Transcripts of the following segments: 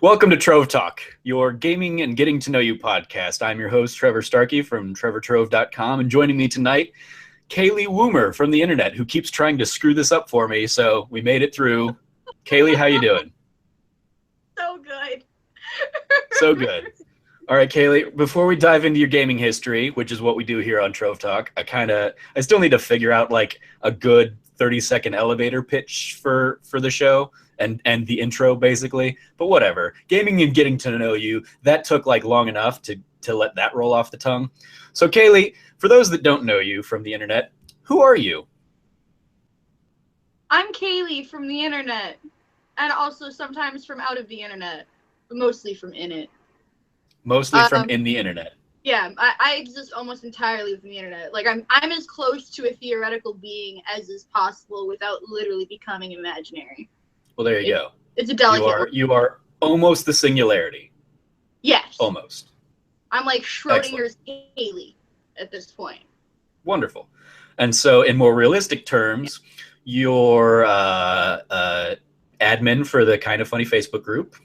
Welcome to Trove Talk, your gaming and getting to know you podcast. I'm your host, Trevor Starkey from TrevorTrove.com, and joining me tonight, Kaylie Woomer from the internet, who keeps trying to screw this up for me, so we made it through. Kaylie, how you doing? So good. So good. All right, Kaylie, before we dive into your gaming history, which is what we do here on Trove Talk, I still need to figure out like a good 30-second elevator pitch for the show and the intro basically, but whatever. Gaming and getting to know you, that took like long enough to let that roll off the tongue. So Kaylie, for those that don't know you from the internet, who are you? I'm Kaylie from the internet, and also sometimes from out of the internet, but mostly from in it. Mostly from in the internet. Yeah, I exist almost entirely within the internet. Like I'm as close to a theoretical being as is possible without literally becoming imaginary. Well, there you go. It's a delicate. You are almost the singularity. Yes. Almost. I'm like Schrodinger's Kaylie at this point. Wonderful. And so, in more realistic terms, you're admin for the Kind of Funny Facebook group.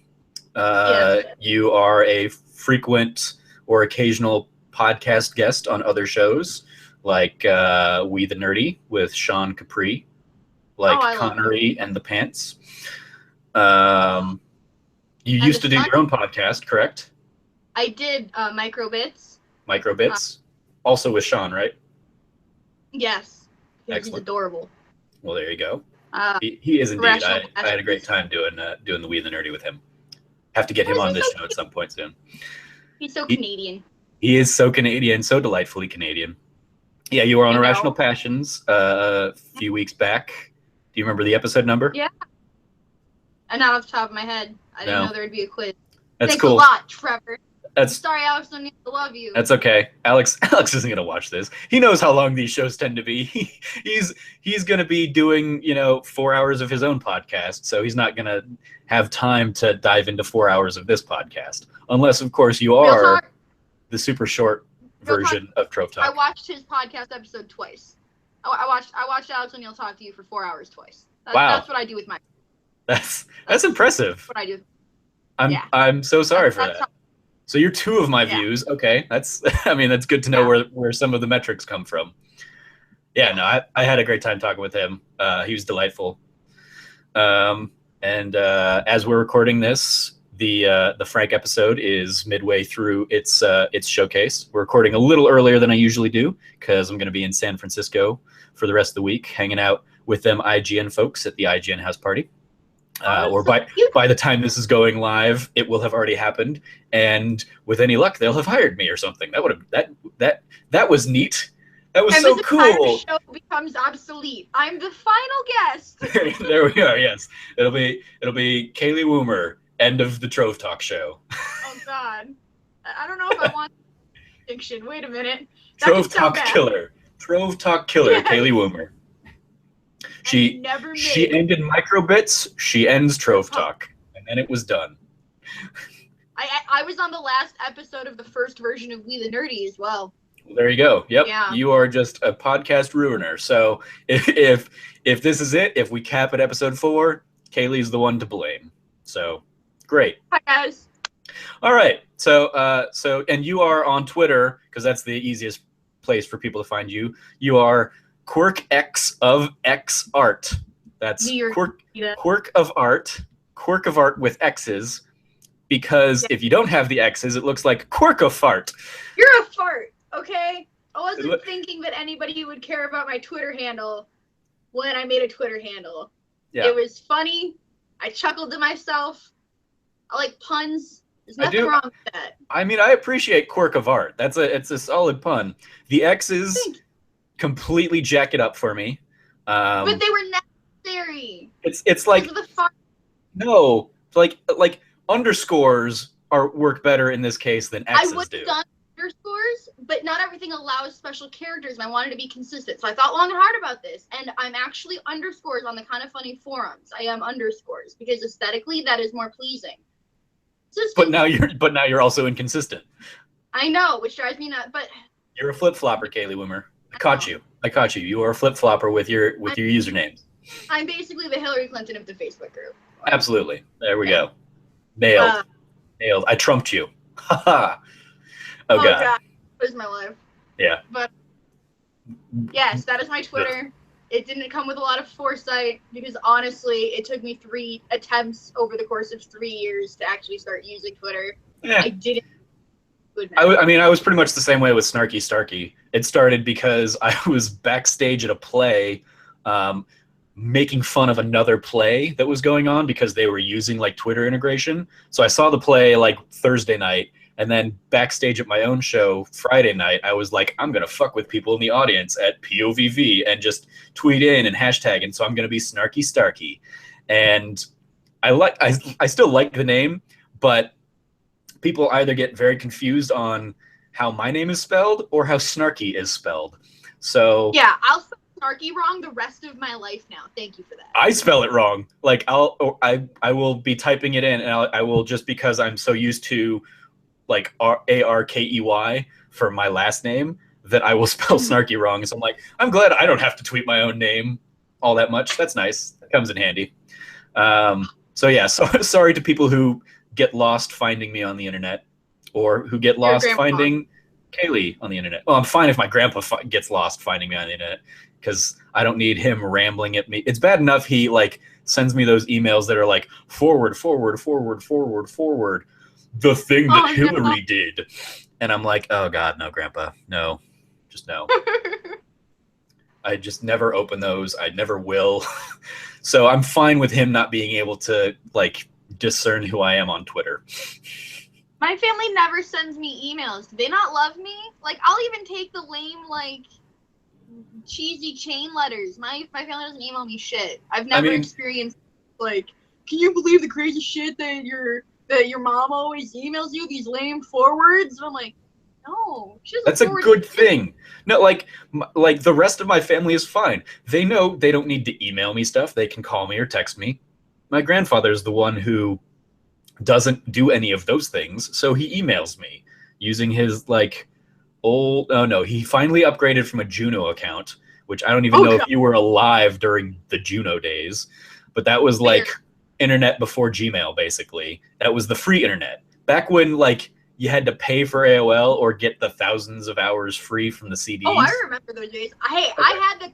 Yes. You are a frequent or occasional podcast guest on other shows, like We the Nerdy with Sean Capri, like Connery and the Pants. You used to do your own podcast, correct? I did Microbits. Microbits, also with Sean, right? Yes. Excellent. He's adorable. Well, there you go. He is indeed. I had a great time doing the We the Nerdy with him. Have to get him on this show at some point soon. He's so Canadian. He is so Canadian, so delightfully Canadian. Yeah, you were on Irrational Passions a few weeks back. Do you remember the episode number? Yeah. And not off the top of my head. I didn't know there would be a quiz. That's Thanks cool. a lot, Trevor. I'm sorry, Alex. I love you. That's okay. Alex isn't gonna watch this. He knows how long these shows tend to be. He's gonna be doing 4 hours of his own podcast, so he's not gonna have time to dive into 4 hours of this podcast, unless of course you are the super short version of Trove Talk. I watched his podcast episode twice. I watched Alex O'Neill talk to you for 4 hours twice. Wow. That's what I do with my. That's impressive. What I do. I'm so sorry for that. So you're two of my views. Okay, that's good to know where some of the metrics come from. Yeah, no, I had a great time talking with him. He was delightful. And as we're recording this, the Frank episode is midway through its showcase. We're recording a little earlier than I usually do because I'm going to be in San Francisco for the rest of the week, hanging out with them IGN folks at the IGN house party. Or by the time this is going live, it will have already happened, and with any luck, they'll have hired me or something. That was neat. That was so cool. The show becomes obsolete. I'm the final guest. There we are. Yes, it'll be Kaylie Woomer. End of the Trove Talk show. Oh God, I don't know if I want fiction. Wait a minute. Trove Talk killer. Trove Talk killer. Yes. Kaylie Woomer. She ended Microbits. She ends Trove Talk, and then it was done. I was on the last episode of the first version of We the Nerdy as well. Well, there you go. Yep, You are just a podcast ruiner. So if this is it, if we cap at episode 4, Kaylie's the one to blame. So great. Hi guys. All right. So and you are on Twitter because that's the easiest place for people to find you. You are Quirk X of X Art. That's Quirk of Art with X's, because if you don't have the X's, it looks like Quirk of Fart. You're a fart, okay? I wasn't thinking that anybody would care about my Twitter handle when I made a Twitter handle. Yeah. It was funny. I chuckled to myself. I like puns. There's nothing wrong with that. I mean, I appreciate Quirk of Art. It's a solid pun. The X's completely jack it up for me, but they were necessary. It's like no, like underscores work better in this case than X's do. I would have done underscores, but not everything allows special characters, and I wanted to be consistent, so I thought long and hard about this. And I'm actually underscores on the Kind of Funny forums. I am underscores because aesthetically that is more pleasing. But now you're also inconsistent. I know, which drives me nuts. But you're a flip flopper, Kaylie Woomer. I caught you. You are a flip flopper with your usernames. I'm basically the Hillary Clinton of the Facebook group. Absolutely. There we go. Nailed. Nailed. I trumped you. Haha. Oh God. It was my life. Yeah. But yes, that is my Twitter. It didn't come with a lot of foresight because honestly, it took me 3 attempts over the course of 3 years to actually start using Twitter. Yeah. I didn't. I mean, I was pretty much the same way with Snarky Starky. It started because I was backstage at a play, making fun of another play that was going on because they were using like Twitter integration. So I saw the play like Thursday night, and then backstage at my own show Friday night, I was like, I'm gonna fuck with people in the audience at POVV and just tweet in and hashtag, and so I'm gonna be Snarky Starky, and I still like the name, but people either get very confused on how my name is spelled or how Snarky is spelled. So yeah, I'll spell Snarky wrong the rest of my life now. Thank you for that. I spell it wrong. Like I will be typing it in, and I will, just because I'm so used to like Arkey for my last name, that I will spell Snarky wrong. So I'm like, I'm glad I don't have to tweet my own name all that much. That's nice. That comes in handy. So yeah, so sorry to people who get lost finding me on the internet, or who get lost finding Kaylie on the internet. Well, I'm fine if my grandpa gets lost finding me on the internet, because I don't need him rambling at me. It's bad enough he like sends me those emails that are like forward, forward, forward, forward, forward, the thing that Hillary did. And I'm like, oh God, no, grandpa, no, just no. I just never open those. I never will. So I'm fine with him not being able to like discern who I am on Twitter. My family never sends me emails. Do they not love me? Like, I'll even take the lame, like, cheesy chain letters. My family doesn't email me shit. I've never experienced, like, can you believe the crazy shit that your mom always emails you, these lame forwards? And I'm like, no. That's a good thing. No, like the rest of my family is fine. They know they don't need to email me stuff. They can call me or text me. My grandfather's the one who doesn't do any of those things, so he emails me using his like old. Oh no, he finally upgraded from a Juno account, which I don't even know if you were alive during the Juno days, but that was like internet before Gmail. Basically, that was the free internet back when like you had to pay for AOL or get the thousands of hours free from the CDs. Oh, I remember those days. I had the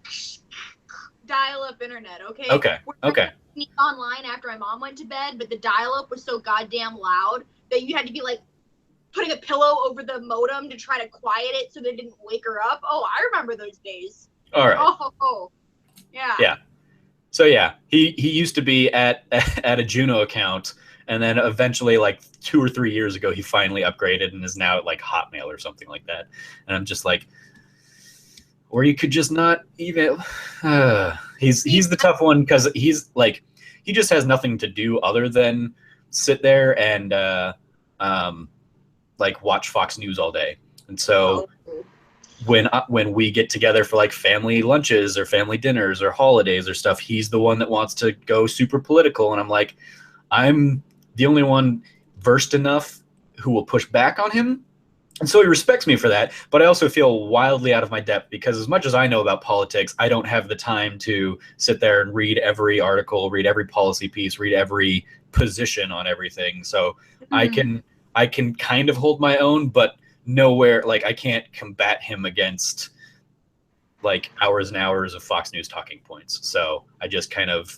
dial-up internet. Okay. Sneak online after my mom went to bed, but the dial-up was so goddamn loud that you had to be like putting a pillow over the modem to try to quiet it so they didn't wake her up. Oh, I remember those days. All right. Oh. Yeah. Yeah. So yeah, he used to be at a Juno account, and then eventually, like 2 or 3 years ago, he finally upgraded and is now at like Hotmail or something like that. And I'm just like, or you could just not even. He's the tough one because he's like, he just has nothing to do other than sit there and like watch Fox News all day. And so when we get together for like family lunches or family dinners or holidays or stuff, he's the one that wants to go super political, and I'm like, I'm the only one versed enough who will push back on him. And so he respects me for that, but I also feel wildly out of my depth because as much as I know about politics, I don't have the time to sit there and read every article, read every policy piece, read every position on everything. So I can kind of hold my own, but nowhere, like I can't combat him against like hours and hours of Fox News talking points. So I just kind of,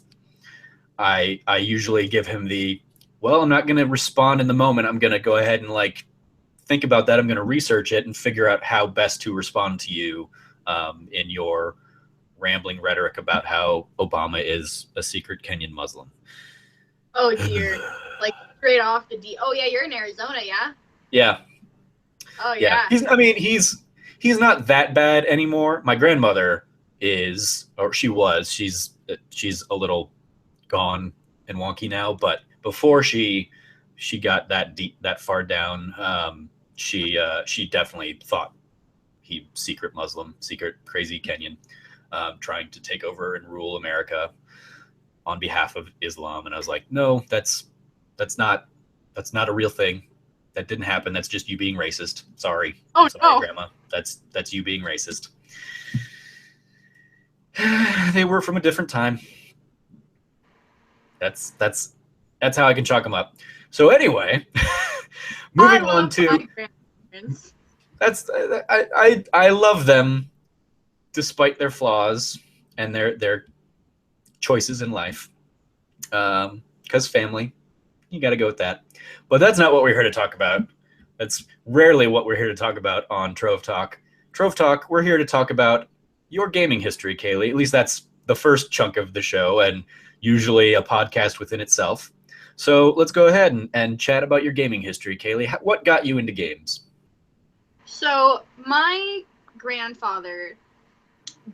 I usually give him the, well, I'm not going to respond in the moment. I'm going to go ahead and like think about that. I'm going to research it and figure out how best to respond to you in your rambling rhetoric about how Obama is a secret Kenyan Muslim. Oh dear. Like straight off the D. Oh yeah, you're in Arizona, yeah? Yeah. Oh yeah. He's not that bad anymore. My grandmother is, or she was, she's a little gone and wonky now, but before she got that deep, that far down, she definitely thought he secret Muslim, secret crazy Kenyan, trying to take over and rule America on behalf of Islam. And I was like, no, that's not a real thing. That didn't happen. That's just you being racist. Sorry. Oh, sorry, Grandma. That's you being racist. They were from a different time. That's That's how I can chalk them up. So anyway, moving on to that's I love them despite their flaws and their choices in life. Because family, you got to go with that. But that's not what we're here to talk about. That's rarely what we're here to talk about on Trove Talk. Trove Talk, we're here to talk about your gaming history, Kaylie. At least that's the first chunk of the show, and usually a podcast within itself. So let's go ahead and chat about your gaming history, Kaylie. What got you into games? So my grandfather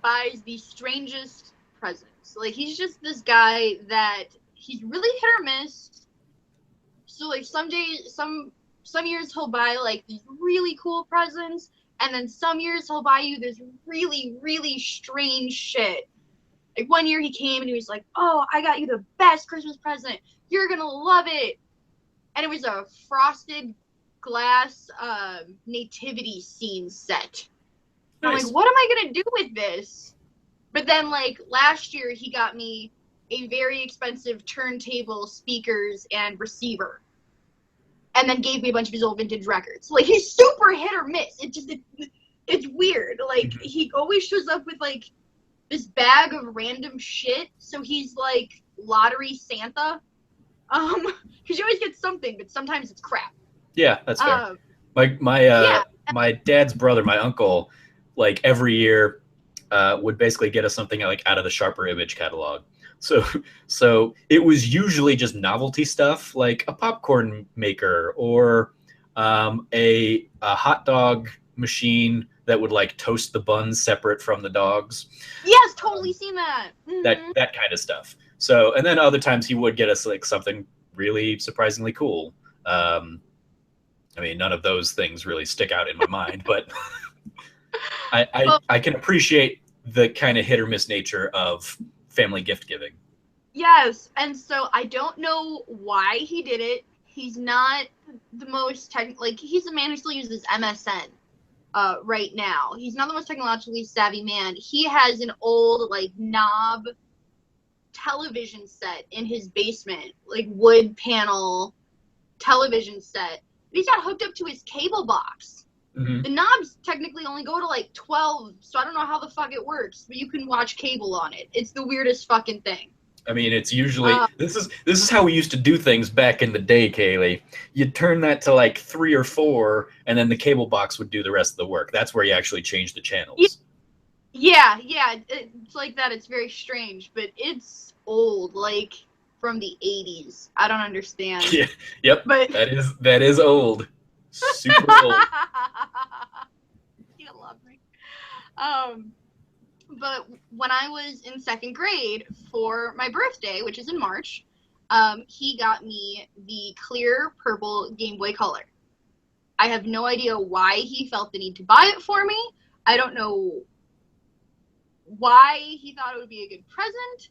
buys the strangest presents. Like, he's just this guy that he's really hit or miss. So like some years he'll buy like these really cool presents, and then some years he'll buy you this really, really strange shit. Like one year he came and he was like, "Oh, I got you the best Christmas present. You're gonna love it." And it was a frosted glass nativity scene set. Nice. I'm like, what am I gonna do with this? But then like last year he got me a very expensive turntable, speakers, and receiver. And then gave me a bunch of his old vintage records. Like, he's super hit or miss. It's weird. Like, he always shows up with, like, this bag of random shit. So he's, like, lottery Santa. Because you always get something, but sometimes it's crap. Yeah, that's fair. My dad's brother, my uncle, like, every year would basically get us something, like, out of the Sharper Image catalog. So it was usually just novelty stuff, like a popcorn maker or a hot dog machine that would like toast the buns separate from the dogs. Yes, totally seen that. Mm-hmm. That kind of stuff. So, and then other times he would get us like something really surprisingly cool. I mean, none of those things really stick out in my mind, but I can appreciate the kind of hit or miss nature of family gift giving. Yes, and so I don't know why he did it. He's not the most like, he's a man who still uses MSN right now. He's not the most technologically savvy man. He has an old like knob television set in his basement, like wood panel television set. He's got hooked up to his cable box. Mm-hmm. The knobs technically only go to like 12, so I don't know how the fuck it works, but you can watch cable on it. It's the weirdest fucking thing. I mean, it's usually this is how we used to do things back in the day, Kaylie. You'd turn that to like 3 or 4, and then the cable box would do the rest of the work. That's where you actually change the channels. Yeah, it's like that. It's very strange, but it's old, like from the 80s. I don't understand. Yeah, yep. But that is old. Super old. You love me. But when I was in 2nd grade for my birthday, which is in March, he got me the clear purple Game Boy Color. I have no idea why he felt the need to buy it for me. I don't know why he thought it would be a good present.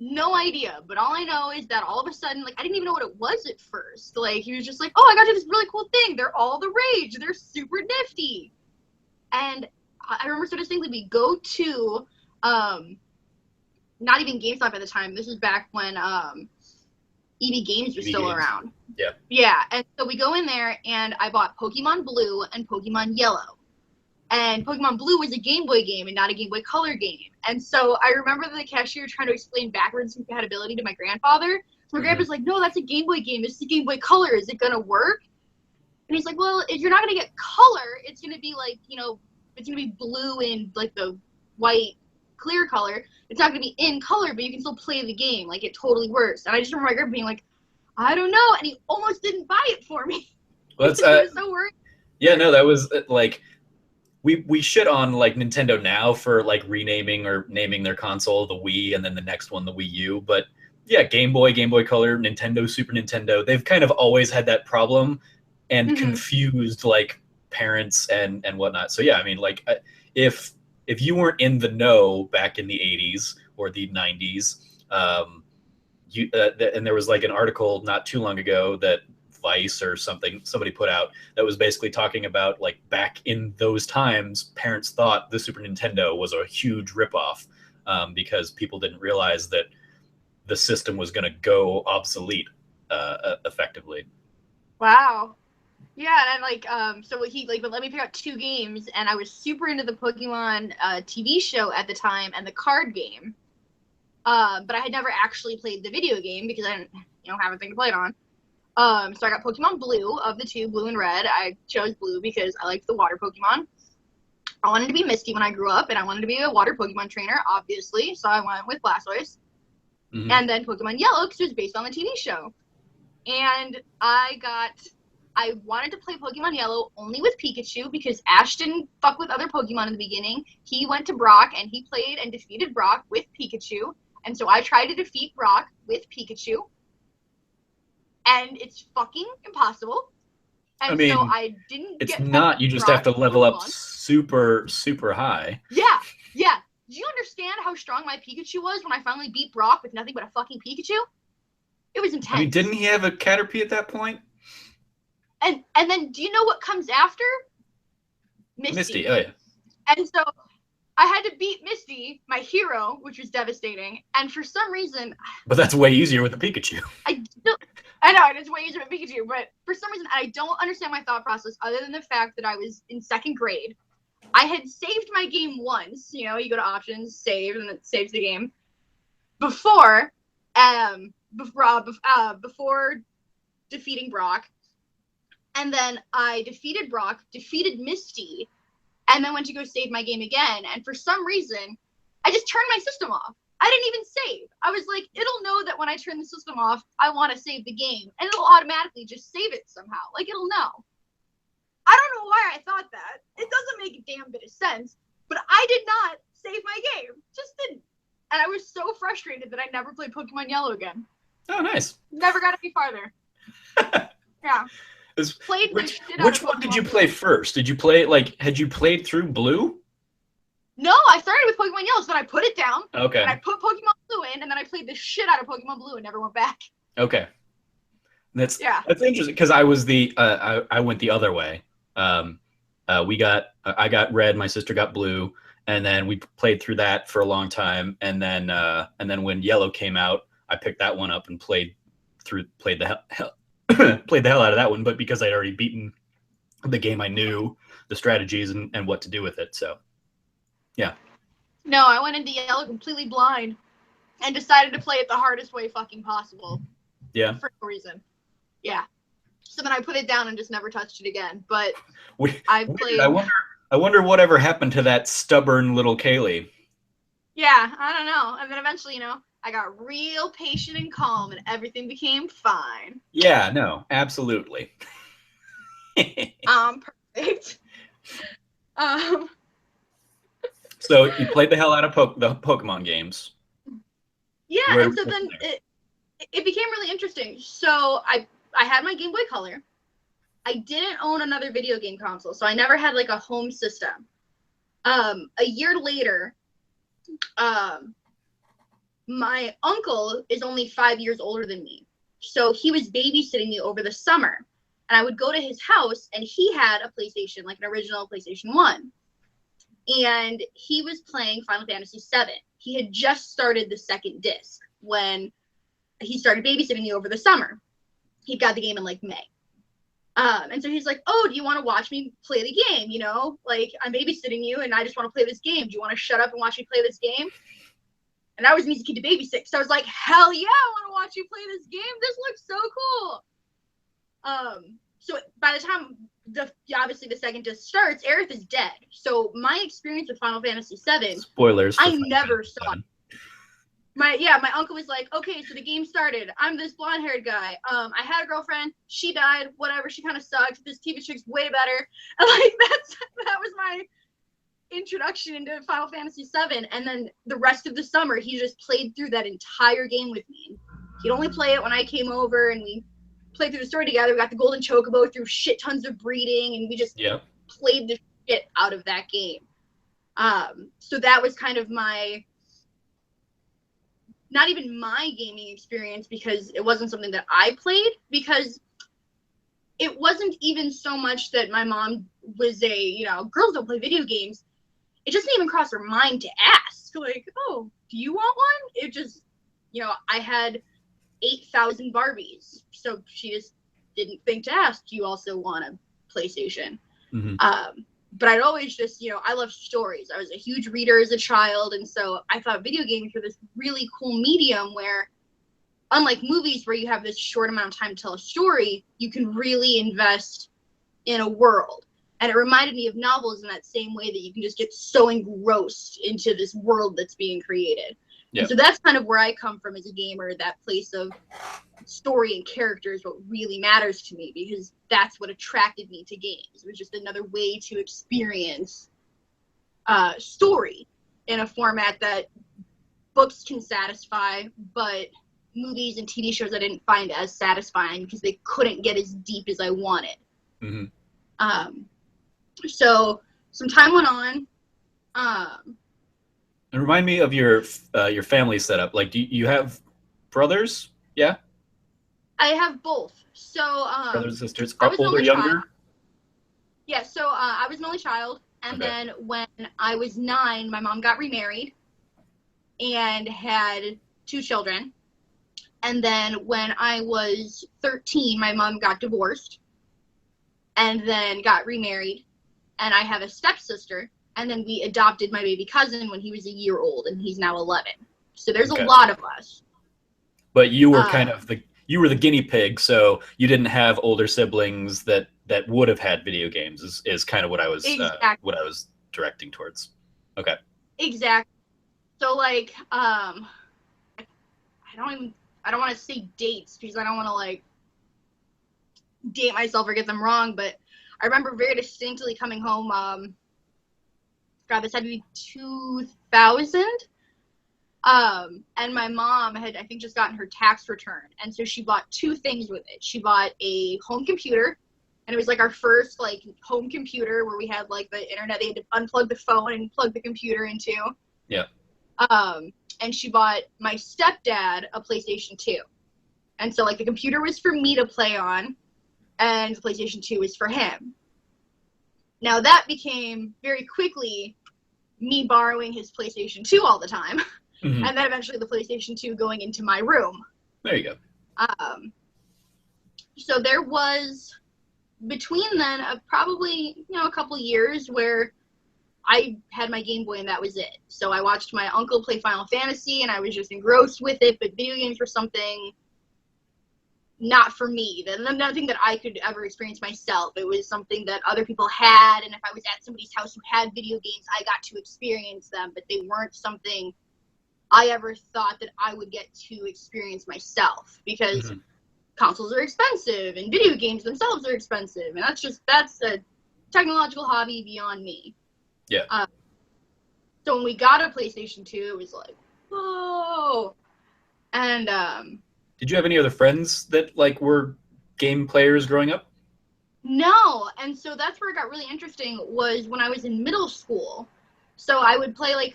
No idea, but all I know is that all of a sudden, like, I didn't even know what it was at first. Like, he was just like, "Oh, I got you this really cool thing. They're all the rage. They're super nifty." And I remember so distinctly, we go to, not even GameStop at the time. This was back when EB Games was still around. Yeah. Yeah, and so we go in there, and I bought Pokemon Blue and Pokemon Yellow. And Pokemon Blue was a Game Boy game and not a Game Boy Color game. And so I remember the cashier trying to explain backwards compatibility to my grandfather. So my grandpa's like, "No, that's a Game Boy game. This is a Game Boy Color. Is it going to work?" And he's like, "Well, if you're not going to get color, it's going to be like, you know, it's going to be blue and like the white clear color. It's not going to be in color, but you can still play the game. Like, it totally works." And I just remember my grandpa being like, "I don't know." And he almost didn't buy it for me. Well, that's, he was so worried. Yeah, no, that was like, we shit on like Nintendo now for like renaming or naming their console the Wii and then the next one the Wii U, but yeah, Game Boy Color, Nintendo, Super Nintendo, they've kind of always had that problem and confused like parents and whatnot. So yeah, I mean, like, if you weren't in the know back in the 80s or the 90s, and there was like an article not too long ago that Vice or somebody put out that was basically talking about like back in those times, parents thought the Super Nintendo was a huge ripoff because people didn't realize that the system was going to go obsolete effectively. Wow. Yeah, and like, so he like, but let me pick out 2 games, and I was super into the Pokemon TV show at the time and the card game. But I had never actually played the video game because I didn't, have a thing to play it on. So I got Pokemon Blue. Of the 2, Blue and Red, I chose Blue because I liked the water Pokemon. I wanted to be Misty when I grew up, and I wanted to be a water Pokemon trainer, obviously, so I went with Blastoise. Mm-hmm. And then Pokemon Yellow, because it was based on the TV show. And I wanted to play Pokemon Yellow only with Pikachu, because Ash didn't fuck with other Pokemon in the beginning. He went to Brock, and he played and defeated Brock with Pikachu. And so I tried to defeat Brock with Pikachu. And it's fucking impossible. And so I didn't it's not, you just have to level up super, super high. Yeah. Do you understand how strong my Pikachu was when I finally beat Brock with nothing but a fucking Pikachu? It was intense. I mean, didn't he have a Caterpie at that point? And then, do you know what comes after? Misty. Oh, yeah. And so I had to beat Misty, my hero, which was devastating. And for some reason... But that's way easier with a Pikachu. I know, it's way easier with Pikachu, but for some reason, I don't understand my thought process other than the fact that I was in 2nd grade. I had saved my game once. You go to options, save, and it saves the game. Before defeating Brock. And then I defeated Brock, defeated Misty, and then went to go save my game again. And for some reason, I just turned my system off. I didn't even save. I was like, it'll know that when I turn the system off, I want to save the game. And it'll automatically just save it somehow. Like, it'll know. I don't know why I thought that. It doesn't make a damn bit of sense. But I did not save my game. Just didn't. And I was so frustrated that I never played Pokemon Yellow again. Oh, nice. Never got any farther. Yeah. Which one did you play first? Did you play, had you played through Blue? No, I started with Pokemon Yellow, so then I put it down. Okay. And I put Pokemon Blue in, and then I played the shit out of Pokemon Blue and never went back. Okay. That's interesting, because I was I went the other way. I got Red, my sister got Blue, and then we played through that for a long time, and then when Yellow came out, I picked that one up and played the hell out of that one, but because I'd already beaten the game, I knew the strategies and what to do with it. So, yeah. No, I went into Yellow completely blind and decided to play it the hardest way fucking possible. Yeah. For no reason. Yeah. So then I put it down and just never touched it again. But I wonder whatever happened to that stubborn little Kaylie. Yeah, I don't know. And then eventually, I got real patient and calm, and everything became fine. Yeah, no, absolutely. Perfect. So you played the hell out of the Pokemon games. Yeah, and so then it became really interesting. So I had my Game Boy Color. I didn't own another video game console, so I never had a home system. A year later, my uncle is only 5 years older than me. So he was babysitting me over the summer. And I would go to his house, and he had a PlayStation, an original PlayStation 1. And he was playing Final Fantasy VII. He had just started the 2nd disc when he started babysitting me over the summer. He got the game in May. And so he's like, oh, do you want to watch me play the game? I'm babysitting you, and I just want to play this game. Do you want to shut up and watch me play this game? And I was an easy kid to babysit, so I was like, hell yeah, I want to watch you play this game. This looks so cool. So by the time obviously the 2nd disc starts, Aerith is dead. So my experience with Final Fantasy VII, spoilers. I never saw it. My uncle was like, okay, so the game started. I'm this blonde-haired guy. I had a girlfriend. She died. Whatever. She kind of sucked. This TV chick's way better. And that was my introduction into Final Fantasy VII. And then the rest of the summer, he just played through that entire game with me. He'd only play it when I came over, and we played through the story together. We got the Golden Chocobo through shit tons of breeding, and we just played the shit out of that game. So that was kind of not even my gaming experience, because it wasn't something that I played, because it wasn't even so much that my mom was girls don't play video games. It just didn't even cross her mind to ask, oh, do you want one? I had 8,000 Barbies, so she just didn't think to ask, do you also want a PlayStation? Mm-hmm. But I'd always just, I love stories. I was a huge reader as a child, and so I thought video games were this really cool medium where, unlike movies where you have this short amount of time to tell a story, you can really invest in a world. And it reminded me of novels in that same way, that you can just get so engrossed into this world that's being created. Yeah. And so that's kind of where I come from as a gamer, that place of story and character is what really matters to me, because that's what attracted me to games. It was just another way to experience story in a format that books can satisfy, but movies and TV shows I didn't find as satisfying because they couldn't get as deep as I wanted. Mm-hmm. So some time went on. And remind me of your family setup. Like, do you have brothers? Yeah. I have both. So brothers and sisters. I was Older, younger? child. Yeah. So I was an only child, and then when I was 9, my mom got remarried and had 2 children. And then when I was 13, my mom got divorced and then got remarried. And I have a stepsister. And then we adopted my baby cousin when he was a year old, and he's now 11. So there's a lot of us. But you were kind of you were the guinea pig, so you didn't have older siblings that would have had video games. Is kind of what I was what I was directing towards. Okay. Exactly. So like I don't want to say dates because I don't want to like date myself or get them wrong, but I remember very distinctly coming home. God, this had to be 2000. And my mom had, I think, just gotten her tax return. And so she bought 2 things with it. She bought a home computer, and it was like our first like home computer where we had like the internet. They had to unplug the phone and plug the computer into. Yeah. And she bought my stepdad a PlayStation 2. And so like the computer was for me to play on, and the PlayStation 2 was for him. Now that became very quickly me borrowing his PlayStation 2 all the time. Mm-hmm. And then eventually the PlayStation 2 going into my room. There you go. So there was, between then, probably, a couple years where I had my Game Boy and that was it. So I watched my uncle play Final Fantasy and I was just engrossed with it, but video games were something not for me. Nothing that I could ever experience myself. It was something that other people had, and if I was at somebody's house who had video games, I got to experience them, but they weren't something I ever thought that I would get to experience myself, because consoles are expensive and video games themselves are expensive, and that's a technological hobby beyond me. Yeah. So when we got a PlayStation 2, it was like, whoa. And did you have any other friends that like were game players growing up? No, and so that's where it got really interesting, was when I was in middle school. So I would play like,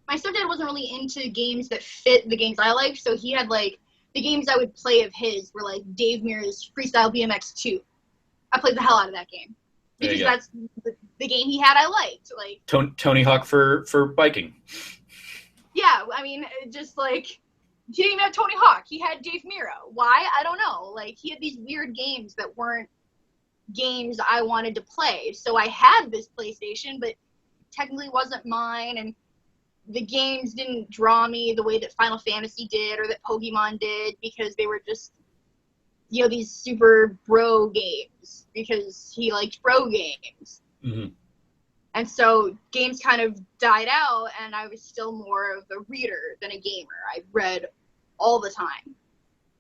my stepdad wasn't really into games that fit the games I liked, so he had like, the games I would play of his were like Dave Mirra's Freestyle BMX 2. I played the hell out of that game. Because that's the game he had I liked. Like Tony Hawk for biking. Yeah, I mean, just like, he didn't even have Tony Hawk. He had Dave Mirra. Why? I don't know. Like, he had these weird games that weren't games I wanted to play. So I had this PlayStation, but technically wasn't mine, and the games didn't draw me the way that Final Fantasy did or that Pokemon did, because they were just, these super bro games, because he liked bro games. Mm-hmm. And so games kind of died out, and I was still more of a reader than a gamer. I read all the time.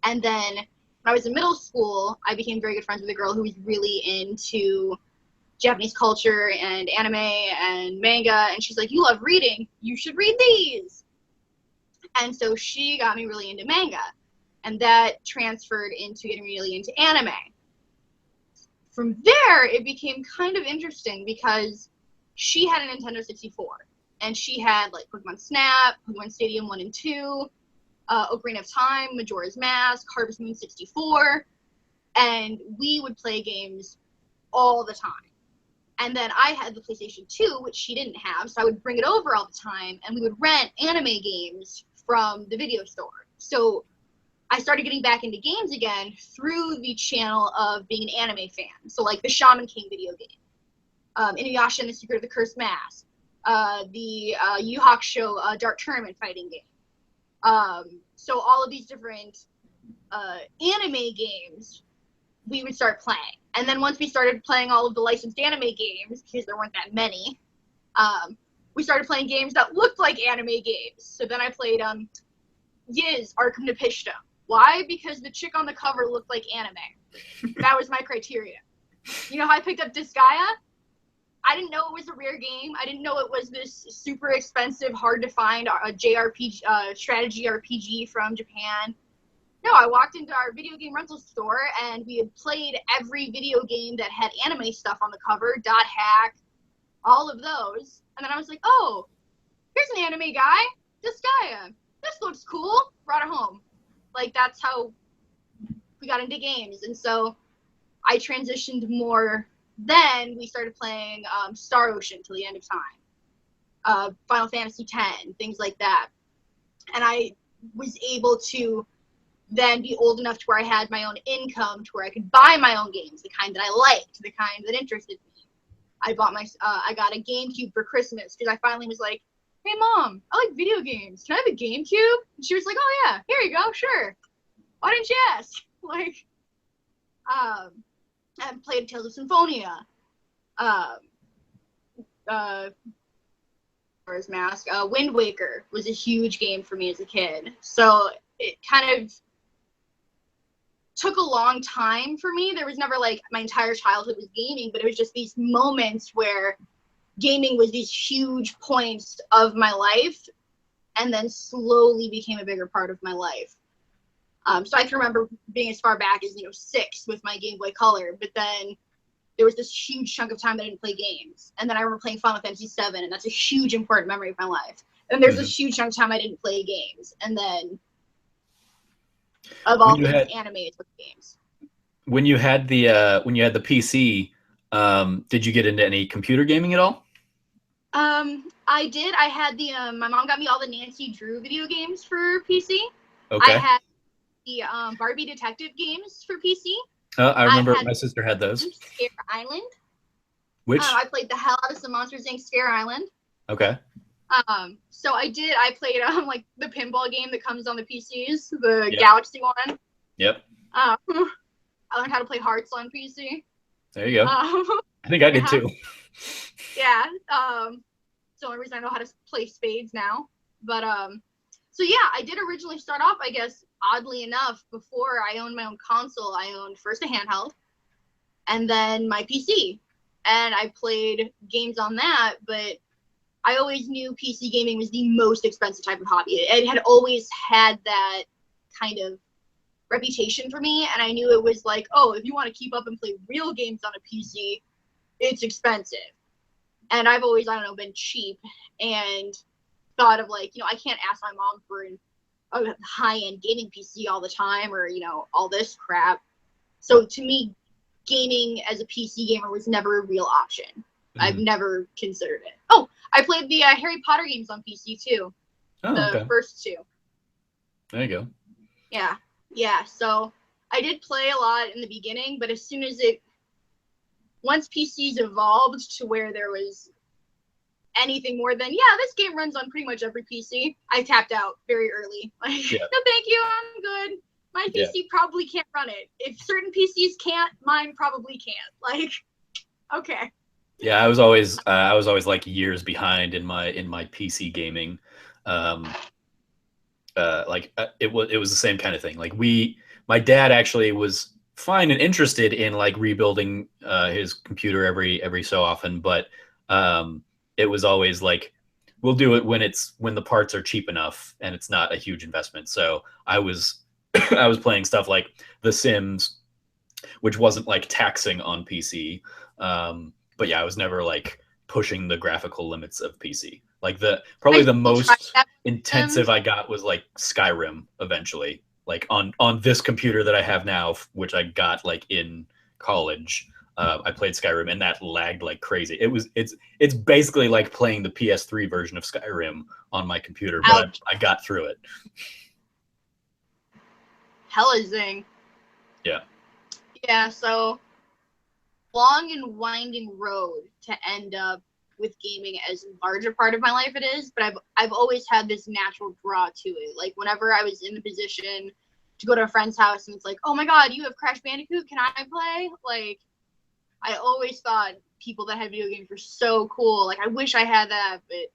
And then when I was in middle school, I became very good friends with a girl who was really into Japanese culture and anime and manga, and she's like, you love reading, you should read these. And so she got me really into manga, and that transferred into getting really into anime. From there, it became kind of interesting because she had a Nintendo 64, and she had like Pokemon Snap, Pokemon Stadium 1 and 2, Ocarina of Time, Majora's Mask, Harvest Moon 64, and we would play games all the time. And then I had the PlayStation 2, which she didn't have, so I would bring it over all the time, and we would rent anime games from the video store. So I started getting back into games again through the channel of being an anime fan. So like the Shaman King video game, Inuyasha and the Secret of the Cursed Mask, the Yu Hakusho Dark Tournament fighting game. So all of these different anime games we would start playing. And then once we started playing all of the licensed anime games, because there weren't that many, we started playing games that looked like anime games. So then I played Yiz Arkham Nepishta. Why? Because the chick on the cover looked like anime. That was my criteria. You know how I picked up Disgaea? I didn't know it was a rare game. I didn't know it was this super expensive, hard to find JRPG, strategy RPG from Japan. No, I walked into our video game rental store and we had played every video game that had anime stuff on the cover, Dot Hack, all of those. And then I was like, oh, here's an anime guy, Disgaea. This looks cool. Brought it home. Like, that's how we got into games. And so I transitioned more. Then we started playing Star Ocean till the end of time, Final Fantasy X, things like that. And I was able to then be old enough to where I had my own income, to where I could buy my own games, the kind that I liked, the kind that interested me. I got a GameCube for Christmas because I finally was like, hey Mom, I like video games. Can I have a GameCube? And she was like, oh yeah, here you go, sure. Why didn't you ask? Like, I played Tales of Symphonia. Mask. Wind Waker was a huge game for me as a kid. So it kind of took a long time for me. There was never like my entire childhood was gaming, but it was just these moments where gaming was these huge points of my life and then slowly became a bigger part of my life. So I can remember being as far back as, 6 with my Game Boy Color, but then there was this huge chunk of time that I didn't play games. And then I remember playing Final Fantasy VII, and that's a huge important memory of my life. And there's this huge chunk of time I didn't play games. And then of all things, anime is with games. When you had the PC, did you get into any computer gaming at all? I did. I had my mom got me all the Nancy Drew video games for PC. Okay. I had the Barbie Detective games for PC. I remember my sister had those. Scare Island. Which? I played the hell out of some Monsters Inc. Scare Island. Okay. So I played like the pinball game that comes on the PCs, the Galaxy one. Yep. I learned how to play Hearts on PC. There you go. I think I did too. Yeah. It's the only reason I know how to play spades now. But so yeah, I did originally start off, I guess, oddly enough, before I owned my own console, I owned first a handheld and then my PC. And I played games on that, but I always knew PC gaming was the most expensive type of hobby. It had always had that kind of reputation for me, and I knew it was like, oh, if you want to keep up and play real games on a PC, it's expensive. And I've always, been cheap and thought of like, I can't ask my mom for a high-end gaming PC all the time or, all this crap. So to me, gaming as a PC gamer was never a real option. I've never considered it. Oh, I played the Harry Potter games on PC too. The first 2. There you go. Yeah. So I did play a lot in the beginning, but as soon as once PCs evolved to where there was anything more than, this game runs on pretty much every PC, I tapped out very early. Like, no, thank you, I'm good. My PC probably can't run it. If certain PCs can't, mine probably can't. Like, okay. Yeah, I was always like years behind in my PC gaming. It was the same kind of thing. Like my dad actually was fine and interested in like rebuilding his computer every so often, but it was always like, we'll do it when the parts are cheap enough and it's not a huge investment. So I was playing stuff like The Sims, which wasn't like taxing on PC. But yeah, I was never like pushing the graphical limits of PC. Like the most intensive I got was like Skyrim eventually, like on this computer that I have now, which I got like in college. I played Skyrim and that lagged like crazy. It's basically like playing the PS3 version of Skyrim on my computer, but I got through it. hella zing. Yeah. Yeah, so long and winding road to end up with gaming as large a part of my life it is, but I've always had this natural draw to it. Like whenever I was in the position to go to a friend's house and it's like, oh my god, you have Crash Bandicoot, can I play? Like, I always thought people that had video games were so cool. Like, I wish I had that, but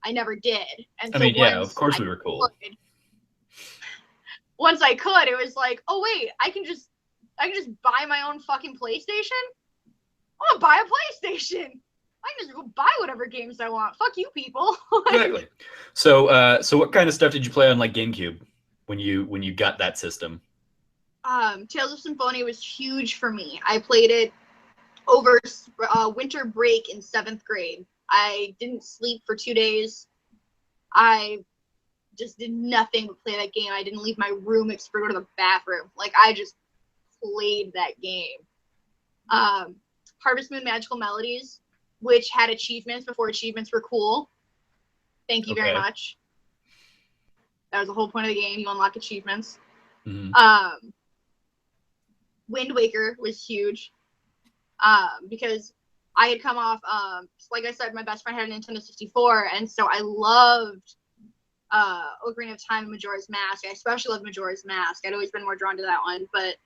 I never did. And I so mean, yeah, of course we were cool. Once I could, it was like, oh wait, I can just buy my own fucking PlayStation? I'm gonna buy a PlayStation. I can just go buy whatever games I want. Fuck you, people. Exactly. So, so what kind of stuff did you play on like GameCube when you got that system? Tales of Symphonia was huge for me. I played it over winter break in 7th grade. I didn't sleep for 2 days. I just did nothing but play that game. I didn't leave my room except for go to the bathroom. Like, I just played that game. Harvest Moon Magical Melodies, which had achievements before achievements were cool. Thank you very much. That was the whole point of the game. You unlock achievements. Mm-hmm. Wind Waker was huge because I had come off, like I said, my best friend had a Nintendo 64, and so I loved Ocarina of Time and Majora's Mask. I especially loved Majora's Mask. I'd always been more drawn to that one, but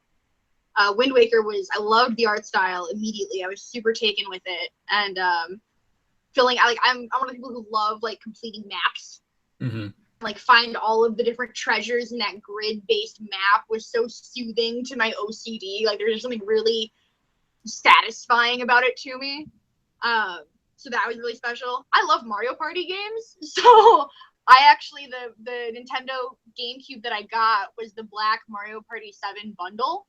Wind Waker I loved the art style immediately. I was super taken with it, and I'm one of the people who love like completing maps. Mm-hmm. Like find all of the different treasures in that grid-based map was so soothing to my OCD. Like there's something really satisfying about it to me. So that was really special. I love Mario Party games, so I actually the Nintendo GameCube that I got was the Black Mario Party 7 bundle.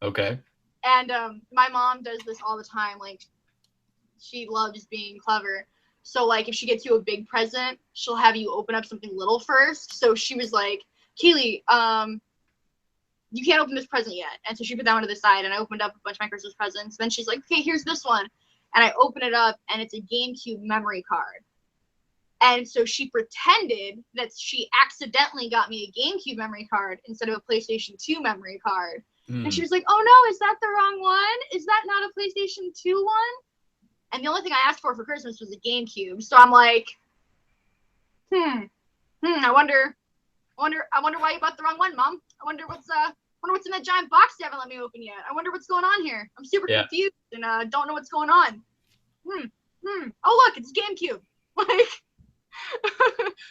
Okay. And my mom does this all the time. Like, she loves being clever. So, like, if she gets you a big present, she'll have you open up something little first. So she was like, Kaylie, you can't open this present yet. And so she put that one to the side, and I opened up a bunch of my Christmas presents. Then she's like, okay, here's this one. And I open it up, and it's a GameCube memory card. And so she pretended that she accidentally got me a GameCube memory card instead of a PlayStation 2 memory card. And she was like, oh no, is that the wrong one? Is that not a PlayStation 2 one? And the only thing I asked for Christmas was a GameCube. So I'm like, I wonder why you bought the wrong one, Mom. I wonder what's in that giant box you haven't let me open yet. I wonder what's going on here. I'm super confused and don't know what's going on. Oh look, it's GameCube. Like,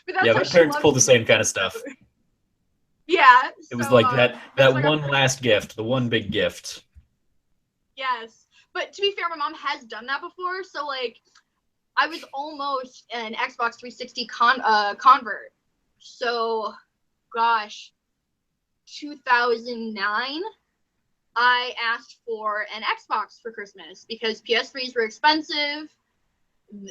my parents pull the same kind of stuff. Yeah. It was like that one last gift, the one big gift. Yes. But to be fair, my mom has done that before. So, like, I was almost an Xbox 360 convert. So, gosh, 2009, I asked for an Xbox for Christmas because PS3s were expensive.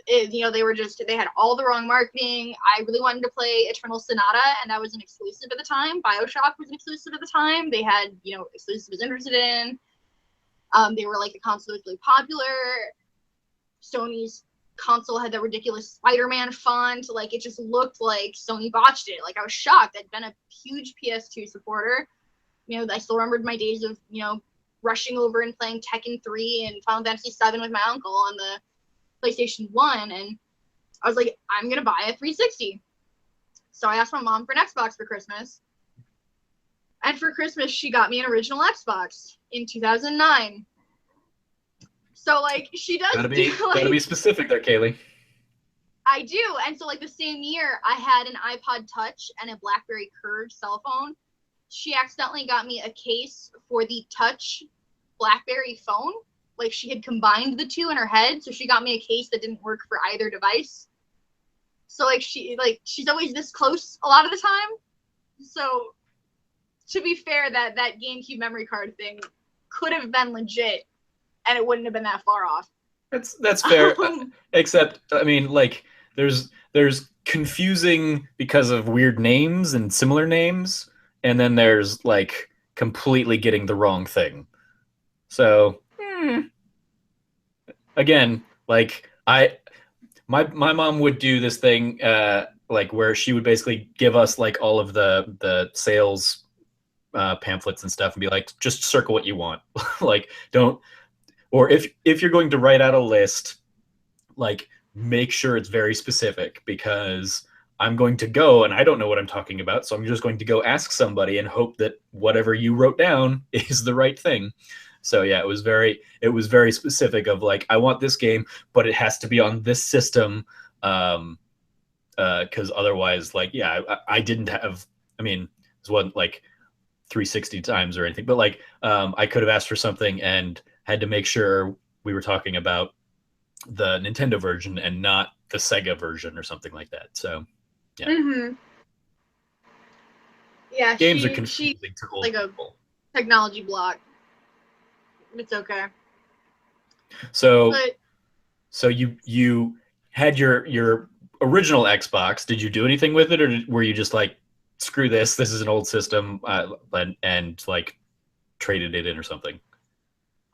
They had all the wrong marketing. I really wanted to play Eternal Sonata, and that was an exclusive at the time. BioShock was an exclusive at the time. They had, exclusives I was interested in. They were like the console was really popular. Sony's console had that ridiculous Spider-Man font. Like, it just looked like Sony botched it. Like, I was shocked. I'd been a huge PS2 supporter. I still remembered my days of, rushing over and playing Tekken 3 and Final Fantasy 7 with my uncle on the PlayStation 1, and I was like, I'm gonna buy a 360. So I asked my mom for an Xbox for Christmas, and for Christmas she got me an original Xbox in 2009. So like, she does gotta be specific there, Kaylie. I do. And so like the same year I had an iPod Touch and a BlackBerry Curve cell phone. She accidentally got me a case for the Touch BlackBerry phone. Like, she had combined the two in her head, so she got me a case that didn't work for either device. So, like, she's always this close a lot of the time. So, to be fair, that GameCube memory card thing could have been legit, and it wouldn't have been that far off. That's fair. Except, I mean, like, there's confusing because of weird names and similar names, and then there's, like, completely getting the wrong thing. So... Again, like my mom would do this thing like where she would basically give us like all of the sales pamphlets and stuff and be like, just circle what you want. Like, don't, or if you're going to write out a list, like, make sure it's very specific, because I'm going to go and I don't know what I'm talking about, so I'm just going to go ask somebody and hope that whatever you wrote down is the right thing. So yeah, it was very specific of like, I want this game, but it has to be on this system, because otherwise, like, yeah, I didn't have, I mean, it wasn't like 360 times or anything, but like, I could have asked for something and had to make sure we were talking about the Nintendo version and not the Sega version or something like that. So yeah. Mm-hmm. Yeah, games are confusing to old like people. A technology block. It's okay. So you had your original Xbox. Did you do anything with it, or were you just like, screw this, this is an old system, and like traded it in or something?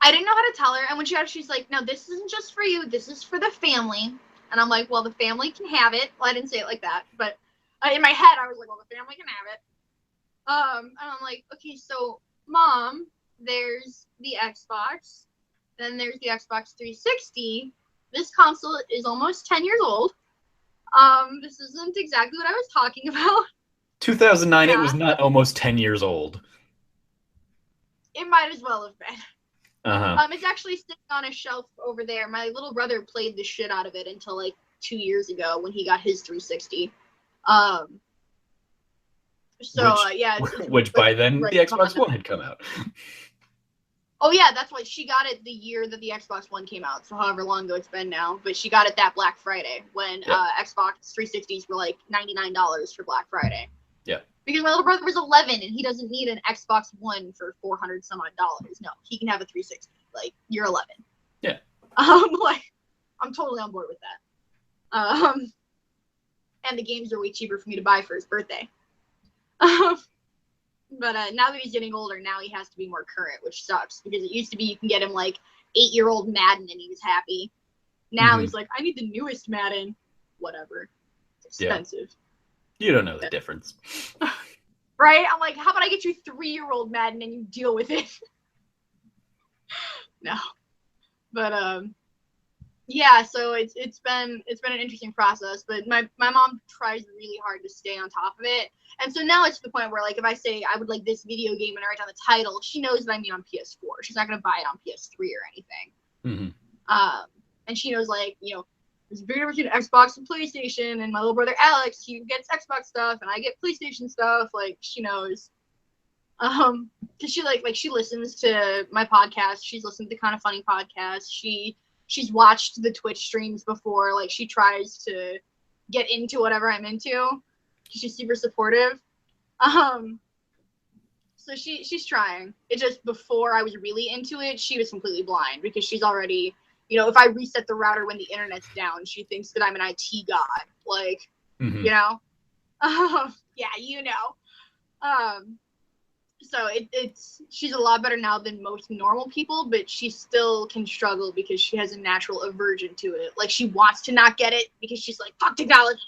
I didn't know how to tell her, and when she got it, she's like, no, this isn't just for you, this is for the family. And I'm like, well, the family can have it. Well, I didn't say it like that, but in my head, I was like, well, the family can have it. And I'm like, okay, so, Mom, there's the Xbox, then there's the Xbox 360. This console is almost 10 years old. This isn't exactly what I was talking about. 2009, yeah. It was not almost 10 years old. It might as well have been. Uh-huh. It's actually sitting on a shelf over there. My little brother played the shit out of it until like 2 years ago when he got his 360. Which by then the Xbox One had come out. Oh yeah, that's why she got it the year that the Xbox One came out. So however long ago it's been now, but she got it that Black Friday when Xbox 360s were like $99 for Black Friday. Yeah. Because my little brother was 11 and he doesn't need an Xbox One for $400 some odd dollars. No, he can have a 360. Like, you're 11. Yeah. Like, I'm totally on board with that. And the games are way cheaper for me to buy for his birthday. But now that he's getting older, now he has to be more current, which sucks, because it used to be you can get him like 8-year-old Madden and he was happy. Now he's like, I need the newest Madden. Whatever. It's expensive. Yeah. You don't know the difference. Right? I'm like, how about I get you 3-year-old Madden and you deal with it? No. But yeah, so it's been an interesting process, but my mom tries really hard to stay on top of it. And so now it's to the point where, like, if I say I would like this video game and I write down the title, she knows that I mean on PS4. She's not going to buy it on PS3 or anything. Mm-hmm. And she knows, like, you know, there's a big difference between Xbox and PlayStation, and my little brother Alex, he gets Xbox stuff and I get PlayStation stuff. Like, she knows. Because she she listens to my podcast. She's listened to Kind of Funny podcast. She's watched the Twitch streams before. Like, she tries to get into whatever I'm into. She's super supportive. So she's trying. It just, before I was really into it, she was completely blind, because she's already, you know, if I reset the router when the internet's down, she thinks that I'm an IT god. Like, you know? Yeah, you know. So she's a lot better now than most normal people, but she still can struggle because she has a natural aversion to it. Like, she wants to not get it because she's like, fuck technology.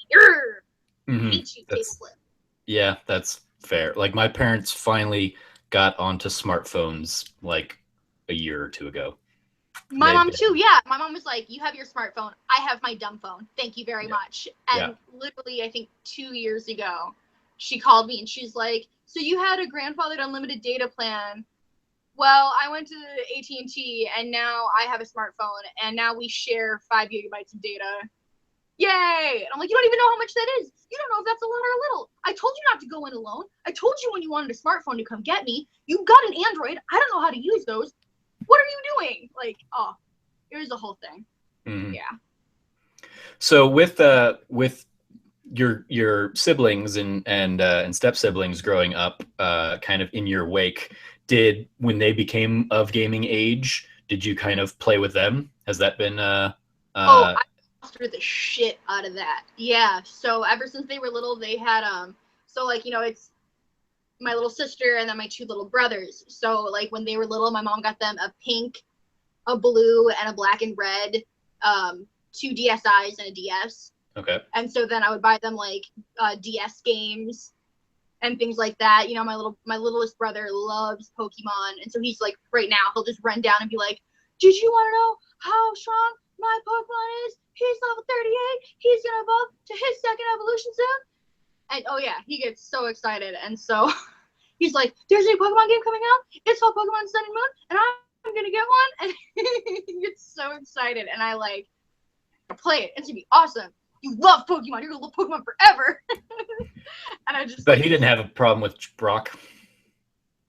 Yeah, that's fair. Like, my parents finally got onto smartphones like a year or two ago. My mom too, yeah. My mom was like, you have your smartphone, I have my dumb phone. Thank you very much. And literally, I think 2 years ago, she called me and she's like, so you had a grandfathered unlimited data plan. Well, I went to AT&T and now I have a smartphone and now we share 5 gigabytes of data. Yay! And I'm like, you don't even know how much that is. You don't know if that's a lot or a little. I told you not to go in alone. I told you when you wanted a smartphone to come get me. You got an Android. I don't know how to use those. What are you doing? Like, oh, it was a whole thing. Mm-hmm. Yeah. So with your siblings and step siblings growing up, kind of in your wake, when they became of gaming age, did you kind of play with them? Has that been I fostered the shit out of that. Yeah. So ever since they were little, they had so, like, you know, it's my little sister and then my 2 little brothers. So, like, when they were little, my mom got them a pink, a blue, and a black and red, 2 DSIs and a DS. Okay. And so then I would buy them, like, DS games. and things like that. You know, my littlest brother loves Pokemon, and so he's like, right now he'll just run down and be like, "Did you want to know how strong my Pokemon is? He's level 38. He's gonna evolve to his second evolution soon." And oh yeah, he gets so excited, and so he's like, "There's a new Pokemon game coming out. It's called Pokemon Sun and Moon, and I'm gonna get one." And he gets so excited, and I like play it. It's gonna be awesome. You love Pokemon. You're gonna love Pokemon forever. And I just. But he didn't have a problem with Brock.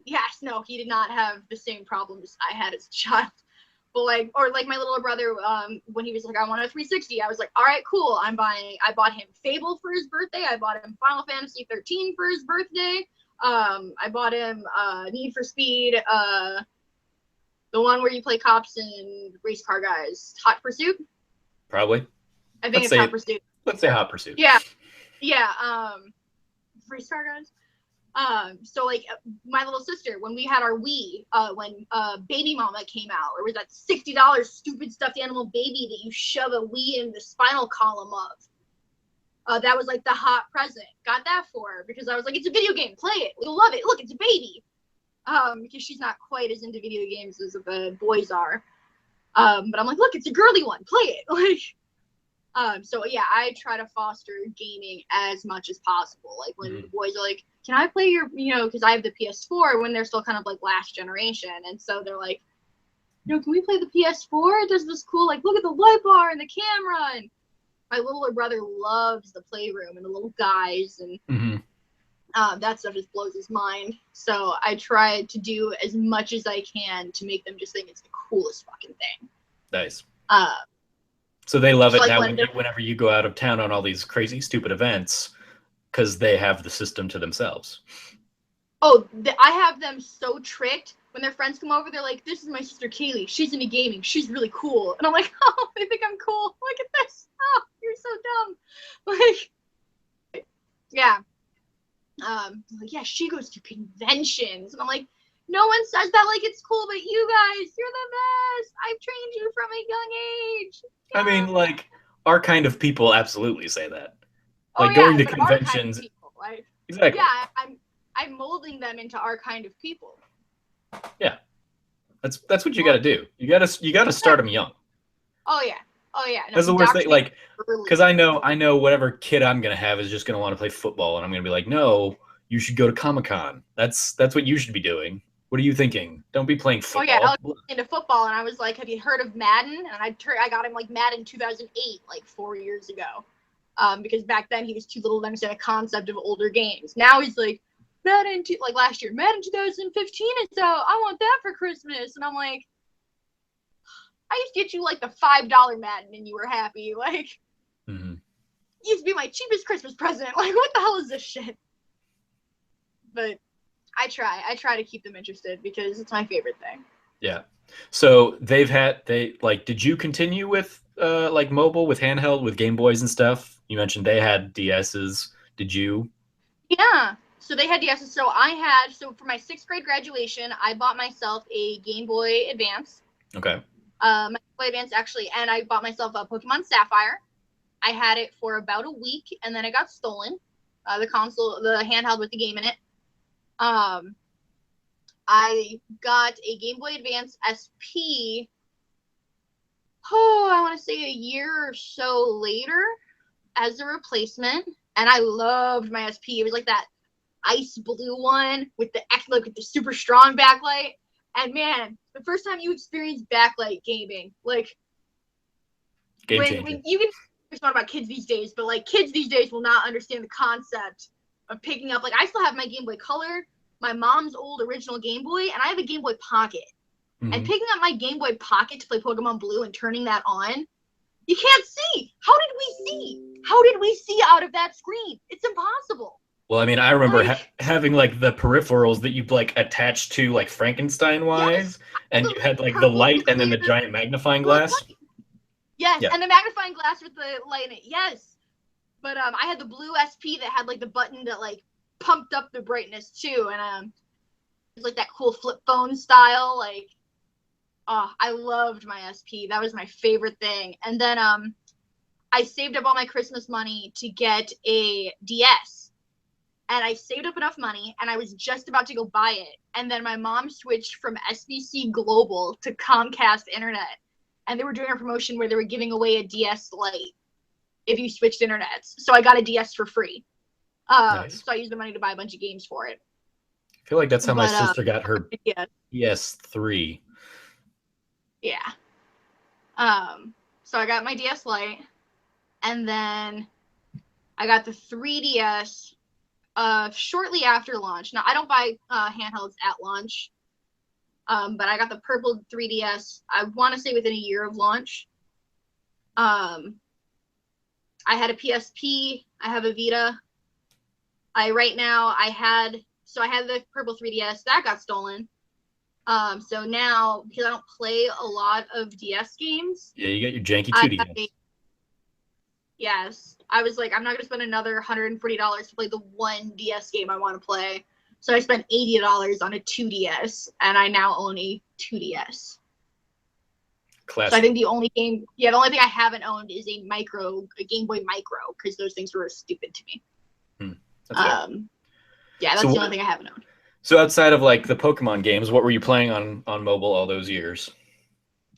Yes, no, he did not have the same problems I had as a child. But like, or like my little brother, when he was like, "I want a 360," I was like, "All right, cool. I bought him Fable for his birthday. I bought him Final Fantasy 13 for his birthday. I bought him Need for Speed, the one where you play cops and race car guys, Hot Pursuit." Probably. I think it's Hot Pursuit. Let's say Hot Pursuit. Yeah. Race car guys. So like my little sister, when we had our Wii, when Baby Mama came out, or was that $60 stupid stuffed animal baby that you shove a Wii in the spinal column of? That was like the hot present. Got that for her because I was like, "It's a video game. Play it. You'll love it. Look, it's a baby." Because she's not quite as into video games as the boys are. But I'm like, "Look, it's a girly one. Play it." Like, so yeah, I try to foster gaming as much as possible. Like when the boys are like, "Can I play your," you know, because I have the PS4 when they're still kind of like last generation, and so they're like, "You know, can we play the PS4? It does this cool, like, look at the light bar and the camera." And my littler brother loves the playroom and the little guys, and that stuff just blows his mind. So I try to do as much as I can to make them just think it's the coolest fucking thing. Nice. So they love it like now whenever you go out of town on all these crazy, stupid events, because they have the system to themselves. Oh, I have them so tricked. When their friends come over, they're like, "This is my sister Kaylie. She's into gaming. She's really cool." And I'm like, "Oh, they think I'm cool. Look at this. Oh, you're so dumb." Like, yeah. Like, "Yeah, she goes to conventions." And I'm like, "No one says that like it's cool, but you guys, you're the best. I've trained you from a young age." Yeah. I mean, like, our kind of people absolutely say that. Like, going to conventions. Kind of people, like, exactly. Yeah, I'm molding them into our kind of people. Yeah, that's what you got to do. You got to start them young. Oh yeah. No, that's the worst thing. Like, because I know whatever kid I'm gonna have is just gonna want to play football, and I'm gonna be like, "No, you should go to Comic-Con. That's what you should be doing. What are you thinking? Don't be playing football." Oh yeah, I was into football, and I was like, "Have you heard of Madden?" And I got him like Madden 2008, like 4 years ago, because back then he was too little to understand the concept of older games. Now he's like, "Madden, like last year, Madden 2015 is out. I want that for Christmas." And I'm like, "I used to get you like the $5 Madden, and you were happy. Like, used to be my cheapest Christmas present. Like, what the hell is this shit?" But I try to keep them interested because it's my favorite thing. Yeah. So did you continue with like mobile, with handheld, with Game Boys and stuff? You mentioned they had DSs. Did you? Yeah. So they had DSs. So for my 6th grade graduation, I bought myself a Game Boy Advance. Okay. My Game Boy Advance actually, and I bought myself a Pokemon Sapphire. I had it for about a week, and then it got stolen. The console, the handheld with the game in it. I got a Game Boy Advance SP. I want to say a year or so later as a replacement, and I loved my SP. It was like that ice blue one with the super strong backlight. And man, the first time you experience backlight gaming, like game changer. When you can talk about kids these days, but like kids these days will not understand the concept of picking up. Like I still have my Game Boy Color, my mom's old original Game Boy, and I have a Game Boy Pocket. And picking up my Game Boy Pocket to play Pokemon Blue and turning that on, you can't see. How did we see out of that screen? It's impossible. Well, I mean, I remember having like the peripherals that you'd like attach to like Frankenstein wise, and you had like the light and then the giant magnifying glass. Yes, yeah. And the magnifying glass with the light in it. Yes, but I had the blue SP that had like the button that like pumped up the brightness too, and it was like that cool flip phone style. Like, oh, I loved my SP. That was my favorite thing. And then I saved up all my Christmas money to get a DS. and I saved up enough money, and I was just about to go buy it. And then my mom switched from SBC Global to Comcast Internet. And they were doing a promotion where they were giving away a DS Lite if you switched internets. So I got a DS for free. Nice. So I used the money to buy a bunch of games for it. I feel like that's how my sister got her PS3. Yeah. So I got my DS Lite, and then I got the 3DS shortly after launch. Now, I don't buy handhelds at launch, but I got the purple 3DS, I want to say within a year of launch. I had a PSP. I have a Vita. I had the purple 3DS. That got stolen. So now, because I don't play a lot of DS games. Yeah, you got your janky 2DS. Yes. I was like, I'm not going to spend another $140 to play the one DS game I want to play. So I spent $80 on a 2DS, and I now own a 2DS. Classic. So I think the only thing I haven't owned is a Game Boy Micro, because those things were stupid to me. That's fair. Yeah, that's the only thing I haven't owned. So outside of like the Pokemon games, what were you playing on mobile all those years?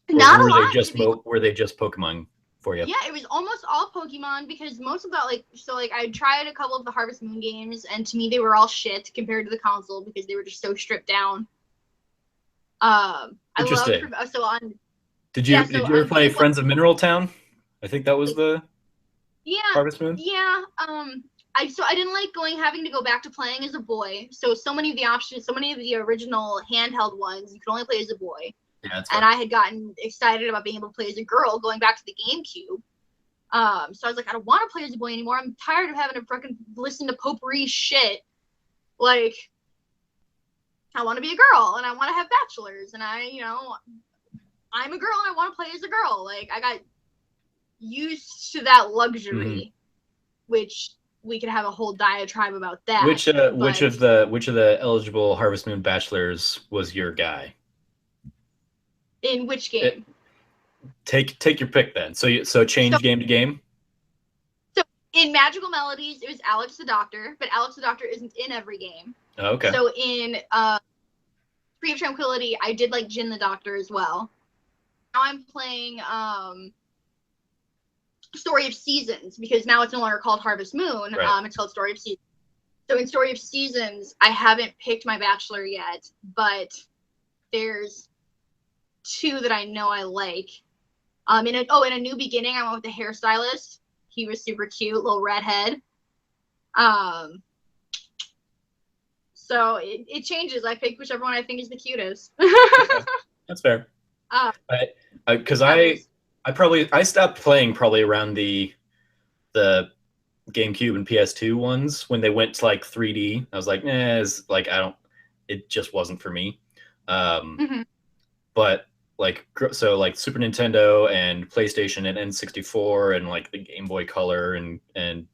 Not a lot. Were they just Pokemon for you? Yeah, it was almost all Pokemon, because most of that, I tried a couple of the Harvest Moon games, and to me they were all shit compared to the console because they were just so stripped down. Interesting. Did you ever play Friends of Mineral Town? I think that was the Harvest Moon. Yeah. I didn't like having to go back to playing as a boy. So many of the original handheld ones, you could only play as a boy. Yeah, that's and I had gotten excited about being able to play as a girl going back to the GameCube. So I was like, I don't want to play as a boy anymore. I'm tired of having to freaking listen to potpourri shit. Like, I want to be a girl, and I want to have bachelors, and I'm a girl, and I want to play as a girl. Like, I got used to that luxury, which we could have a whole diatribe about that. Which of the eligible Harvest Moon bachelors was your guy? In which game? Take your pick then. So change game to game. So in Magical Melodies, it was Alex the Doctor, but Alex the Doctor isn't in every game. Oh, okay. So in Tree of Tranquility, I did like Jin the Doctor as well. Now I'm playing Story of Seasons, because now it's no longer called Harvest Moon. Right. It's called Story of Seasons. So in Story of Seasons, I haven't picked my bachelor yet, but there's two that I know I like. In A New Beginning, I went with the hairstylist. He was super cute, little redhead. So it changes. I pick whichever one I think is the cutest. That's fair. Because I stopped playing probably around the GameCube and PS2 ones when they went to like 3D. I was like, it just wasn't for me. But like Super Nintendo and PlayStation and N64 and like the Game Boy Color and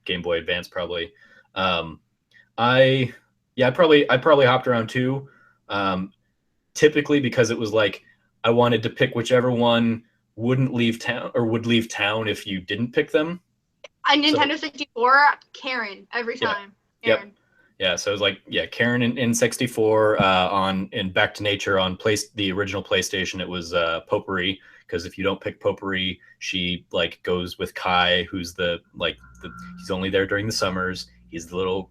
Game Boy Advance probably. I probably hopped around too. Typically because it was like I wanted to pick whichever one wouldn't leave town or would leave town if you didn't pick them. On Nintendo 64, Karen every time. Yeah. Karen. Yep. Yeah, so it was like Karen in 64 in Back to Nature on the original PlayStation. It was Potpourri, because if you don't pick Potpourri, she like goes with Kai, who's he's only there during the summers. He's the little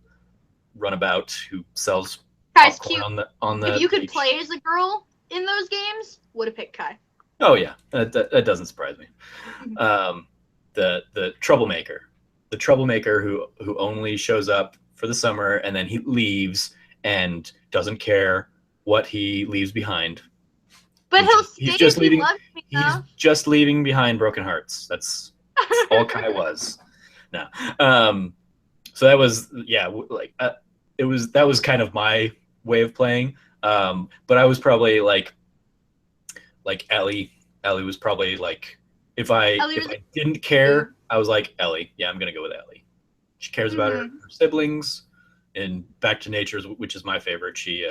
runabout who sells Kai's popcorn cute. on the If you could beach. play as a girl in those games, would have picked Kai. Oh yeah, that doesn't surprise me. The troublemaker who only shows up for the summer and then he leaves and doesn't care what he leaves behind. But he's just leaving. He's just leaving behind broken hearts. That's all Kai was. No. So that was that was kind of my way of playing. But I was probably like Ellie. Ellie was probably like if I didn't care, I was like Ellie. Yeah, I'm gonna go with Ellie. She cares about her siblings. And Back to Nature, which is my favorite, she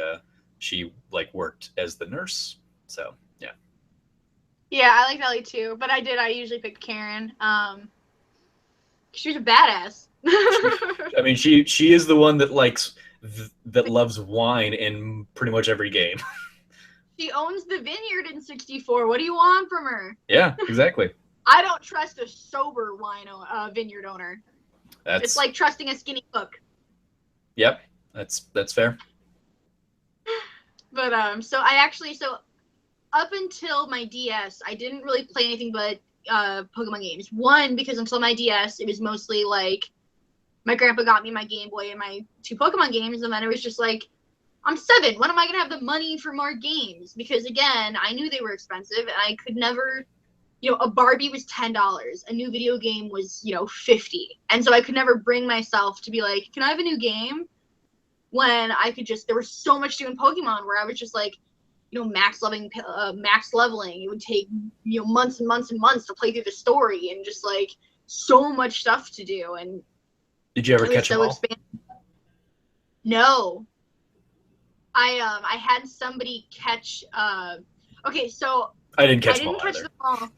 like worked as the nurse. So yeah. Yeah, I liked Ellie too, but I usually picked Karen. She was a badass. I mean, she is the one that likes that loves wine in pretty much every game. She owns the vineyard in 64. What do you want from her? Yeah, exactly. I don't trust a sober vineyard owner. It's like trusting a skinny cook. Yep, that's fair. But so up until my DS, I didn't really play anything but Pokemon games. One, because until my DS, it was mostly like my grandpa got me my Game Boy and my 2 Pokemon games, and then it was just like, I'm 7. When am I gonna have the money for more games? Because again, I knew they were expensive, and I could never. A Barbie was $10. A new video game was, $50. And so I could never bring myself to be like, can I have a new game? When I could there was so much doing Pokemon where I was just like, max leveling. It would take, months and months and months to play through the story and just like so much stuff to do. And did you ever catch them all? No. I had somebody catch, okay, so I didn't catch them all.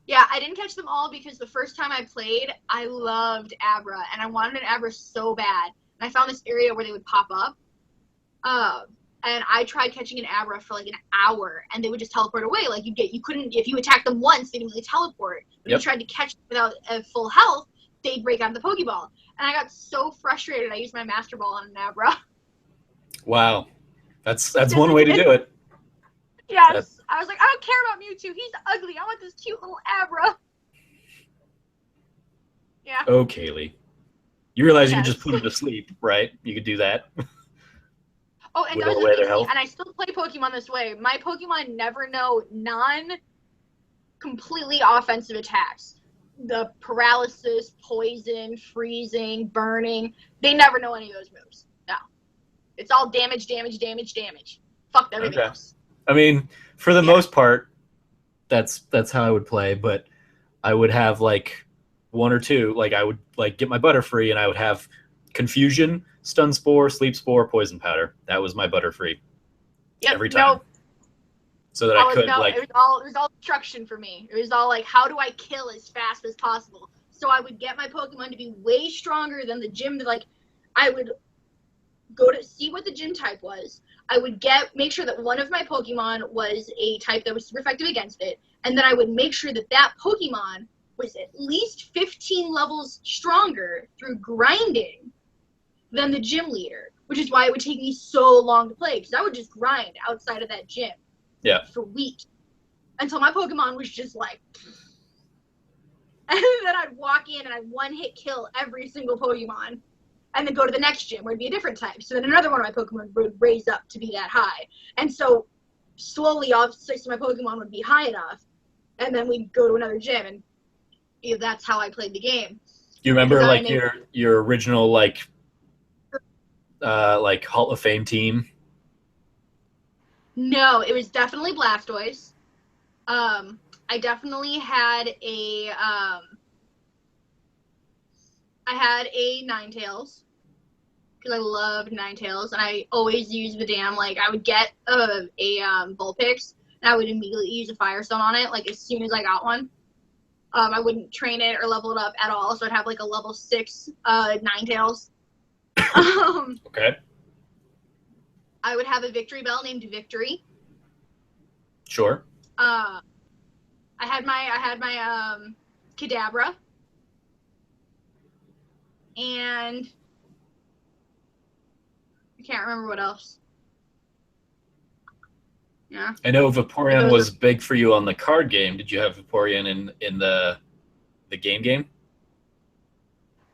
Yeah, I didn't catch them all because the first time I played, I loved Abra, and I wanted an Abra so bad. And I found this area where they would pop up, and I tried catching an Abra for like an hour, and they would just teleport away. Like you couldn't, if you attacked them once, they didn't really teleport. But if you tried to catch them without full health, they'd break out of the Pokeball. And I got so frustrated, I used my Master Ball on an Abra. Wow, that's one way to do it. Yes. I was like, I don't care about Mewtwo. He's ugly. I want this cute little Abra. Yeah. Oh, Kaylie. You realize you could just put him to sleep, right? You could do that. Oh, and that was and I still play Pokemon this way. My Pokemon never know completely offensive attacks. The paralysis, poison, freezing, burning. They never know any of those moves. No. It's all damage, damage, damage, damage. Fuck everything else. I mean, for the most part, that's how I would play, but I would have like 1 or 2. Like I would like get my Butterfree, and I would have Confusion, Stun Spore, Sleep Spore, Poison Powder. That was my Butterfree. Yep, every time. So that I could like. It was all destruction for me. It was all like, how do I kill as fast as possible? So I would get my Pokemon to be way stronger than the gym. Like, I would go to see what the gym type was. I would make sure that one of my Pokemon was a type that was super effective against it, and then I would make sure that that Pokemon was at least 15 levels stronger through grinding than the gym leader, which is why it would take me so long to play, because I would just grind outside of that gym for weeks until my Pokemon was just like, and then I'd walk in and I'd one-hit kill every single Pokemon. And then go to the next gym where it'd be a different type. So then another one of my Pokemon would raise up to be that high. And so slowly off, 6 of my Pokemon would be high enough. And then we'd go to another gym. And that's how I played the game. You remember like your original like Hall of Fame team? No, it was definitely Blastoise. I definitely had a Ninetales, because I loved Ninetales, and I always used the damn, like, I would get a Vulpix, and I would immediately use a Firestone on it, like, as soon as I got one. I wouldn't train it or level it up at all, so I'd have, like, a level 6 Ninetales. Okay. I would have a Victory Bell named Victory. Sure. I had my Kadabra. And I can't remember what else. Yeah. I know Vaporeon was big for you on the card game. Did you have Vaporeon in the game?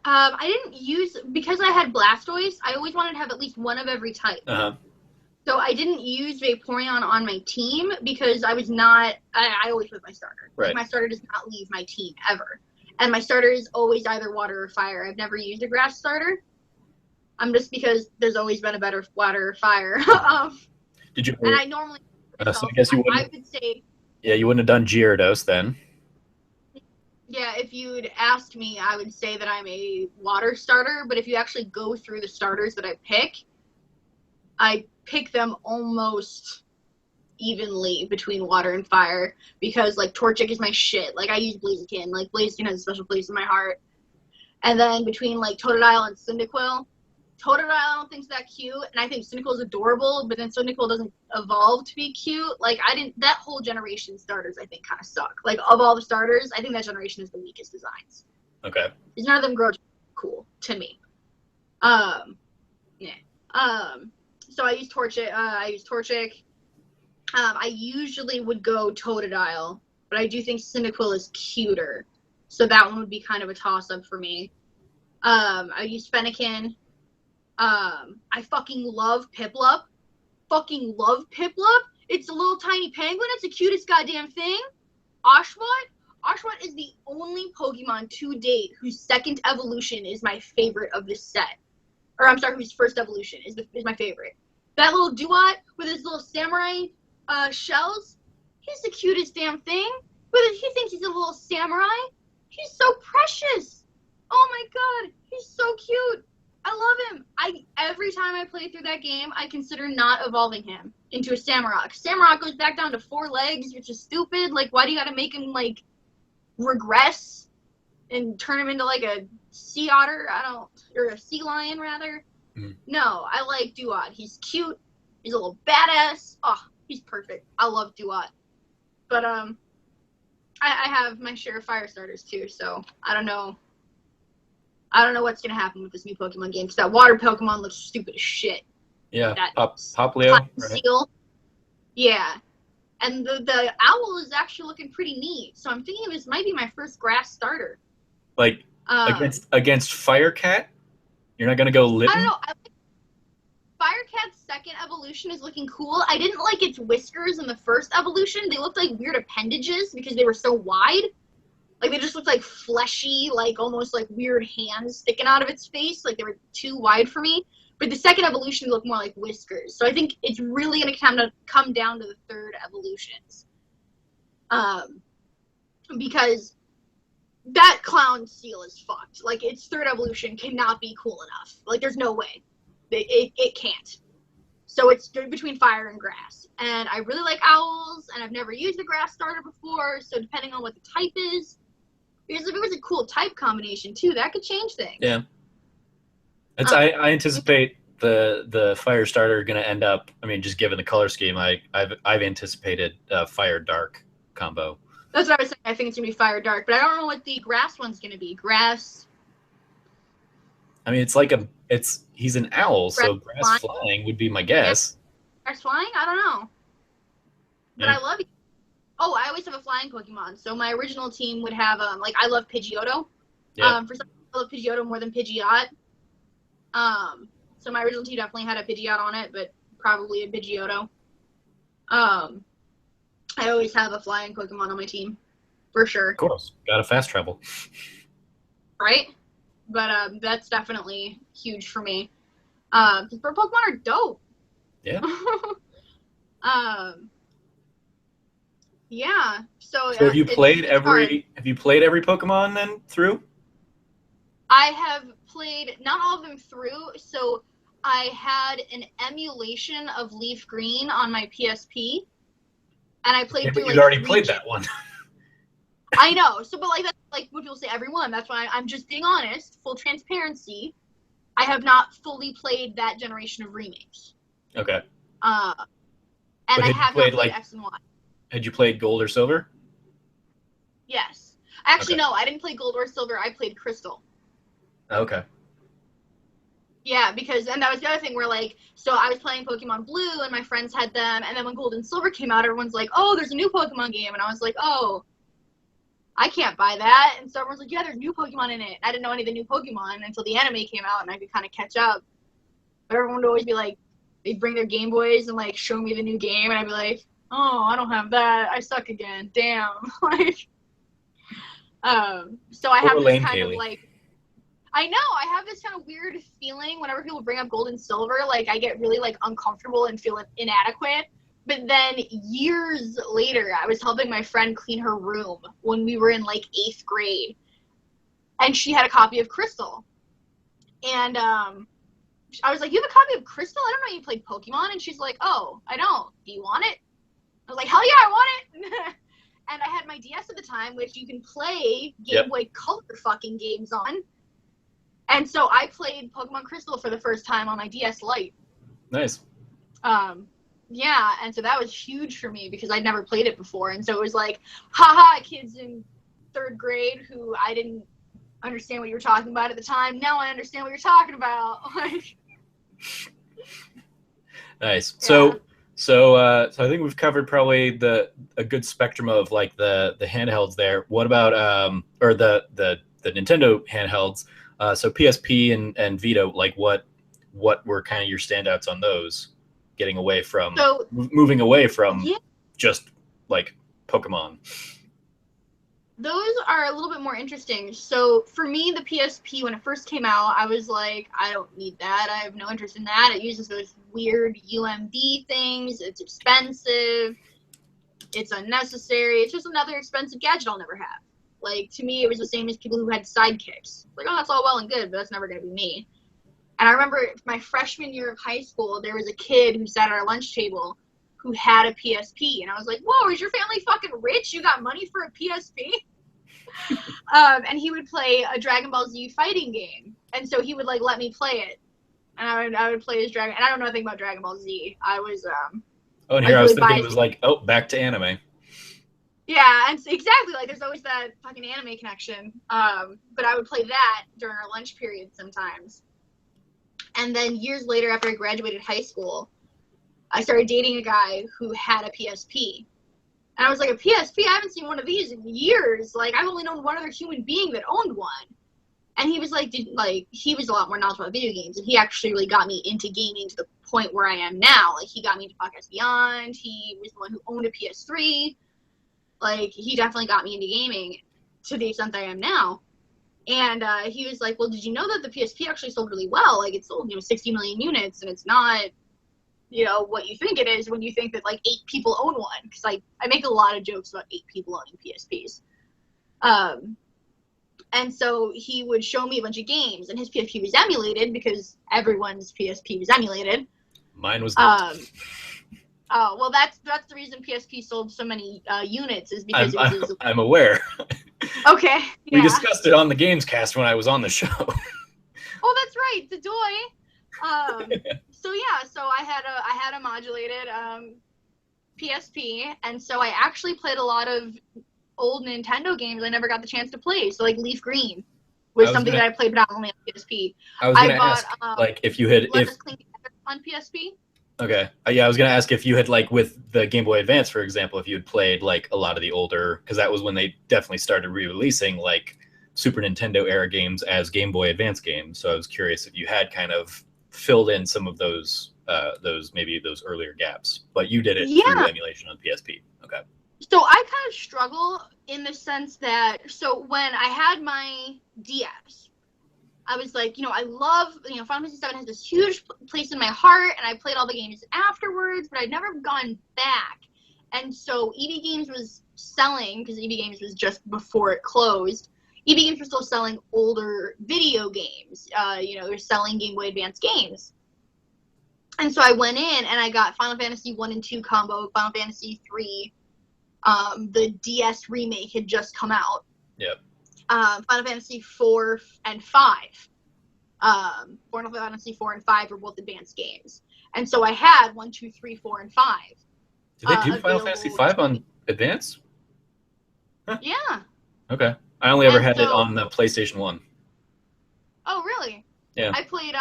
I didn't use, because I had Blastoise, I always wanted to have at least one of every type. Uh-huh. So I didn't use Vaporeon on my team because I was not, I always put my starter. Right. Like, my starter does not leave my team ever. And my starter is always either water or fire. I've never used a grass starter. Just because there's always been a better water or fire. Did you? And I normally. So I guess you wouldn't. I would say. Yeah, you wouldn't have done Gyarados then. Yeah, if you'd asked me, I would say that I'm a water starter. But if you actually go through the starters that I pick them almost evenly between water and fire, because like Torchic is my shit. Like, I use Blaziken. Like, Blaziken has a special place in my heart. And then between like Totodile and Cyndaquil, Totodile I don't think's that cute, and I think Cyndaquil's adorable, but then Cyndaquil doesn't evolve to be cute. Like that whole generation starters I think kind of suck. Like of all the starters, I think that generation is the weakest designs. Okay. Because none of them grow cool to me. Yeah. So I use Torchic. I usually would go Totodile, but I do think Cyndaquil is cuter. So that one would be kind of a toss-up for me. I use Fennekin. I fucking love Piplup. Fucking love Piplup. It's a little tiny penguin. It's the cutest goddamn thing. Oshawott. Oshawott is the only Pokemon to date whose second evolution is my favorite of this set. Or I'm sorry, whose first evolution is my favorite. That little Duat with his little samurai shells. He's the cutest damn thing. But he thinks he's a little samurai. He's so precious. Oh my god, he's so cute. I love him. Every time I play through that game, I consider not evolving him into a Samurott. Samurott goes back down to 4 legs, which is stupid. Like, why do you gotta make him, like, regress and turn him into, like, a sea otter? Or a sea lion, rather. Mm. No, I like Duat. He's cute. He's a little badass. Oh, he's perfect. I love Duat. But, I have my share of fire starters, too, so I don't know. I don't know what's going to happen with this new Pokemon game, because that water Pokemon looks stupid as shit. Yeah, Poplio, right? Seal. Yeah. And the owl is actually looking pretty neat, so I'm thinking this might be my first grass starter. Like, against Firecat? You're not going to go Litten? I don't know. Firecat's second evolution is looking cool. I didn't like its whiskers in the first evolution. They looked like weird appendages because they were so wide. Like, they just looked like fleshy, like, almost like weird hands sticking out of its face. Like, they were too wide for me. But the second evolution looked more like whiskers. So I think it's really going to come down to the third evolutions. Because that clown seal is fucked. Like, its third evolution cannot be cool enough. Like, there's no way. It can't. So it's between fire and grass. And I really like owls, and I've never used a grass starter before, so depending on what the type is, because if it was a cool type combination too, that could change things. Yeah. I anticipate the fire starter going to end up. I mean, just given the color scheme, I've anticipated fire dark combo. That's what I was saying. I think it's going to be fire dark, but I don't know what the grass one's going to be. Grass. I mean, he's an owl, so grass flying would be my guess. Grass flying? I don't know. But yeah. I love it. Oh, I always have a flying Pokemon. So my original team would have, I love Pidgeotto. Yeah. For some reason, I love Pidgeotto more than Pidgeot. So my original team definitely had a Pidgeot on it, but probably a Pidgeotto. I always have a flying Pokemon on my team, for sure. Of course. Got a fast travel. Right? But that's definitely huge for me. Because Pokemon are dope. Yeah. Yeah. So have you played every Pokemon then through? I have played not all of them through. So I had an emulation of Leaf Green on my PSP, and I played through. But you'd already played that one. I know. So, but that's like what people say. Everyone. That's why I'm just being honest. Full transparency. I have not fully played that generation of remakes. Okay. And I have not played X and Y. Had you played Gold or Silver? Yes. Actually, no, I didn't play Gold or Silver. I played Crystal. Okay. Yeah, and that was the other thing where, so I was playing Pokemon Blue, and my friends had them, and then when Gold and Silver came out, everyone's like, oh, there's a new Pokemon game, and I was like, oh, I can't buy that, and so everyone's like, yeah, there's new Pokemon in it. I didn't know any of the new Pokemon until the anime came out, and I could kind of catch up. But everyone would always be like, they'd bring their Game Boys and, show me the new game, and I'd be like, oh, I don't have that. I suck again. Damn. So I have this kind of I know, I have this kind of weird feeling whenever people bring up Gold and Silver, I get really uncomfortable and feel inadequate. But then years later, I was helping my friend clean her room when we were in 8th grade. And she had a copy of Crystal. And I was like, you have a copy of Crystal? I don't know you played Pokemon. And she's like, oh, I don't. Do you want it? I was like, hell yeah, I want it! And I had my DS at the time, which you can play Game Boy Color fucking games on. And so I played Pokemon Crystal for the first time on my DS Lite. Nice. Yeah, and so that was huge for me because I'd never played it before. And so it was like, haha, kids in 3rd grade who I didn't understand what you were talking about at the time. Now I understand what you're talking about. Like, nice. Yeah. So I think we've covered probably a good spectrum of like the handhelds there. What about or the Nintendo handhelds? So PSP and Vita, like what were kind of your standouts on those? Getting away from moving away from just like Pokemon. Those are a little bit more interesting. So for me, the PSP, when it first came out, I was like, I don't need that. I have no interest in that. It uses those weird UMD things. It's expensive. It's unnecessary. It's just another expensive gadget I'll never have. Like, to me, it was the same as people who had sidekicks. Like, oh, that's all well and good, but that's never going to be me. And I remember my freshman year of high school, there was a kid who sat at our lunch table who had a PSP. And I was like, whoa, is your family fucking rich? You got money for a PSP? And he would play a Dragon Ball Z fighting game. And so he would, like, let me play it. And I would play his Dragon... And I don't know anything about Dragon Ball Z. I was, Oh, and here I was thinking it was like, oh, back to anime. Yeah, and so exactly, like, there's always that fucking anime connection. But I would play that during our lunch period sometimes. And then years later, after I graduated high school, I started dating a guy who had a PSP. And I was like, a PSP? I haven't seen one of these in years. Like, I've only known one other human being that owned one. And he was like, he was a lot more knowledgeable about video games. And he actually really got me into gaming to the point where I am now. Like, he got me into Podcast Beyond. He was the one who owned a PS3. Like, he definitely got me into gaming to the extent that I am now. And he was like, well, did you know that the PSP actually sold really well? Like, it sold, 60 million units, and it's not, what you think it is when you think that, like, 8 people own one. Because I make a lot of jokes about 8 people owning PSPs. And so he would show me a bunch of games, and his PSP was emulated because everyone's PSP was emulated. Mine was not. Oh, well, that's the reason PSP sold so many units is because I'm aware. Okay. Yeah. We discussed it on the Games Cast when I was on the show. Oh, that's right, the Doy. So I had a modulated PSP, and so I actually played a lot of old Nintendo games I never got the chance to play. So like Leaf Green was something that I played predominantly on PSP. I was going to ask, like, if you had on PSP. Okay. Yeah, I was going to ask if you had, like, with the Game Boy Advance, for example, if you had played, like, a lot of the older, because that was when they definitely started re-releasing, like, Super Nintendo era games as Game Boy Advance games. So I was curious if you had kind of filled in some of those earlier gaps. But you did it through emulation on PSP. Okay. So I kind of struggle in the sense that, so when I had my DS, I was like, I love, Final Fantasy VII has this huge place in my heart, and I played all the games afterwards, but I'd never gone back. And so EB Games was selling, because EB Games was just before it closed, EB Games was still selling older video games. They were selling Game Boy Advance games. And so I went in, and I got Final Fantasy 1 and 2 combo, Final Fantasy 3. The DS remake had just come out. Yep. Final Fantasy 4 and 5. Final Fantasy 4 and 5 were both advanced games. And so I had 1, 2, 3, 4, and 5. Did they do Final Fantasy 5 on Advance? Huh. Yeah. Okay. I only ever had it on the PlayStation 1. Oh, really? Yeah. I played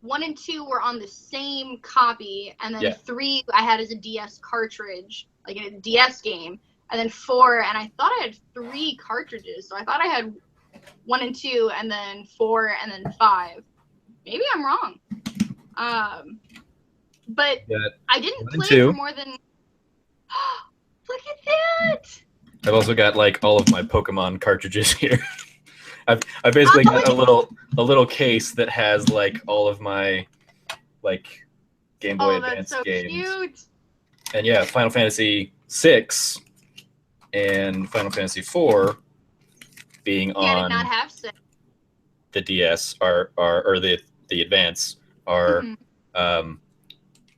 1 and 2 were on the same copy, and then 3 I had as a DS cartridge, like in a DS game. And then 4, and I thought I had 3 cartridges, so I thought I had 1 and 2, and then 4, and then 5. Maybe I'm wrong. But I didn't play for more than... Look at that! I've also got, like, all of my Pokemon cartridges here. I've basically got a little case that has, like, all of my, like, Game Boy Advance so games. Cute. And yeah, Final Fantasy 6 and Final Fantasy 4 being on did not have 6. The DS or the Advance are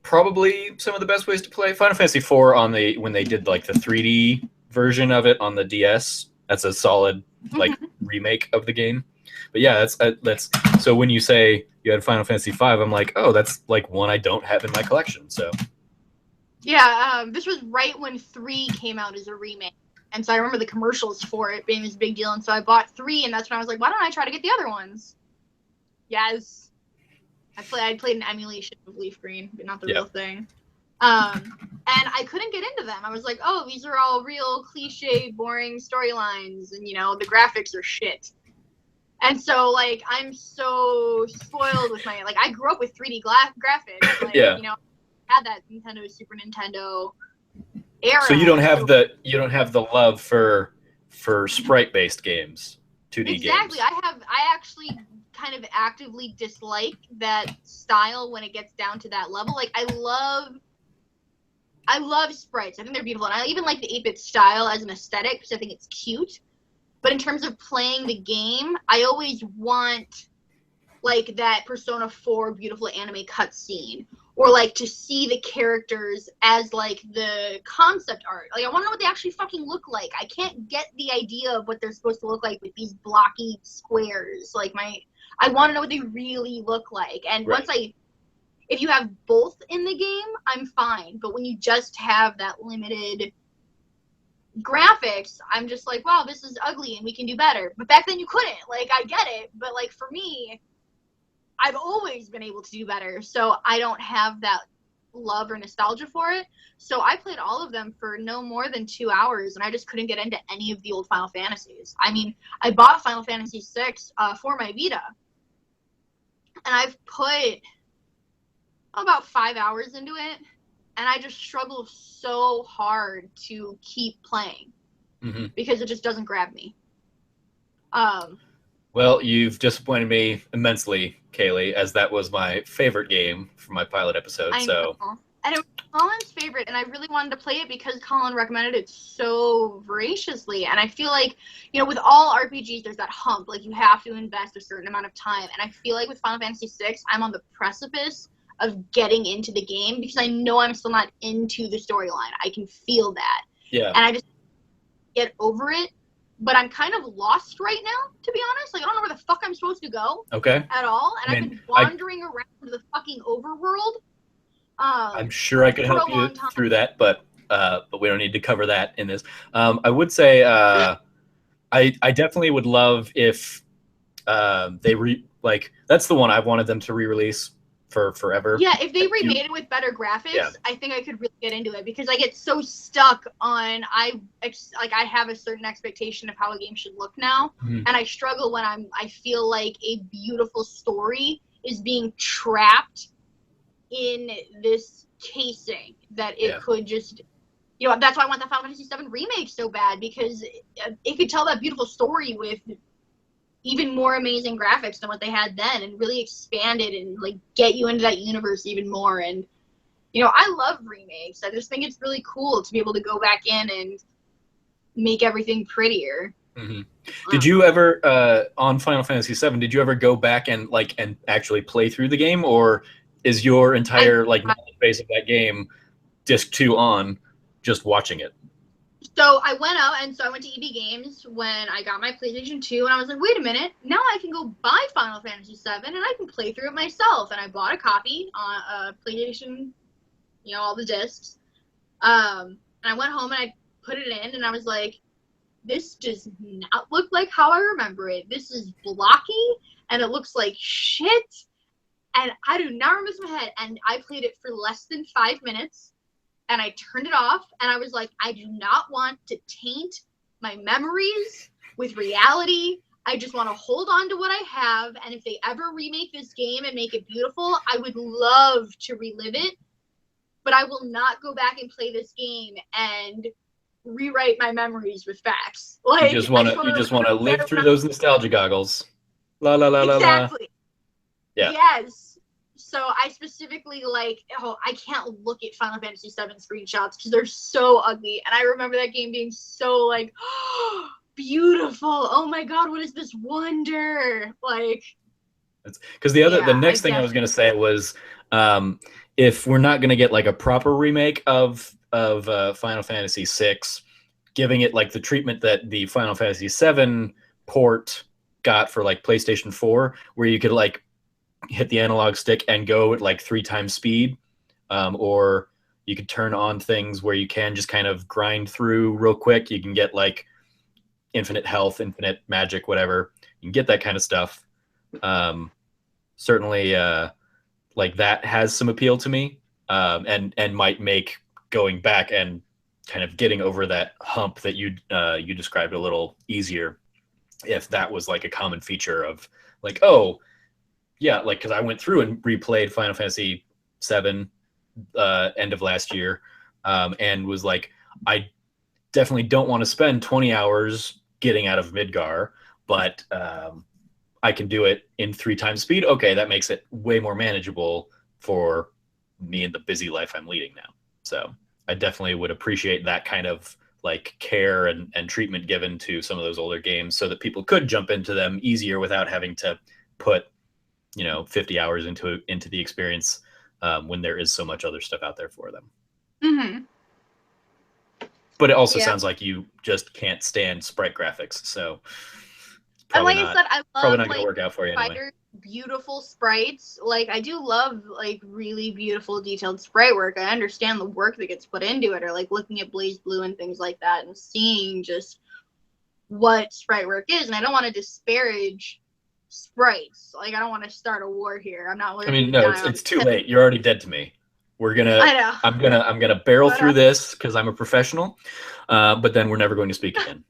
probably some of the best ways to play. Final Fantasy 4 when they did like the 3D version of it on the DS, that's a solid like remake of the game. But yeah, that's so when you say you had Final Fantasy V, I'm like, oh, that's like one I don't have in my collection. So yeah, this was right when 3 came out as a remake. And so I remember the commercials for it being this big deal. And so I bought 3, and that's when I was like, why don't I try to get the other ones? Yes. I played an emulation of Leaf Green, but not the real thing. And I couldn't get into them. I was like, oh, these are all real cliche, boring storylines, and, you know, the graphics are shit. And so, like, I'm so spoiled with my, like, I grew up with 3D graphics. Like, you know, I had that Nintendo, Super Nintendo era. So you don't have the love for sprite-based games, 2D games. Exactly. I actually kind of actively dislike that style when it gets down to that level. Like, I love sprites. I think they're beautiful. And I even like the 8-bit style as an aesthetic because I think it's cute. But in terms of playing the game, I always want, like, that Persona 4 beautiful anime cutscene. Or, like, to see the characters as, like, the concept art. Like, I want to know what they actually fucking look like. I can't get the idea of what they're supposed to look like with these blocky squares. Like, I want to know what they really look like. And if you have both in the game, I'm fine. But when you just have that limited graphics, I'm just like, wow, this is ugly and we can do better. But back then you couldn't. Like, I get it. But, like, for me, I've always been able to do better. So I don't have that love or nostalgia for it. So I played all of them for no more than 2 hours, and I just couldn't get into any of the old Final Fantasies. I mean, I bought Final Fantasy VI for my Vita, and I've put about 5 hours into it, and I just struggle so hard to keep playing because it just doesn't grab me. Well, you've disappointed me immensely, Kaylee, as that was my favorite game for my pilot episode. I know. And it was Colin's favorite, and I really wanted to play it because Colin recommended it so voraciously. And I feel like, you know, with all RPGs, there's that hump. Like, you have to invest a certain amount of time. And I feel like with Final Fantasy VI, I'm on the precipice of getting into the game because I know I'm still not into the storyline. I can feel that. Yeah. And I just get over it. But I'm kind of lost right now, to be honest. Like, I don't know where the fuck I'm supposed to go. Okay. At all. And I've been wandering around the fucking overworld. I'm sure I could help you through that, but we don't need to cover that in this. I would say I definitely would love if they that's the one I wanted them to re-release for forever. Yeah, if they remade it with better graphics, I think I could really get into it because I get so stuck on I have a certain expectation of how a game should look now, and I struggle when I feel like a beautiful story is being trapped in this casing that it could just, you know, that's why I want the Final Fantasy VII remake so bad, because it could tell that beautiful story with even more amazing graphics than what they had then and really expand it and, like, get you into that universe even more. And, you know, I love remakes. I just think it's really cool to be able to go back in and make everything prettier. Did you ever, on Final Fantasy VII, did you ever go back and actually play through the game, or is your entire knowledge base of that game disc 2 on just watching it? So I went out, and so I went to EB Games when I got my PlayStation 2, and I was like, wait a minute, now I can go buy Final Fantasy VII, and I can play through it myself. And I bought a copy on PlayStation, you know, all the discs. And I went home, and I put it in, and I was like, this does not look like how I remember it. This is blocky, and it looks like shit, and I do not remember this in my head. And I played it for less than 5 minutes. And I turned it off, and I was like, I do not want to taint my memories with reality. I just want to hold on to what I have, and if they ever remake this game and make it beautiful, I would love to relive it, but I will not go back and play this game and rewrite my memories with facts. Like, you just want to live through those nostalgia goggles. La la la la la. Exactly. Yeah. Yes. So I specifically I can't look at Final Fantasy VII screenshots because they're so ugly. And I remember that game being so beautiful. Oh my god, what is this wonder? Like, because the next thing I was gonna say was if we're not gonna get like a proper remake of Final Fantasy VI, giving it like the treatment that the Final Fantasy VII port got for like PlayStation 4, where you could like hit the analog stick and go at like 3 times speed, or you could turn on things where you can just kind of grind through real quick. You can get like infinite health, infinite magic, whatever. You can get that kind of stuff. Certainly, like that has some appeal to me, and might make going back and kind of getting over that hump that you described a little easier, if that was like a common feature of like, oh yeah, like because I went through and replayed Final Fantasy VII end of last year, and was like, I definitely don't want to spend 20 hours getting out of Midgar, but I can do it in 3 times speed. Okay, that makes it way more manageable for me and the busy life I'm leading now. So I definitely would appreciate that kind of like care and treatment given to some of those older games, so that people could jump into them easier without having to put 50 hours into the experience, when there is so much other stuff out there for them. Mm-hmm. But it also sounds like you just can't stand sprite graphics, so and like I said, I love probably not gonna work out for you anyway. Beautiful sprites. Like I do love like really beautiful detailed sprite work. I understand the work that gets put into it, or like looking at Blaze Blue and things like that and seeing just what sprite work is. And I don't want to disparage sprites. Like I don't want to start a war here. I'm not. I mean, no, it's too late. You're already dead to me. We're gonna. I know. I'm gonna barrel through this because I'm a professional, but then we're never going to speak again.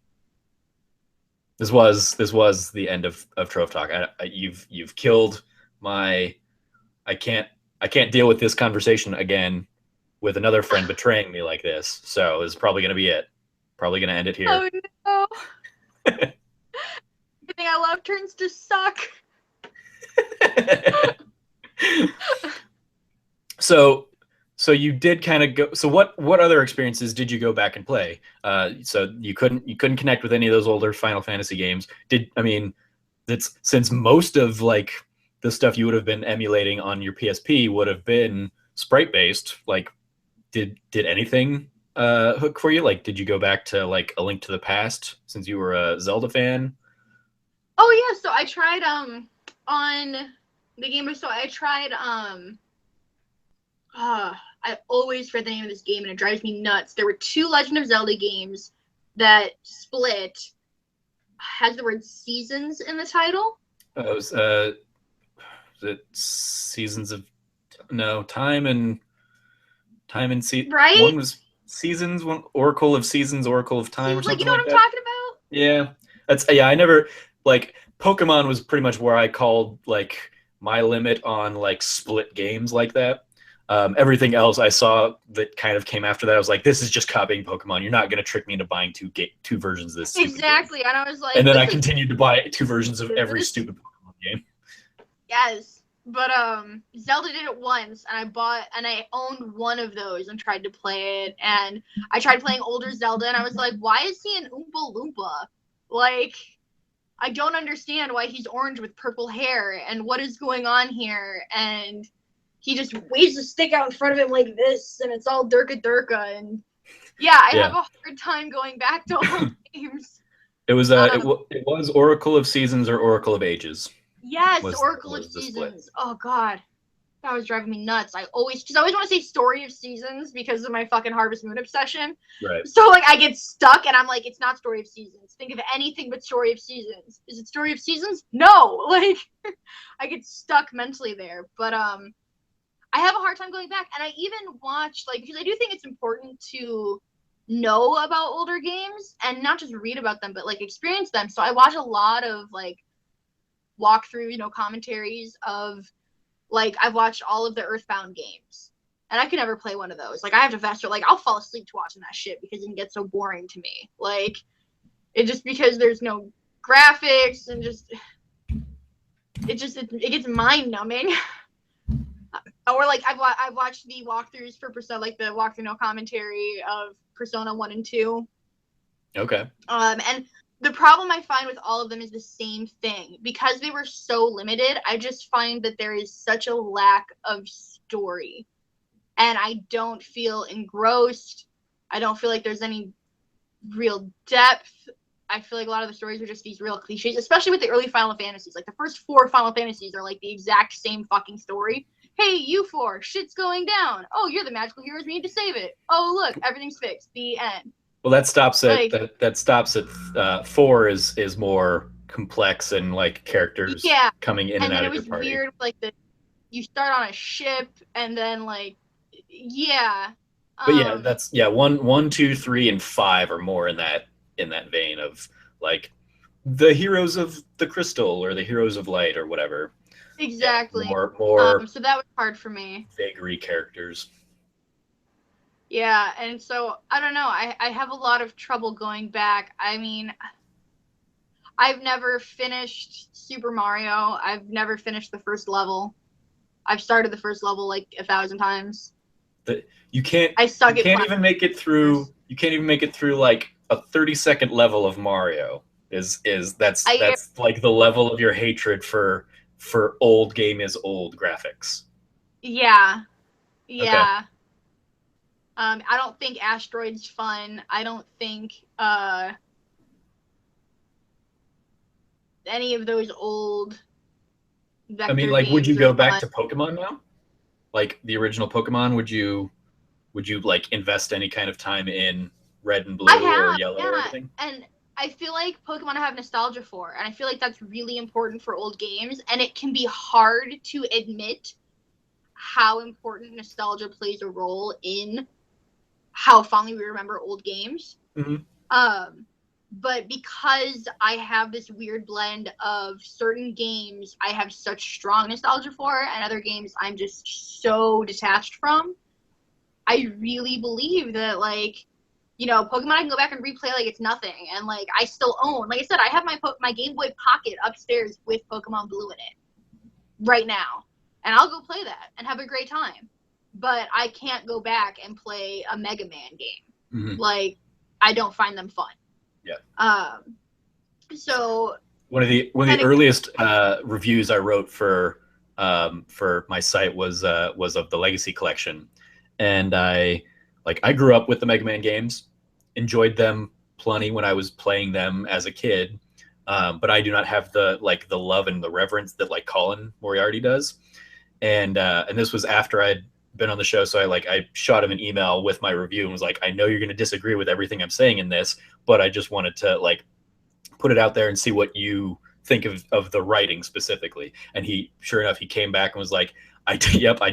This was the end of Trove Talk. You've killed my. I can't deal with this conversation again with another friend betraying me like this. So this is probably going to be it. Probably going to end it here. Oh no! Everything I love turns to suck. So you did kind of go. So what other experiences did you go back and play? So you couldn't connect with any of those older Final Fantasy games. That's since most of like the stuff you would have been emulating on your PSP would have been sprite based. Like, did anything hook for you? Like, did you go back to like A Link to the Past since you were a Zelda fan? Oh yeah, so I tried on the Game Boy. So I tried I always forget the name of this game and it drives me nuts. There were 2 Legend of Zelda games that split. Has the word seasons in the title? Was it Seasons of Time and right? One was Seasons, one Oracle of Seasons, Oracle of Time, or something you know like what I'm talking about? Yeah, I never like Pokemon was pretty much where I called like my limit on like split games like that. Everything else I saw that kind of came after that, I was like, this is just copying Pokemon. You're not going to trick me into buying 2 versions of this. Exactly. Game. And I was like, and then I continued to buy 2 versions of every stupid Pokemon game. Yes. But Zelda did it once, and I owned one of those and tried to play it, and I tried playing older Zelda, and I was like, why is he an Oompa Loompa? Like, I don't understand why he's orange with purple hair, and what is going on here, and he just waves a stick out in front of him like this, and it's all Durka Durka, and I have a hard time going back to old games. It was it was Oracle of Seasons or Oracle of Ages. Yes, Oracle of Seasons. Oh god, that was driving me nuts. I always want to say Story of Seasons because of my fucking Harvest Moon obsession. Right. So like I get stuck and I'm like, it's not Story of Seasons. Think of anything but Story of Seasons. Is it Story of Seasons? No. Like I get stuck mentally there. But I have a hard time going back, and I even watched because I do think it's important to know about older games and not just read about them, but like experience them. So I watch a lot of like walkthrough, commentaries of like I've watched all of the Earthbound games, and I could never play one of those. Like I have to fast forward. Like I'll fall asleep to watching that shit because it can get so boring to me. Like it just because there's no graphics and it gets mind numbing. Or like I've watched the walkthroughs for Persona, like the walkthrough no commentary of Persona 1 and 2. Okay. And the problem I find with all of them is the same thing. Because they were so limited, I just find that there is such a lack of story. And I don't feel engrossed. I don't feel like there's any real depth. I feel like a lot of the stories are just these real cliches, especially with the early Final Fantasies. Like, the first 4 Final Fantasies are, like, the exact same fucking story. Hey, you 4, shit's going down. Oh, you're the magical heroes, we need to save it. Oh, look, everything's fixed. The end. Well, that stops at like, that stops at 4 is more complex and like characters coming in and out of your party. Weird, like you start on a ship and then like But yeah, that's 1, 2, 3, and 5 are more in that vein of like the heroes of the crystal or the heroes of light or whatever. Exactly. Yeah, more. So that was hard for me. Vagary characters. Yeah, and so I don't know. I have a lot of trouble going back. I mean, I've never finished Super Mario. I've never finished the first level. I've started the first level like 1,000 times. You can't. I suck. You can't even make it through. You can't even make it through like a 30-second level of Mario. That's like the level of your hatred for old game is old graphics. Yeah. Okay. I don't think Asteroid's fun. I don't think any of those old vector I mean, like, would you go back to fun. Pokemon now? Like the original Pokemon, would you like invest any kind of time in Red and Blue or Yellow or anything? And I feel like Pokemon I have nostalgia for, and I feel like that's really important for old games, and it can be hard to admit how important nostalgia plays a role in how fondly we remember old games. Mm-hmm. But because I have this weird blend of certain games I have such strong nostalgia for, and other games I'm just so detached from, I really believe that, like, you know, Pokemon I can go back and replay like it's nothing, and like I still own. Like I said, I have my Game Boy Pocket upstairs with Pokemon Blue in it right now, and I'll go play that and have a great time. But I can't go back and play a Mega Man game. Mm-hmm. Like, I don't find them fun. Yeah. So one of the earliest reviews I wrote for my site was of the Legacy Collection, and I grew up with the Mega Man games, enjoyed them plenty when I was playing them as a kid, but I do not have the love and the reverence that like Colin Moriarty does, and this was after I'd been on the show, so I shot him an email with my review and was like, I know you're going to disagree with everything I'm saying in this, but I just wanted to like put it out there and see what you think of the writing specifically. And he, sure enough, he came back and was like, I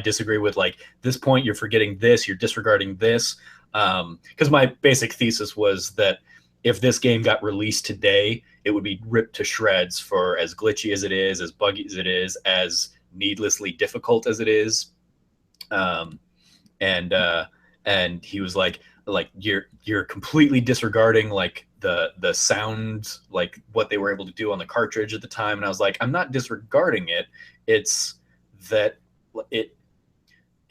disagree with like this point. You're forgetting this. You're disregarding this. Because my basic thesis was that if this game got released today, it would be ripped to shreds for as glitchy as it is, as buggy as it is, as needlessly difficult as it is. And he was like you're completely disregarding like the sound, like what they were able to do on the cartridge at the time. And I was like, I'm not disregarding it. It's that it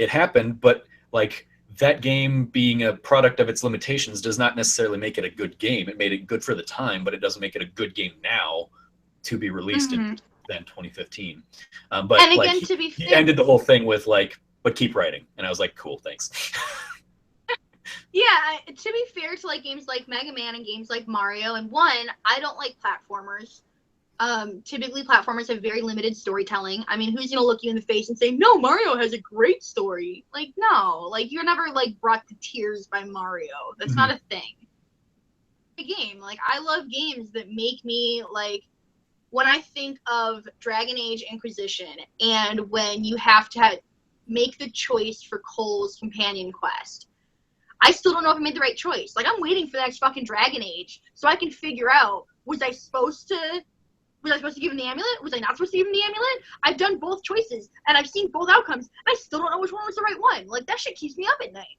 happened, but like that game being a product of its limitations does not necessarily make it a good game. It made it good for the time, but it doesn't make it a good game now to be released in 2015. But and again, like, he ended the whole thing with like, but keep writing. And I was like, cool, thanks. Yeah, to be fair to like games like Mega Man and games like Mario, and I don't like platformers. Typically platformers have very limited storytelling. I mean, who's gonna look you in the face and say, no, Mario has a great story? Like, no, like you're never like brought to tears by Mario. That's not a thing. A game, like I love games that make me like, when I think of Dragon Age Inquisition and when you have to make the choice for Cole's companion quest, I still don't know if I made the right choice. Like, I'm waiting for the next fucking Dragon Age so I can figure out, was I supposed to give him the amulet? Was I not supposed to give him the amulet? I've done both choices, and I've seen both outcomes, and I still don't know which one was the right one. Like, that shit keeps me up at night.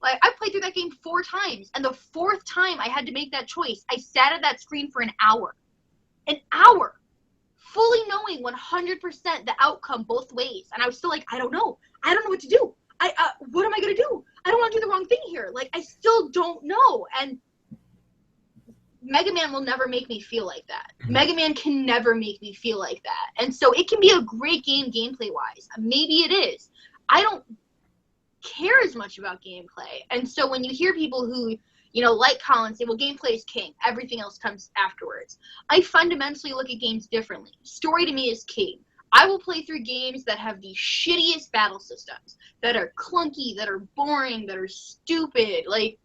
Like, I played through that game 4 times, and the 4th time I had to make that choice, I sat at that screen for an hour. An hour! Fully knowing 100% the outcome both ways. And I was still like, I don't know. I don't know what to do. What am I going to do? I don't want to do the wrong thing here. Like, I still don't know. And Mega Man will never make me feel like that. Mega Man can never make me feel like that. And so it can be a great game gameplay-wise. Maybe it is. I don't care as much about gameplay. And so when you hear people who, you know, like Colin say, well, gameplay is king. Everything else comes afterwards. I fundamentally look at games differently. Story to me is king. I will play through games that have the shittiest battle systems, that are clunky, that are boring, that are stupid. Like,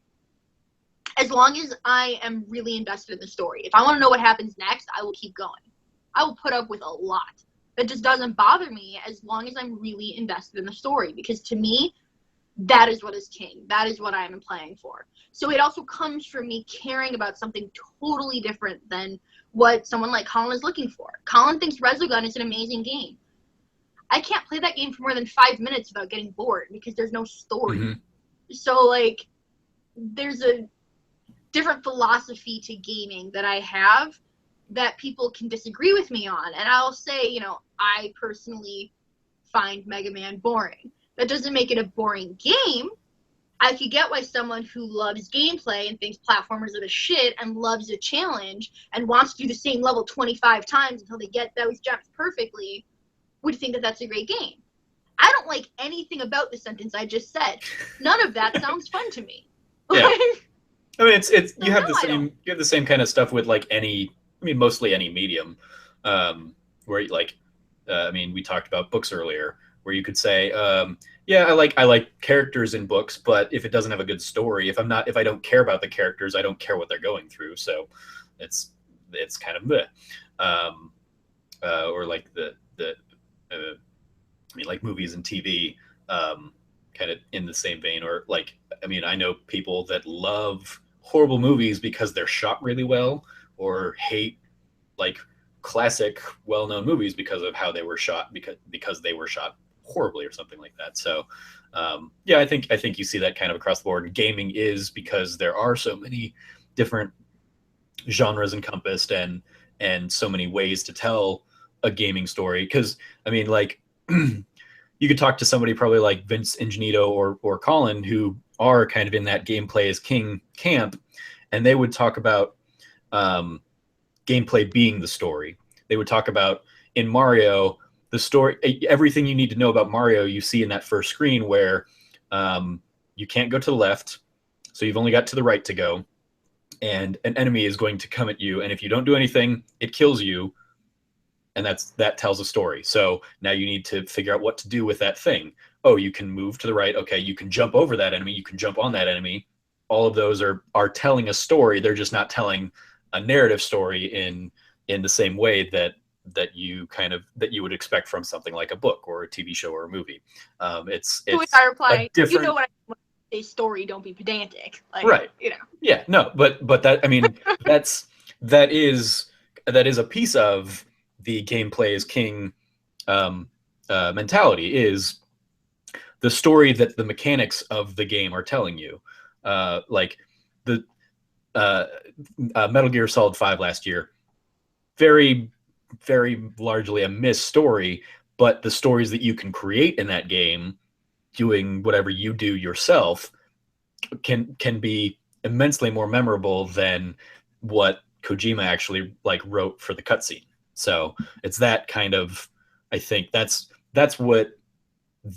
as long as I am really invested in the story. If I want to know what happens next, I will keep going. I will put up with a lot. That just doesn't bother me as long as I'm really invested in the story. Because to me, that is what is king. That is what I am playing for. So it also comes from me caring about something totally different than what someone like Colin is looking for. Colin thinks Resogun is an amazing game. I can't play that game for more than 5 minutes without getting bored because there's no story. Mm-hmm. So, like, there's a different philosophy to gaming that I have that people can disagree with me on. And I'll say, you know, I personally find Mega Man boring. That doesn't make it a boring game. I could get why someone who loves gameplay and thinks platformers are the shit and loves a challenge and wants to do the same level 25 times until they get those jumps perfectly would think that that's a great game. I don't like anything about the sentence I just said. None of that sounds fun to me. Yeah. I mean, it's you have the same kind of stuff with like mostly any medium, where like, I mean, we talked about books earlier, where you could say, yeah, I like characters in books, but if it doesn't have a good story, if I don't care about the characters, I don't care what they're going through. So it's kind of bleh. Or like I mean, like movies and TV, kind of in the same vein. Or like, I mean, I know people that love horrible movies because they're shot really well, or hate like classic well-known movies because of how they were shot, because they were shot horribly or something like that. So yeah, I think you see that kind of across the board. Gaming is, because there are so many different genres encompassed and so many ways to tell a gaming story. Because I mean, like, you could talk to somebody probably like Vince Ingenito or Colin, who are kind of in that gameplay is king camp, and they would talk about gameplay being the story. They would talk about, in Mario, the story, everything you need to know about Mario you see in that first screen, where you can't go to the left, so you've only got to the right to go, and an enemy is going to come at you, and if you don't do anything, it kills you, and that tells a story. So now you need to figure out what to do with that thing. Oh, you can move to the right. Okay, you can jump over that enemy. You can jump on that enemy. All of those are telling a story. They're just not telling a narrative story in the same way that you would expect from something like a book or a TV show or a movie. It's I reply, different... you know what I say, story, don't be pedantic. Like, right. You know. Yeah, no, but that, I mean, that is a piece of the gameplay is king mentality, is the story that the mechanics of the game are telling you. Like the Metal Gear Solid 5 last year, very, very largely a missed story, but the stories that you can create in that game, doing whatever you do yourself, can be immensely more memorable than what Kojima actually like wrote for the cutscene. So it's that kind of, I think that's what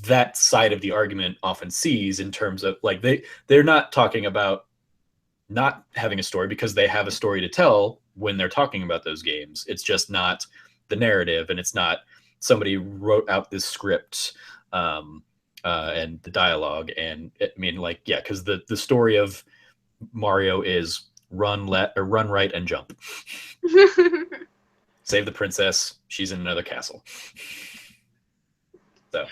that side of the argument often sees, in terms of like they're not talking about not having a story, because they have a story to tell when they're talking about those games. It's just not the narrative, and it's not somebody wrote out this script and the dialogue. And I mean, like, yeah, because the story of Mario is run right and jump. Save the princess. She's in another castle. So,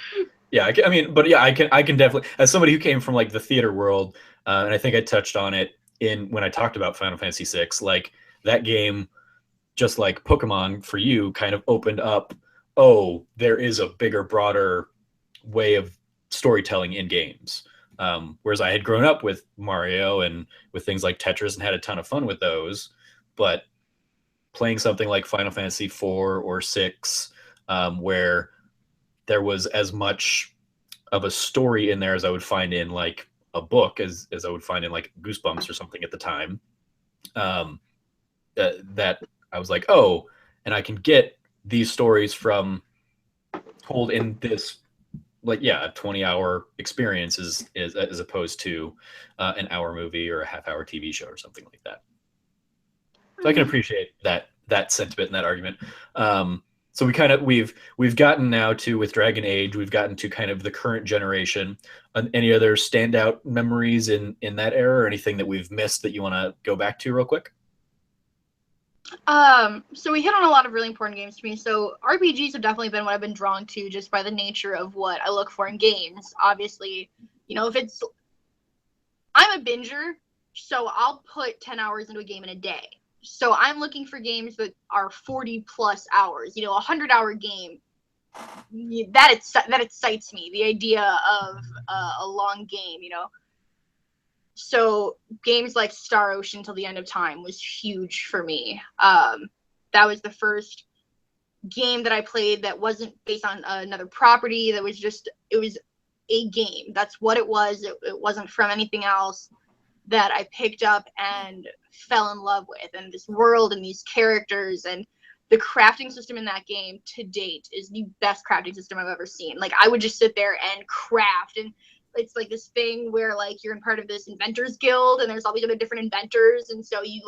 yeah, I mean, but yeah, I can definitely, as somebody who came from like the theater world, and I think I touched on it when I talked about Final Fantasy VI, like that game, just like Pokemon for you, kind of opened up, oh, there is a bigger, broader way of storytelling in games. Whereas I had grown up with Mario and with things like Tetris and had a ton of fun with those, but playing something like Final Fantasy IV or VI, where there was as much of a story in there as I would find in like a book, as I would find in like Goosebumps or something at the time, that I was like, oh, and I can get these stories from told in this like, yeah, a 20-hour experience is as opposed to an hour movie or a half-hour TV show or something like that. So I can appreciate that sentiment and that argument. So we've gotten now to, with Dragon Age, we've gotten to kind of the current generation. Any other standout memories in that era, or anything that we've missed that you want to go back to real quick? So we hit on a lot of really important games to me. So RPGs have definitely been what I've been drawn to just by the nature of what I look for in games. Obviously, if I'm a binger, so I'll put 10 hours into a game in a day. So I'm looking for games that are 40 plus hours, a 100-hour game. That excites me, the idea of a long game, So games like Star Ocean Till the End of Time was huge for me. That was the first game that I played that wasn't based on another property. It was a game. That's what it was. It wasn't from anything else that I picked up and fell in love with. And this world and these characters and the crafting system in that game to date is the best crafting system I've ever seen. Like, I would just sit there and craft, and it's like this thing where like you're in part of this inventors guild and there's all these other different inventors, and so you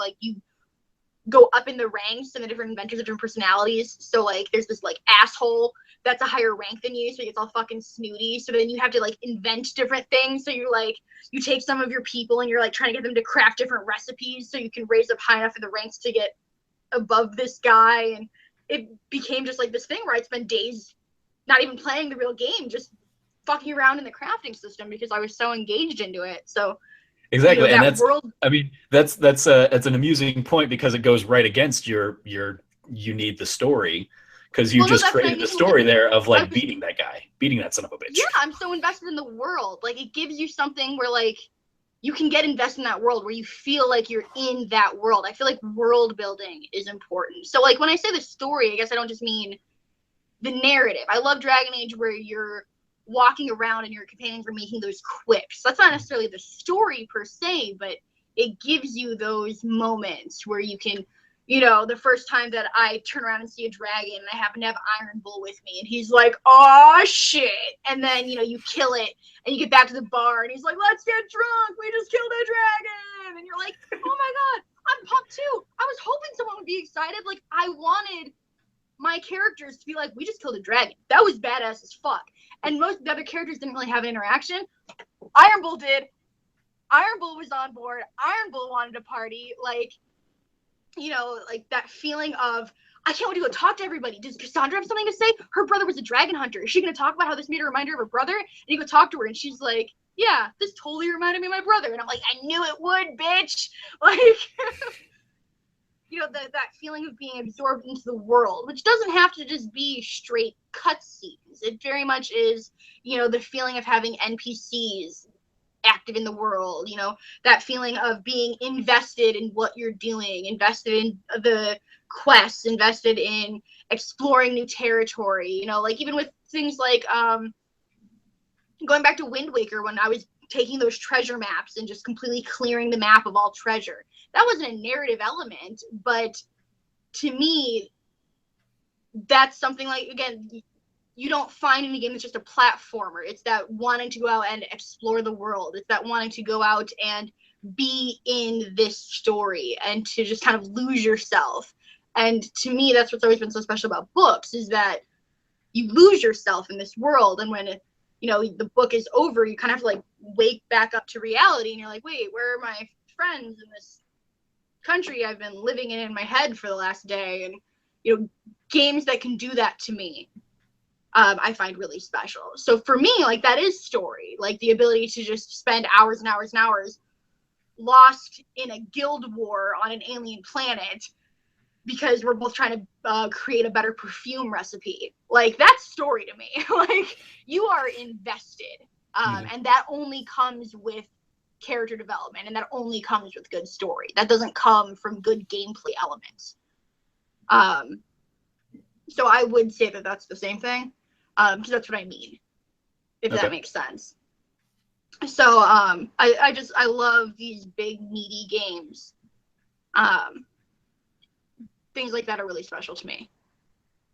go up in the ranks, and the different inventors have different personalities. So like there's this like asshole that's a higher rank than you, so he gets all fucking snooty. So then you have to like invent different things. So you take some of your people and you're like trying to get them to craft different recipes so you can raise up high enough in the ranks to get above this guy. And it became just like this thing where I'd spend days not even playing the real game, just fucking around in the crafting system because I was so engaged into it. So exactly, and that's world. I mean, that's an amusing point because it goes right against your you need the story, because you just created the story there of like beating that son of a bitch. Yeah, I'm so invested in the world. Like, it gives you something where like you can get invested in that world, where you feel like you're in that world. I feel like world building is important. So like when I say the story, I guess I don't just mean the narrative. I love Dragon Age where you're walking around and your companions are making those quips. That's not necessarily the story per se, but it gives you those moments where you can, the first time that I turn around and see a dragon and I happen to have Iron Bull with me and he's like, oh shit. And then, you kill it and you get back to the bar and he's like, let's get drunk. We just killed a dragon. And you're like, oh my God, I'm pumped too. I was hoping someone would be excited. Like, I wanted my characters to be like, we just killed a dragon. That was badass as fuck. And most of the other characters didn't really have an interaction. Iron Bull did. Iron Bull was on board. Iron Bull wanted to party. Like, like that feeling of, I can't wait to go talk to everybody. Does Cassandra have something to say? Her brother was a dragon hunter. Is she going to talk about how this made her remind her of her brother? And you go talk to her and she's like, yeah, this totally reminded me of my brother. And I'm like, I knew it would, bitch. Like, that feeling of being absorbed into the world, which doesn't have to just be straight cutscenes. It very much is, the feeling of having NPCs active in the world, that feeling of being invested in what you're doing, invested in the quests, invested in exploring new territory, like even with things like going back to Wind Waker, when I was taking those treasure maps and just completely clearing the map of all treasure. That wasn't a narrative element, but to me, that's something like, again, you don't find in a game that's just a platformer. It's that wanting to go out and explore the world. It's that wanting to go out and be in this story and to just kind of lose yourself. And to me, that's what's always been so special about books, is that you lose yourself in this world. And when the book is over, you kind of have to like wake back up to reality, and you're like, wait, where are my friends in this country I've been living in my head for the last day? And games that can do that to me, I find really special. So for me, like, that is story, like the ability to just spend hours and hours and hours lost in a guild war on an alien planet because we're both trying to create a better perfume recipe. Like, that's story to me. Like, you are invested. And that only comes with character development, and that only comes with good story. That doesn't come from good gameplay elements. So I would say that that's the same thing, because that's what I mean, if that makes sense. So I love these big, meaty games. Things like that are really special to me.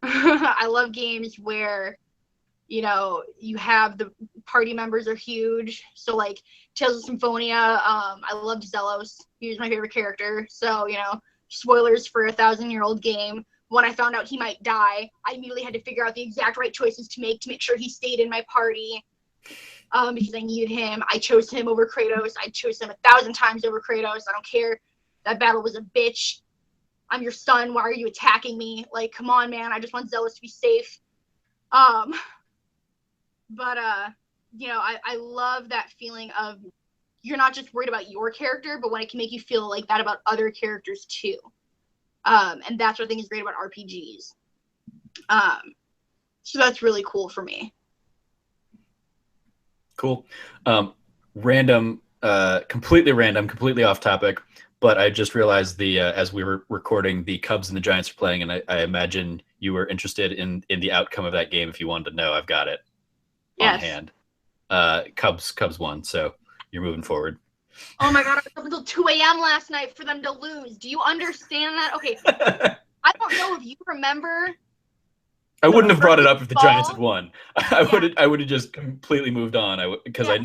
I love games where, you have the party members are huge. So like Tales of Symphonia, I loved Zelos. He was my favorite character. So, spoilers for a 1,000-year-old game. When I found out he might die, I immediately had to figure out the exact right choices to make sure he stayed in my party. Because I needed him. I chose him over Kratos. I chose him 1,000 times over Kratos. I don't care. That battle was a bitch. I'm your son. Why are you attacking me? Like, come on, man. I just want Zelos to be safe. But I love that feeling of you're not just worried about your character, but when it can make you feel like that about other characters too. And that's what I think is great about RPGs. So that's really cool for me. Cool. Random, completely random, completely off topic, but I just realized as we were recording, the Cubs and the Giants are playing, and I imagine you were interested in the outcome of that game. If you wanted to know, I've got it on hand. Cubs won, so you're moving forward. Oh my God, I was up until 2 a.m. last night for them to lose. Do you understand that? Okay. I don't know if you remember. I wouldn't have brought it up if the Giants had won. I would have just completely moved on. Because I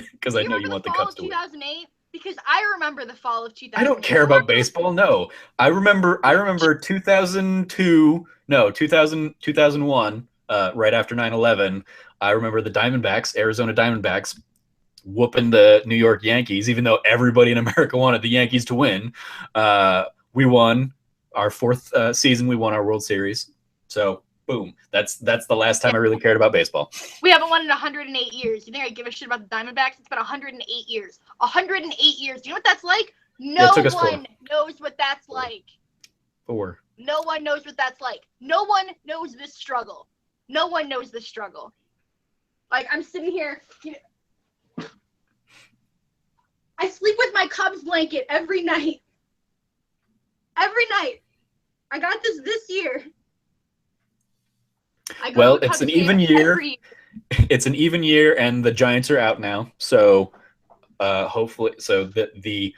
know you want the Cubs to win. 2008? Because I remember the fall of 2008. I don't care about baseball. No, I remember 2001, right after 9/11. I remember the Diamondbacks, Arizona Diamondbacks, whooping the New York Yankees, even though everybody in America wanted the Yankees to win. We won our fourth season. We won our World Series. So boom, that's the last time I really cared about baseball. We haven't won in 108 years. You think I give a shit about the Diamondbacks? It's been 108 years. 108 years. Do you know what that's like? No one knows what that's like. 4. No one knows what that's like. No one knows this struggle. No one knows this struggle. Like, I'm sitting here. I sleep with my Cubs blanket every night. Every night. I got this year. Well, it's an even year. It's an even year, and the Giants are out now. So hopefully, the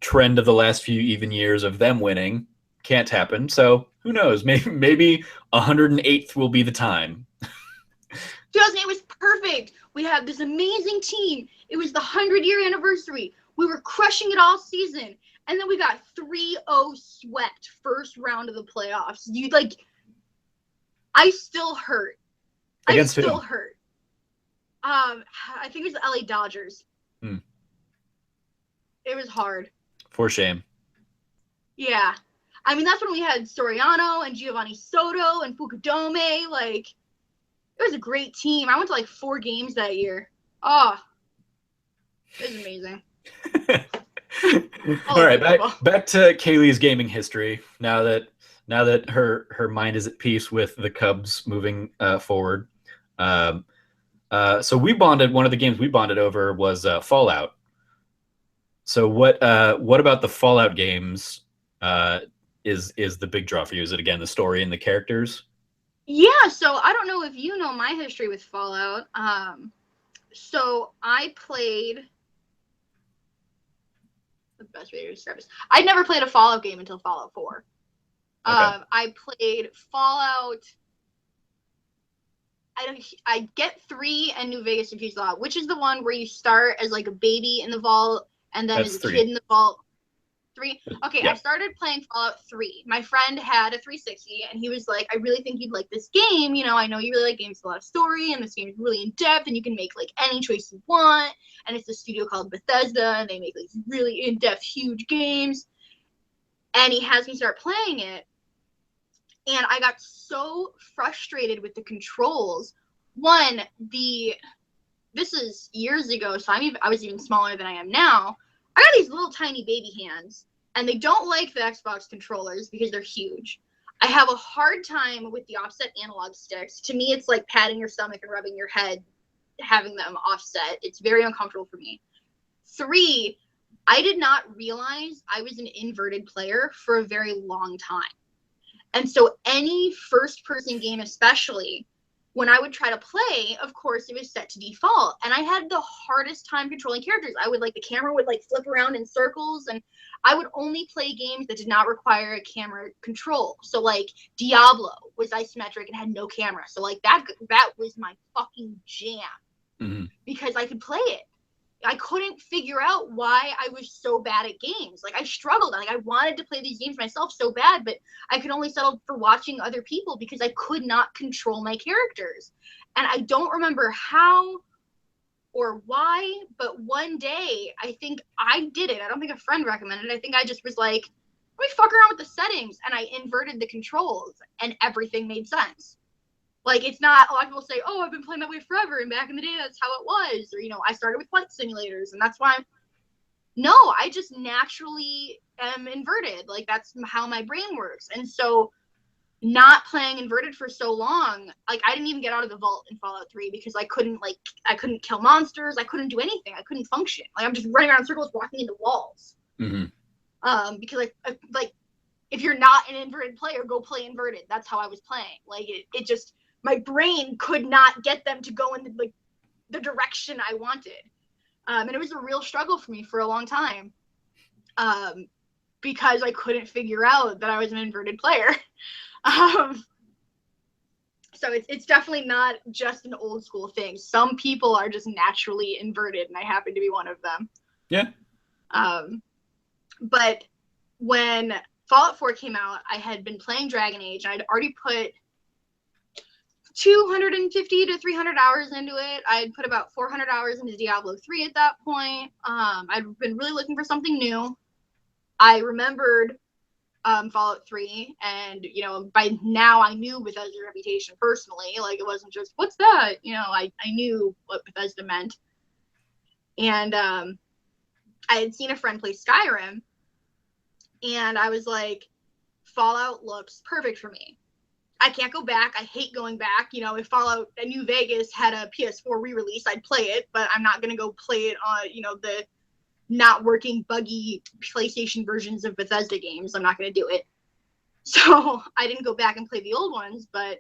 trend of the last few even years of them winning can't happen. So who knows? Maybe 108th will be the time. 2008 was perfect. We had this amazing team. It was the 100-year anniversary. We were crushing it all season, and then we got 3-0 swept first round of the playoffs. I still hurt. Against who? Hurt. I think it was the LA Dodgers. It was hard. For shame. Yeah. I mean, that's when we had Soriano and Giovanni Soto and Fukudome. Like, it was a great team. I went to 4 games that year. Oh, it was amazing. All right, back to Kaylie's gaming history. Now that her mind is at peace with the Cubs moving forward. So we bonded. One of the games we bonded over was Fallout. So what about the Fallout games is the big draw for you? Is it again the story and the characters? Yeah. So I don't know if you know my history with Fallout. So I played. The best way to describe this. I'd never played a Fallout game until Fallout 4. Okay. I played Fallout. I get 3 and New Vegas Diffuse Law, which is the one where you start as a baby in the vault and then as a kid in the vault. 3. Okay, yeah. I started playing Fallout 3. My friend had a 360, and he was like, "I really think you'd like this game. I know you really like games with a lot of story, and this game is really in depth, and you can make any choice you want. And it's a studio called Bethesda, and they make really in depth, huge games." And he has me start playing it. And I got so frustrated with the controls. One, this is years ago, so I was even smaller than I am now. I got these little tiny baby hands, and they don't like the Xbox controllers because they're huge. I have a hard time with the offset analog sticks. To me, it's like patting your stomach and rubbing your head, having them offset. It's very uncomfortable for me. 3, I did not realize I was an inverted player for a very long time. And so any first-person game especially, when I would try to play, of course, it was set to default. And I had the hardest time controlling characters. I would, like, the camera would, like, flip around in circles, and I would only play games that did not require a camera control. So, like, Diablo was isometric and had no camera. So, like, that was my fucking jam because I could play it. I couldn't figure out why I was so bad at games. Like, I struggled. Like, I wanted to play these games myself so bad, but I could only settle for watching other people because I could not control my characters. And I don't remember how or why, but one day, I think I did it. I don't think a friend recommended it. I think I just was like, let me fuck around with the settings. And I inverted the controls, and everything made sense. Like, it's not, a lot of people say, oh, I've been playing that way forever, and back in the day, that's how it was. Or, you know, I started with flight simulators, and that's why no, I just naturally am inverted. Like, that's how my brain works. And so, not playing inverted for so long, like, I didn't even get out of the vault in Fallout 3 because I couldn't kill monsters. I couldn't do anything. I couldn't function. Like, I'm just running around in circles, walking into walls. Because, like, if you're not an inverted player, go play inverted. That's how I was playing. Like, it just, my brain could not get them to go in the direction I wanted. And it was a real struggle for me for a long time because I couldn't figure out that I was an inverted player. So it's definitely not just an old school thing. Some people are just naturally inverted, and I happen to be one of them. Yeah. But when Fallout 4 came out, I had been playing Dragon Age, and I'd already put 250 to 300 hours into it. I'd put about 400 hours into Diablo 3 at that point. I'd been really looking for something new. I remembered Fallout 3, and, you know, by now I knew Bethesda's reputation personally. Like, it wasn't just, what's that? You know, I knew what Bethesda meant. And I had seen a friend play Skyrim, and I was like, Fallout looks perfect for me. I can't go back. I hate going back. You know, if Fallout New Vegas had a PS4 re-release, I'd play it, but I'm not going to go play it on, you know, the not working, buggy PlayStation versions of Bethesda games. I'm not going to do it. So I didn't go back and play the old ones, but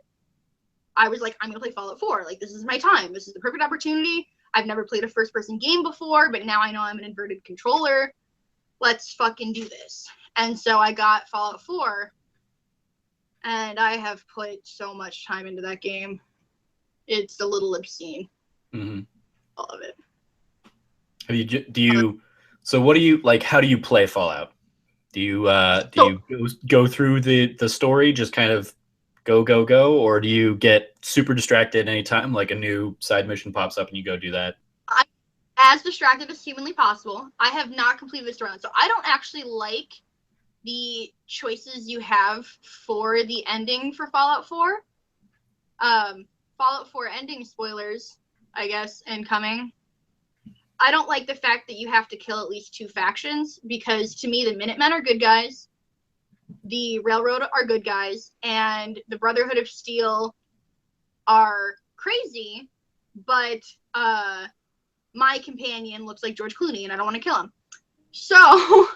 I was like, I'm going to play Fallout 4. Like, this is my time. This is the perfect opportunity. I've never played a first-person game before, but now I know I'm an inverted controller. Let's fucking do this. And so I got Fallout 4, and I have put so much time into that game. It's a little obscene. All of it. So what do you, like, how do you play Fallout? Do you go through the story, just kind of go, or do you get super distracted anytime, like a new side mission pops up and you go do that? I'm as distracted as humanly possible. I have not completed the storyline, so I don't actually like the choices you have for the ending for Fallout 4. Fallout 4 ending spoilers, I guess, incoming. I don't like the fact that you have to kill at least 2 factions, because to me the Minutemen are good guys, the Railroad are good guys, and the Brotherhood of Steel are crazy, but my companion looks like George Clooney and I don't want to kill him. So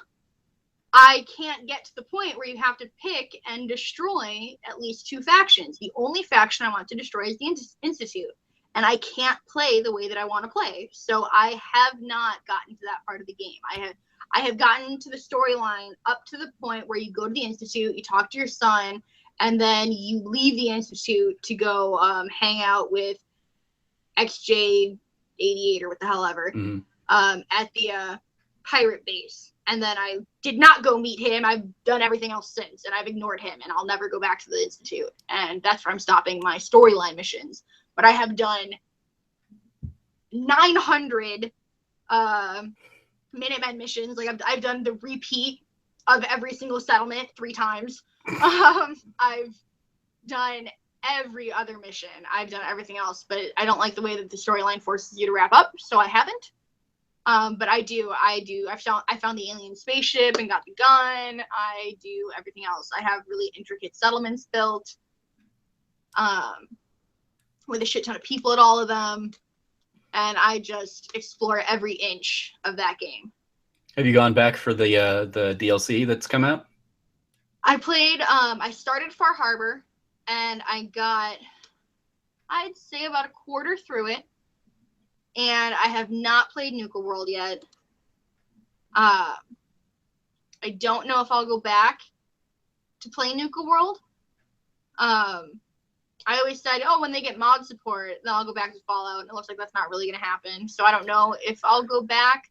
I can't get to the point where you have to pick and destroy at least 2 factions. The only faction I want to destroy is the Institute. And I can't play the way that I want to play. So I have not gotten to that part of the game. I have gotten to the storyline up to the point where you go to the Institute, you talk to your son, and then you leave the Institute to go hang out with XJ88 or what the hell ever at the pirate base. And then I did not go meet him. I've done everything else since, and I've ignored him, and I'll never go back to the Institute. And that's where I'm stopping my storyline missions. But I have done 900 Minutemen missions. Like, I've done the repeat of every single settlement 3 times. I've done every other mission. I've done everything else, but I don't like the way that the storyline forces you to wrap up, so I haven't. But I do. I found the alien spaceship and got the gun. I do everything else. I have really intricate settlements built. With a shit ton of people at all of them, and I just explore every inch of that game. Have you gone back for the DLC that's come out? I played, I started Far Harbor, and I I'd say about a quarter through it, and I have not played Nuka World yet. I don't know if I'll go back to play Nuka World. I always said, oh, when they get mod support, then I'll go back to Fallout, and it looks like that's not really going to happen. So I don't know if I'll go back.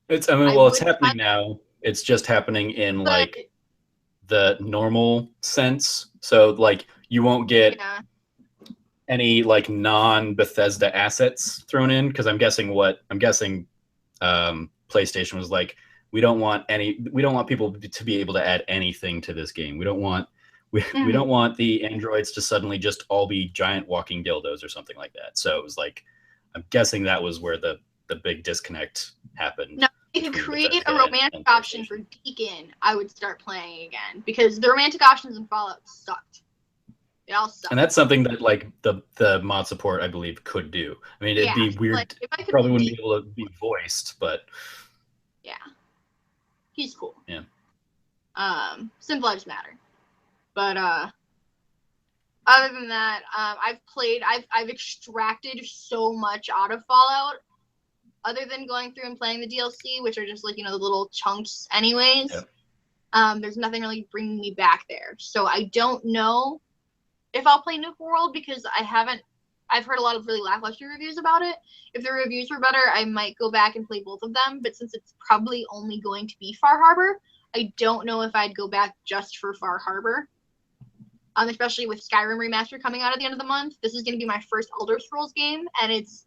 It's happening now. It's just happening in like the normal sense. So like you won't get any like non-Bethesda assets thrown in, because I'm guessing PlayStation was like, we don't want people to be able to add anything to this game. We don't want the androids to suddenly just all be giant walking dildos or something like that. So it was like, I'm guessing that was where the big disconnect happened. No, if you create a romantic option for Deacon, I would start playing again, because the romantic options in Fallout sucked. It all sucked. And that's something that like the mod support, I believe, could do. I mean, it'd be weird. Like, probably wouldn't be able to be voiced, but yeah, he's cool. Yeah. Simple lives matter. But other than that, I've extracted so much out of Fallout, other than going through and playing the DLC, which are just like, the little chunks anyways. Yep. There's nothing really bringing me back there. So I don't know if I'll play Nuka World, because I've heard a lot of really lackluster reviews about it. If the reviews were better, I might go back and play both of them. But since it's probably only going to be Far Harbor, I don't know if I'd go back just for Far Harbor. Especially with Skyrim Remaster coming out at the end of the month. This is going to be my first Elder Scrolls game, and it's,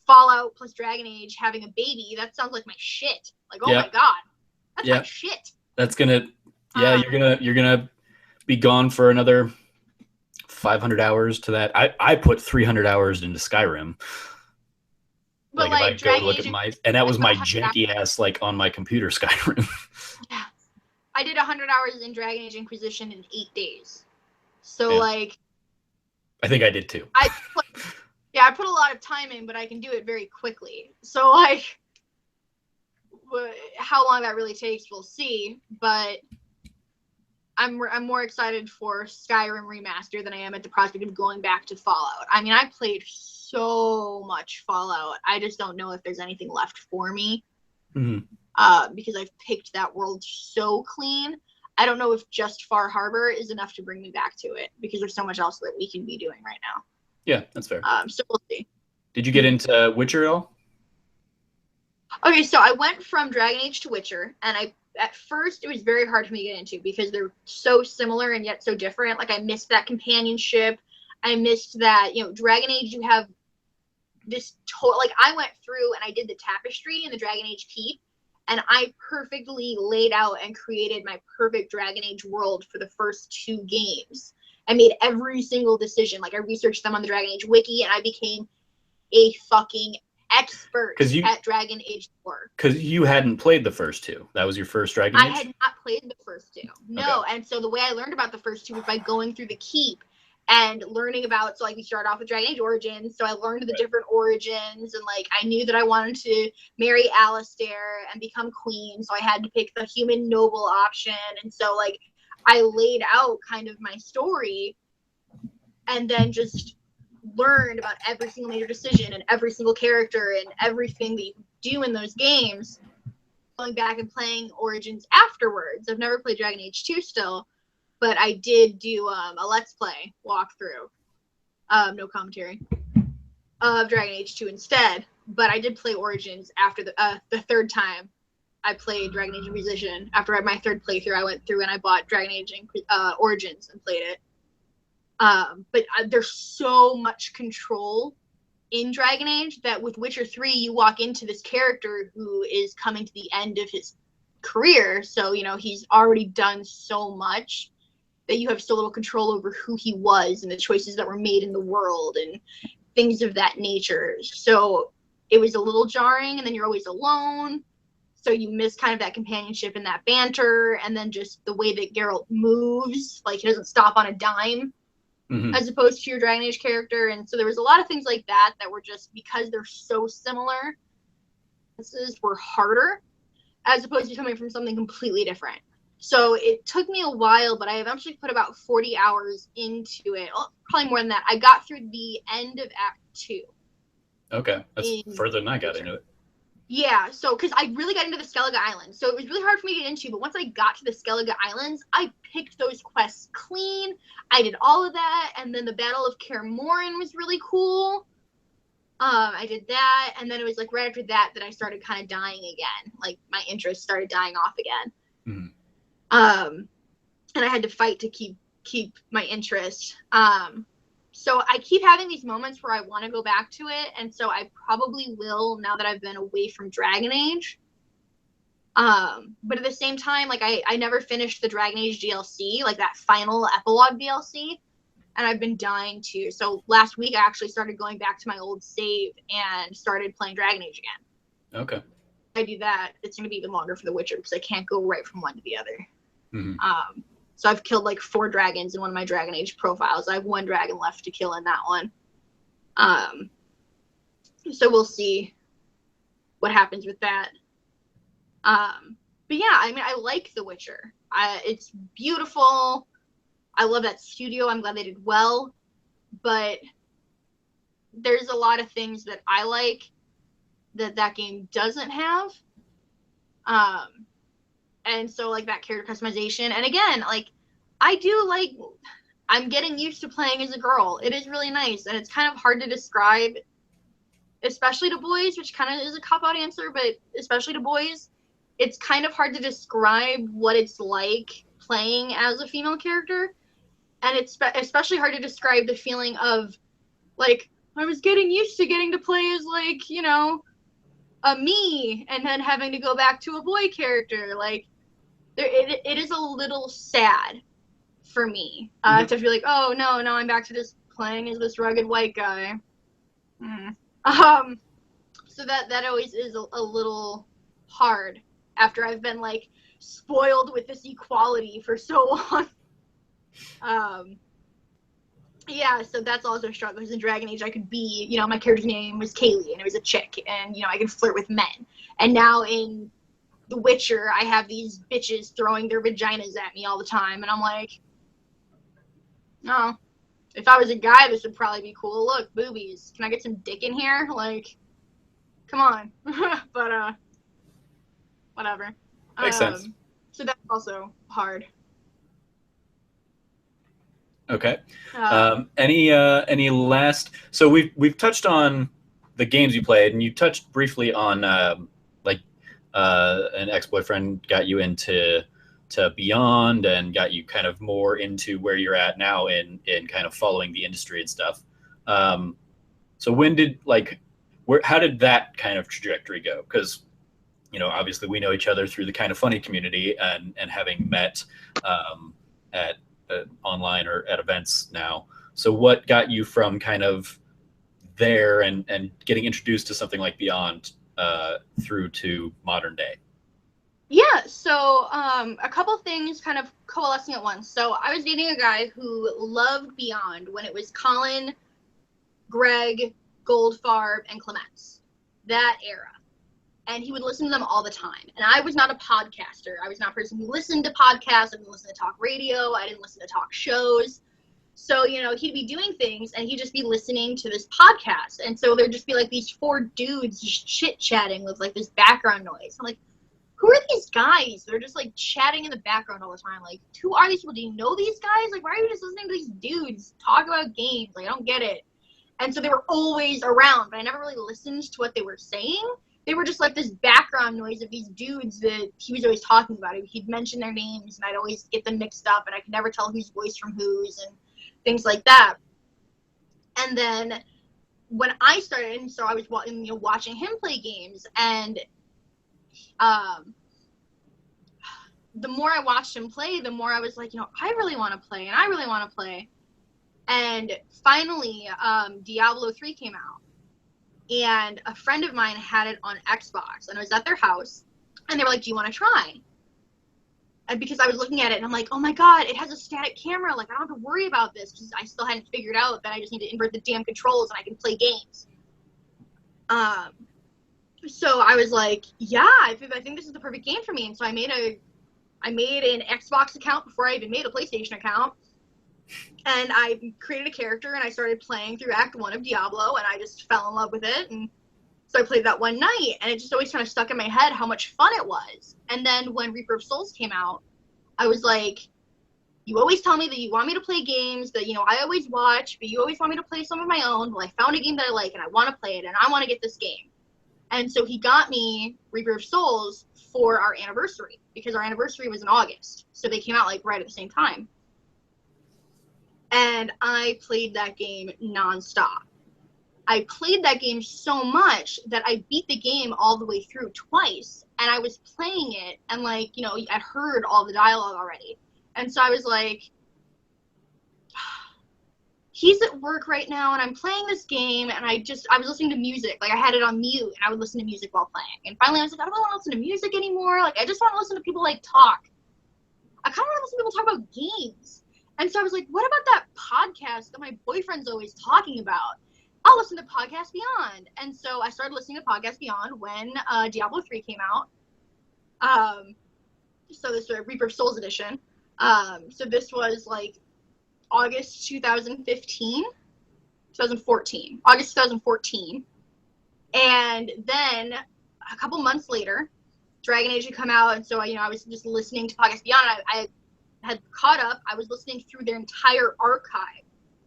Fallout plus Dragon Age having a baby. That sounds like my shit. Like, oh my god, that's my shit. That's gonna, you're gonna be gone for another 500 hours to that. I put 300 hours into Skyrim. But like if I go look at and that was my janky ass like on my computer Skyrim. Yeah. I did 100 hours in Dragon Age Inquisition in 8 days. So, like... I think I did too. I put a lot of time in, but I can do it very quickly. So, like, how long that really takes, we'll see. But I'm more excited for Skyrim Remaster than I am at the prospect of going back to Fallout. I mean, I played so much Fallout. I just don't know if there's anything left for me. Mm-hmm. Because I've picked that world so clean. I don't know if just Far Harbor is enough to bring me back to it, because there's so much else that we can be doing right now. Yeah, that's fair. So we'll see. Did you get into Witcher at all? Okay, so I went from Dragon Age to Witcher, and at first it was very hard for me to get into, because they're so similar and yet so different. Like, I missed that companionship. I missed that, Dragon Age, you have this like, I went through and I did the tapestry in the Dragon Age Keep, and I perfectly laid out and created my perfect Dragon Age world for the first 2 games. I made every single decision. Like, I researched them on the Dragon Age wiki, and I became a fucking expert at Dragon Age 4. Because you hadn't played the first 2. That was your first Dragon Age? I had not played the first 2. No, okay. And so the way I learned about the first 2 was by going through the Keep and learning about, so like we started off with Dragon Age Origins, so I learned the different origins, and like I knew that I wanted to marry Alistair and become queen, so I had to pick the human noble option, and so like I laid out kind of my story, and then just learned about every single major decision and every single character and everything that you do in those games, going back and playing Origins afterwards. I've never played Dragon Age 2 still, but I did do a Let's Play walkthrough, no commentary, of Dragon Age 2 instead. But I did play Origins after the third time I played Dragon Age Inquisition. After my third playthrough, I went through and I bought Dragon Age Origins and played it. But there's so much control in Dragon Age that with Witcher 3, you walk into this character who is coming to the end of his career. So, he's already done so much that you have so little control over who he was and the choices that were made in the world and things of that nature. So it was a little jarring, and then you're always alone. So you miss kind of that companionship and that banter, and then just the way that Geralt moves, like he doesn't stop on a dime, as opposed to your Dragon Age character. And so there was a lot of things like that were just, because they're so similar, were harder, as opposed to coming from something completely different. So it took me a while, but I eventually put about 40 hours into it. Oh, probably more than that. I got through the end of Act 2. Okay, that's further than I got into it. Yeah, so because I really got into the Skellige Islands, so it was really hard for me to get into. But once I got to the Skellige Islands, I picked those quests clean. I did all of that, and then the Battle of Kaer Morhen was really cool. I did that, and then it was like right after that that I started kind of dying again. Like my interest started dying off again. Mm-hmm. And I had to fight to keep my interest. So I keep having these moments where I want to go back to it, and so I probably will now that I've been away from Dragon Age. But at the same time, like I never finished the Dragon Age DLC, like that final epilogue DLC, and I've been dying to. So last week I actually started going back to my old save and started playing Dragon Age again. Okay. If I do that, it's going to be even longer for The Witcher because I can't go right from one to the other. Mm-hmm. So I've killed like 4 dragons in one of my Dragon Age profiles. I have 1 dragon left to kill in that one. So we'll see what happens with that. But yeah, I mean, I like The Witcher. It's beautiful. I love that studio. I'm glad they did well. But there's a lot of things that I like that game doesn't have. And so like that character customization. And again, like I'm getting used to playing as a girl. It is really nice. And it's kind of hard to describe, especially to boys, which kind of is a cop-out answer, but especially to boys, it's kind of hard to describe what it's like playing as a female character. And it's especially hard to describe the feeling of, like, I was getting used to getting to play as, like, you know, a me, and then having to go back to a boy character. Like, it is a little sad for me to feel like, oh, no, I'm back to just playing as this rugged white guy. So that always is a little hard after I've been, like, spoiled with this equality for so long. Yeah, so that's also a struggle. Because in Dragon Age, I could be, you know, my character's name was Kaylie, and it was a chick, and, you know, I could flirt with men. And now in The Witcher, I have these bitches throwing their vaginas at me all the time, and I'm like, no. If I was a guy, this would probably be cool. Look, boobies. Can I get some dick in here? Like, come on. But, whatever. Makes sense. So that's also hard. Okay. Any last? So we've touched on the games you played, and you touched briefly on an ex-boyfriend got you into Beyond and got you kind of more into where you're at now in kind of following the industry and stuff. So when did how did that kind of trajectory go? Because, you know, obviously we know each other through the Kind of Funny community and having met at online or at events now. So what got you from kind of there and getting introduced to something like Beyond through to modern day? Yeah, so a couple things kind of coalescing at once. So I was dating a guy who loved Beyond when it was Colin, Greg, Goldfarb, and Clements. That era. And he would listen to them all the time. And I was not a podcaster. I was not a person who listened to podcasts. I didn't listen to talk radio. I didn't listen to talk shows. So, you know, he'd be doing things and he'd just be listening to this podcast. And so there'd just be like these 4 dudes just chit-chatting with like this background noise. I'm like, who are these guys? They're just like chatting in the background all the time. Like, who are these people? Do you know these guys? Like, why are you just listening to these dudes talk about games? Like, I don't get it. And so they were always around, but I never really listened to what they were saying. They were just like this background noise of these dudes that he was always talking about. He'd mention their names, and I'd always get them mixed up, and I could never tell whose voice from whose, and things like that. And then when I started, so I was watching him play games, and the more I watched him play, the more I was like, you know, I really want to play, and I really want to play. And finally, Diablo 3 came out. And a friend of mine had it on Xbox, and I was at their house, and they were like, do you want to try? And because I was looking at it, and I'm like, oh my god, it has a static camera, like, I don't have to worry about this, because I still hadn't figured out that I just need to invert the damn controls, and I can play games. So I was like, yeah, I think this is the perfect game for me, and so I made I made an Xbox account before I even made a PlayStation account. And I created a character, and I started playing through Act 1 of Diablo, and I just fell in love with it. And so I played that one night, and it just always kind of stuck in my head how much fun it was. And then when Reaper of Souls came out, I was like, you always tell me that you want me to play games that, I always watch, but you always want me to play some of my own. Well, I found a game that I like, and I want to play it, and I want to get this game. And so he got me Reaper of Souls for our anniversary, because our anniversary was in August. So they came out, like, right at the same time. And I played that game nonstop. I played that game so much that I beat the game all the way through twice. And I was playing it, and, like, I'd heard all the dialogue already. And so I was like, he's at work right now, and I'm playing this game, and I was listening to music. Like, I had it on mute, and I would listen to music while playing. And finally I was like, I don't want to listen to music anymore. Like, I just want to listen to people, like, talk. I kind of want to listen to people talk about games. And so I was like, what about that podcast that my boyfriend's always talking about? I'll listen to Podcast Beyond. And so I started listening to Podcast Beyond when Diablo 3 came out. So this was Reaper of Souls edition. So this was like August 2014. August 2014. And then a couple months later, Dragon Age had come out, and so I was just listening to Podcast Beyond. I had caught up. I was listening through their entire archive,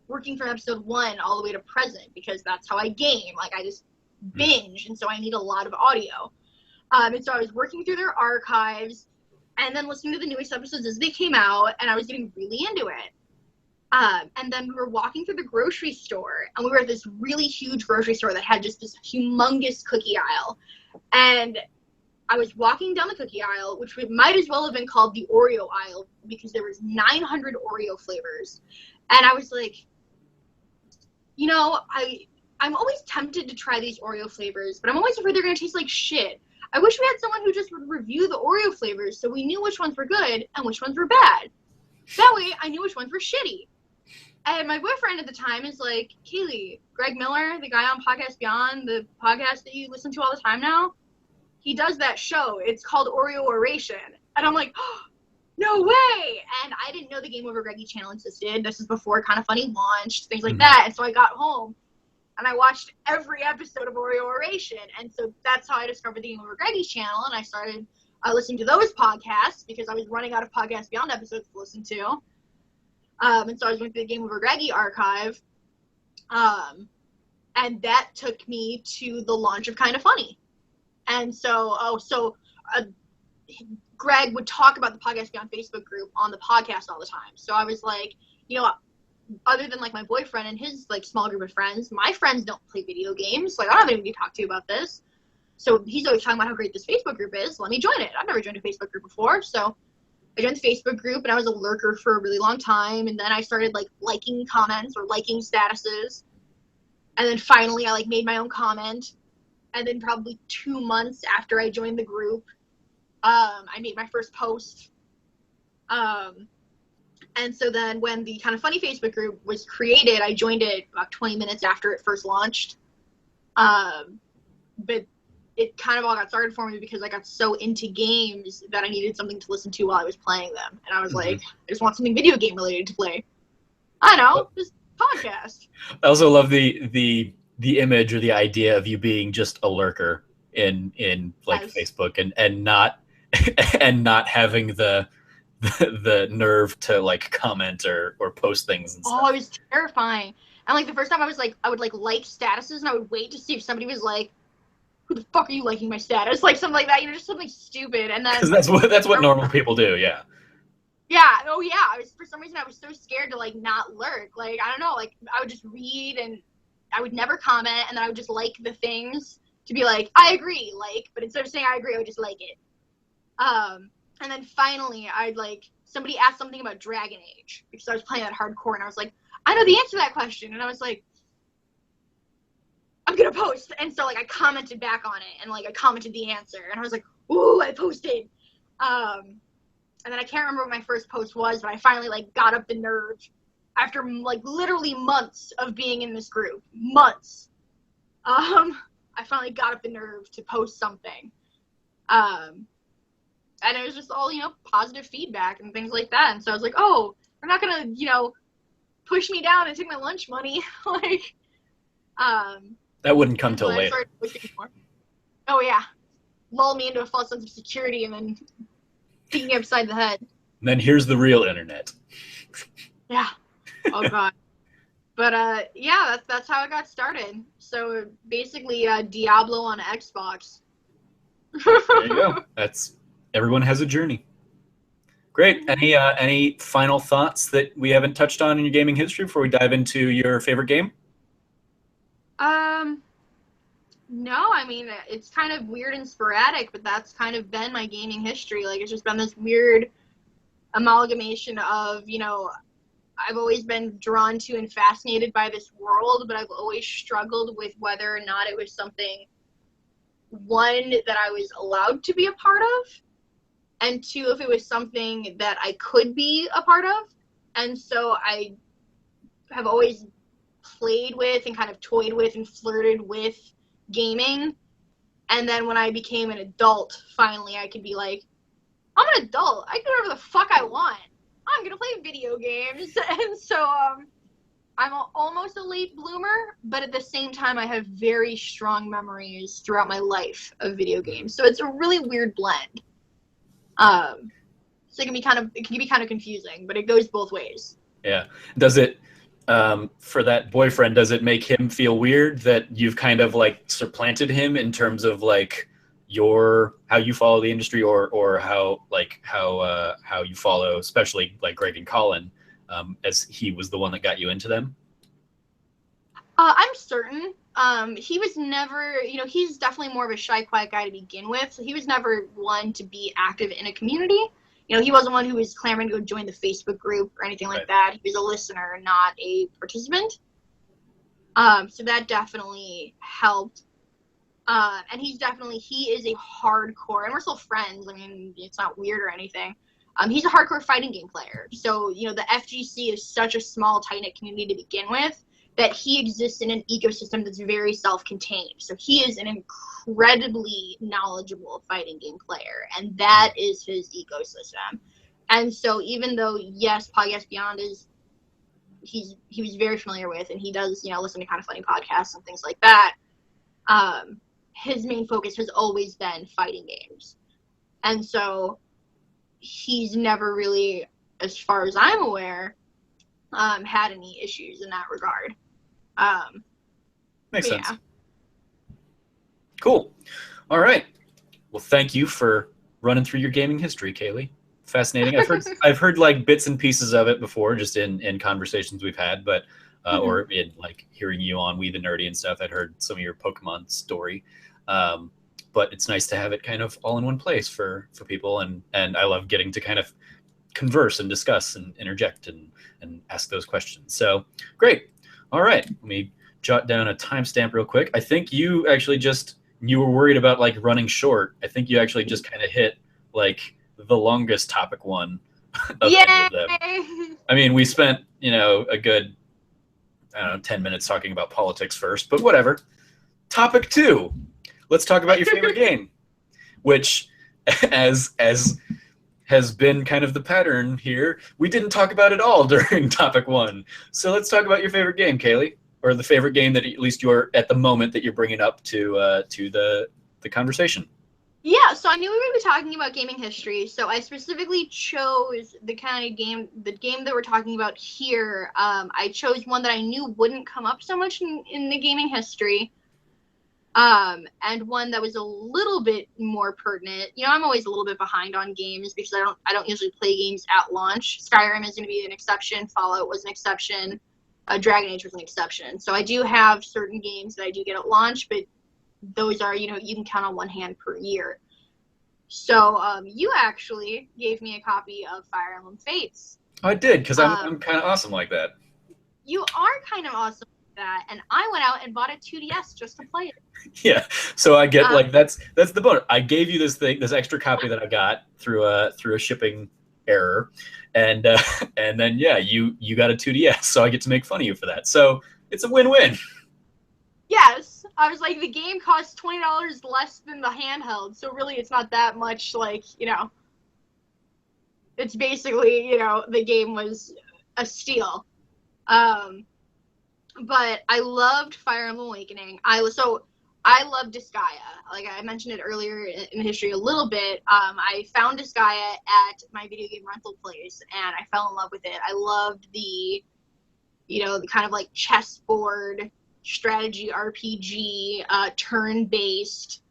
working from episode 1 all the way to present, because that's how I game. Like, I just binge, and so I need a lot of audio. And so I was working through their archives, and then listening to the newest episodes as they came out, and I was getting really into it. And then we were walking through the grocery store, and we were at this really huge grocery store that had just this humongous cookie aisle. And I was walking down the cookie aisle, which might as well have been called the Oreo aisle, because there was 900 Oreo flavors. And I was like, I'm always tempted to try these Oreo flavors, but I'm always afraid they're going to taste like shit. I wish we had someone who just would review the Oreo flavors so we knew which ones were good and which ones were bad. That way I knew which ones were shitty. And my boyfriend at the time is like, Kaylie, Greg Miller, the guy on Podcast Beyond, the podcast that you listen to all the time now, he does that show. It's called Oreo Oration. And I'm like, oh, no way! And I didn't know the Game Over Greggy channel existed. This is before Kinda Funny launched, things like that. And so I got home, and I watched every episode of Oreo Oration. And so that's how I discovered the Game Over Greggy channel, and I started listening to those podcasts, because I was running out of Podcast Beyond episodes to listen to. And so I was going through the Game Over Greggy archive. And that took me to the launch of Kinda Funny. And so, Greg would talk about the Podcast Beyond Facebook group on the podcast all the time. So I was like, other than, like, my boyfriend and his, like, small group of friends, my friends don't play video games. Like, I don't have anybody to talk to about this. So he's always talking about how great this Facebook group is. Let me join it. I've never joined a Facebook group before. So I joined the Facebook group, and I was a lurker for a really long time. And then I started, like, liking comments or liking statuses. And then finally I, like, made my own comment. And then probably 2 months after I joined the group, I made my first post. And so then when the Kinda Funny Facebook group was created, I joined it about 20 minutes after it first launched. But it kind of all got started for me because I got so into games that I needed something to listen to while I was playing them. And I was like, I just want something video game related to play. I don't know, this podcast. I also love the image or the idea of you being just a lurker in like Facebook and not having the nerve to, like, comment or post things and stuff. Oh, it was terrifying. And, like, the first time I would like statuses, and I would wait to see if somebody was like, who the fuck are you liking my status? Like, something like that, just something stupid. And then, 'cause that's what normal people do, yeah. Yeah, oh yeah, for some reason I was so scared to, like, not lurk. Like, I don't know, like, I would just read, and I would never comment, and then I would just like the things to be like, I agree, like, but instead of saying I agree, I would just like it. And then finally, somebody asked something about Dragon Age, because I was playing that hardcore, and I was like, I know the answer to that question, and I was like, I'm gonna post, and so, like, I commented back on it, and, like, I commented the answer, and I was like, ooh, I posted. And then I can't remember what my first post was, but I finally, like, got up the nerve after, like, literally months of being in this group. Months. I finally got up the nerve to post something. and it was just all, positive feedback and things like that. And so I was like, oh, they're not gonna, push me down and take my lunch money. Like, that wouldn't come till later. Oh yeah, lull me into a false sense of security and then beat me upside the head. And then here's the real internet. Yeah. Oh god. But yeah, that's how it got started. So basically, Diablo on Xbox. There you go. Everyone has a journey. Great. Any final thoughts that we haven't touched on in your gaming history before we dive into your favorite game? No, I mean, it's kind of weird and sporadic, but that's kind of been my gaming history. Like, it's just been this weird amalgamation of, I've always been drawn to and fascinated by this world, but I've always struggled with whether or not it was something, one, that I was allowed to be a part of, and two, if it was something that I could be a part of. And so I have always played with and kind of toyed with and flirted with gaming. And then when I became an adult, finally I could be like, I'm an adult. I can do whatever the fuck I want. I'm gonna play video games. And so I'm almost a late bloomer, but at the same time I have very strong memories throughout my life of video games. So it's a really weird blend. So it can be kind of confusing, but it goes both ways. Yeah. Does it for that boyfriend, does it make him feel weird that you've kind of like supplanted him in terms of like how you follow the industry or how you follow, especially like Greg and Colin, as he was the one that got you into them? I'm certain. He was never, he's definitely more of a shy, quiet guy to begin with. So he was never one to be active in a community. He wasn't one who was clamoring to go join the Facebook group or anything like that. He was a listener, not a participant. So that definitely helped. And he is a hardcore, and we're still friends. I mean, it's not weird or anything. He's a hardcore fighting game player. So, the FGC is such a small, tight-knit community to begin with that he exists in an ecosystem that's very self-contained. So he is an incredibly knowledgeable fighting game player, and that is his ecosystem. And so even though, yes, Podcast Beyond he was very familiar with, and he does, listen to kind of funny podcasts and things like that, his main focus has always been fighting games. And so he's never really, as far as I'm aware, had any issues in that regard. Makes sense. Yeah. Cool. All right. Well, thank you for running through your gaming history, Kaylie. Fascinating. I've heard like bits and pieces of it before, just in conversations we've had, but or in like hearing you on We the Nerdy and stuff. I'd heard some of your Pokemon story, but it's nice to have it kind of all in one place for people, and I love getting to kind of converse and discuss and interject and ask those questions. So great. All right. Let me jot down a timestamp real quick. I think you actually you were worried about like running short. I think you actually just kind of hit like the longest topic one of any of them. I mean, we spent, a good, 10 minutes talking about politics first, but whatever. Topic 2. Let's talk about your favorite game, which as has been kind of the pattern here, we didn't talk about it all during topic 1. So let's talk about your favorite game, Kaylie, or the favorite game that at least you're at the moment that you're bringing up to the conversation. Yeah, so I knew we were going to be talking about gaming history, so I specifically chose the game that we're talking about here. I chose one that I knew wouldn't come up so much in the gaming history, and one that was a little bit more pertinent. I'm always a little bit behind on games because I don't usually play games at launch. Skyrim is going to be an exception. Fallout was an exception. Dragon Age was an exception. So I do have certain games that I do get at launch, but those are, you can count on one hand per year. So you actually gave me a copy of Fire Emblem Fates. Oh, I did, because I'm kind of awesome like that. You are kind of awesome like that, and I went out and bought a 2DS just to play it. Yeah, so I get like that's the bonus. I gave you this extra copy that I got through a shipping error, and then you got a 2DS, so I get to make fun of you for that. So it's a win-win. Yes, I was like, the game costs $20 less than the handheld, so really it's not that much, like, It's basically, you know, the game was a steal. But I loved Fire Emblem Awakening. I love Disgaea. Like I mentioned it earlier in the history a little bit. I found Disgaea at my video game rental place, and I fell in love with it. I loved the, you know, the kind of like chessboard strategy RPG, turn-based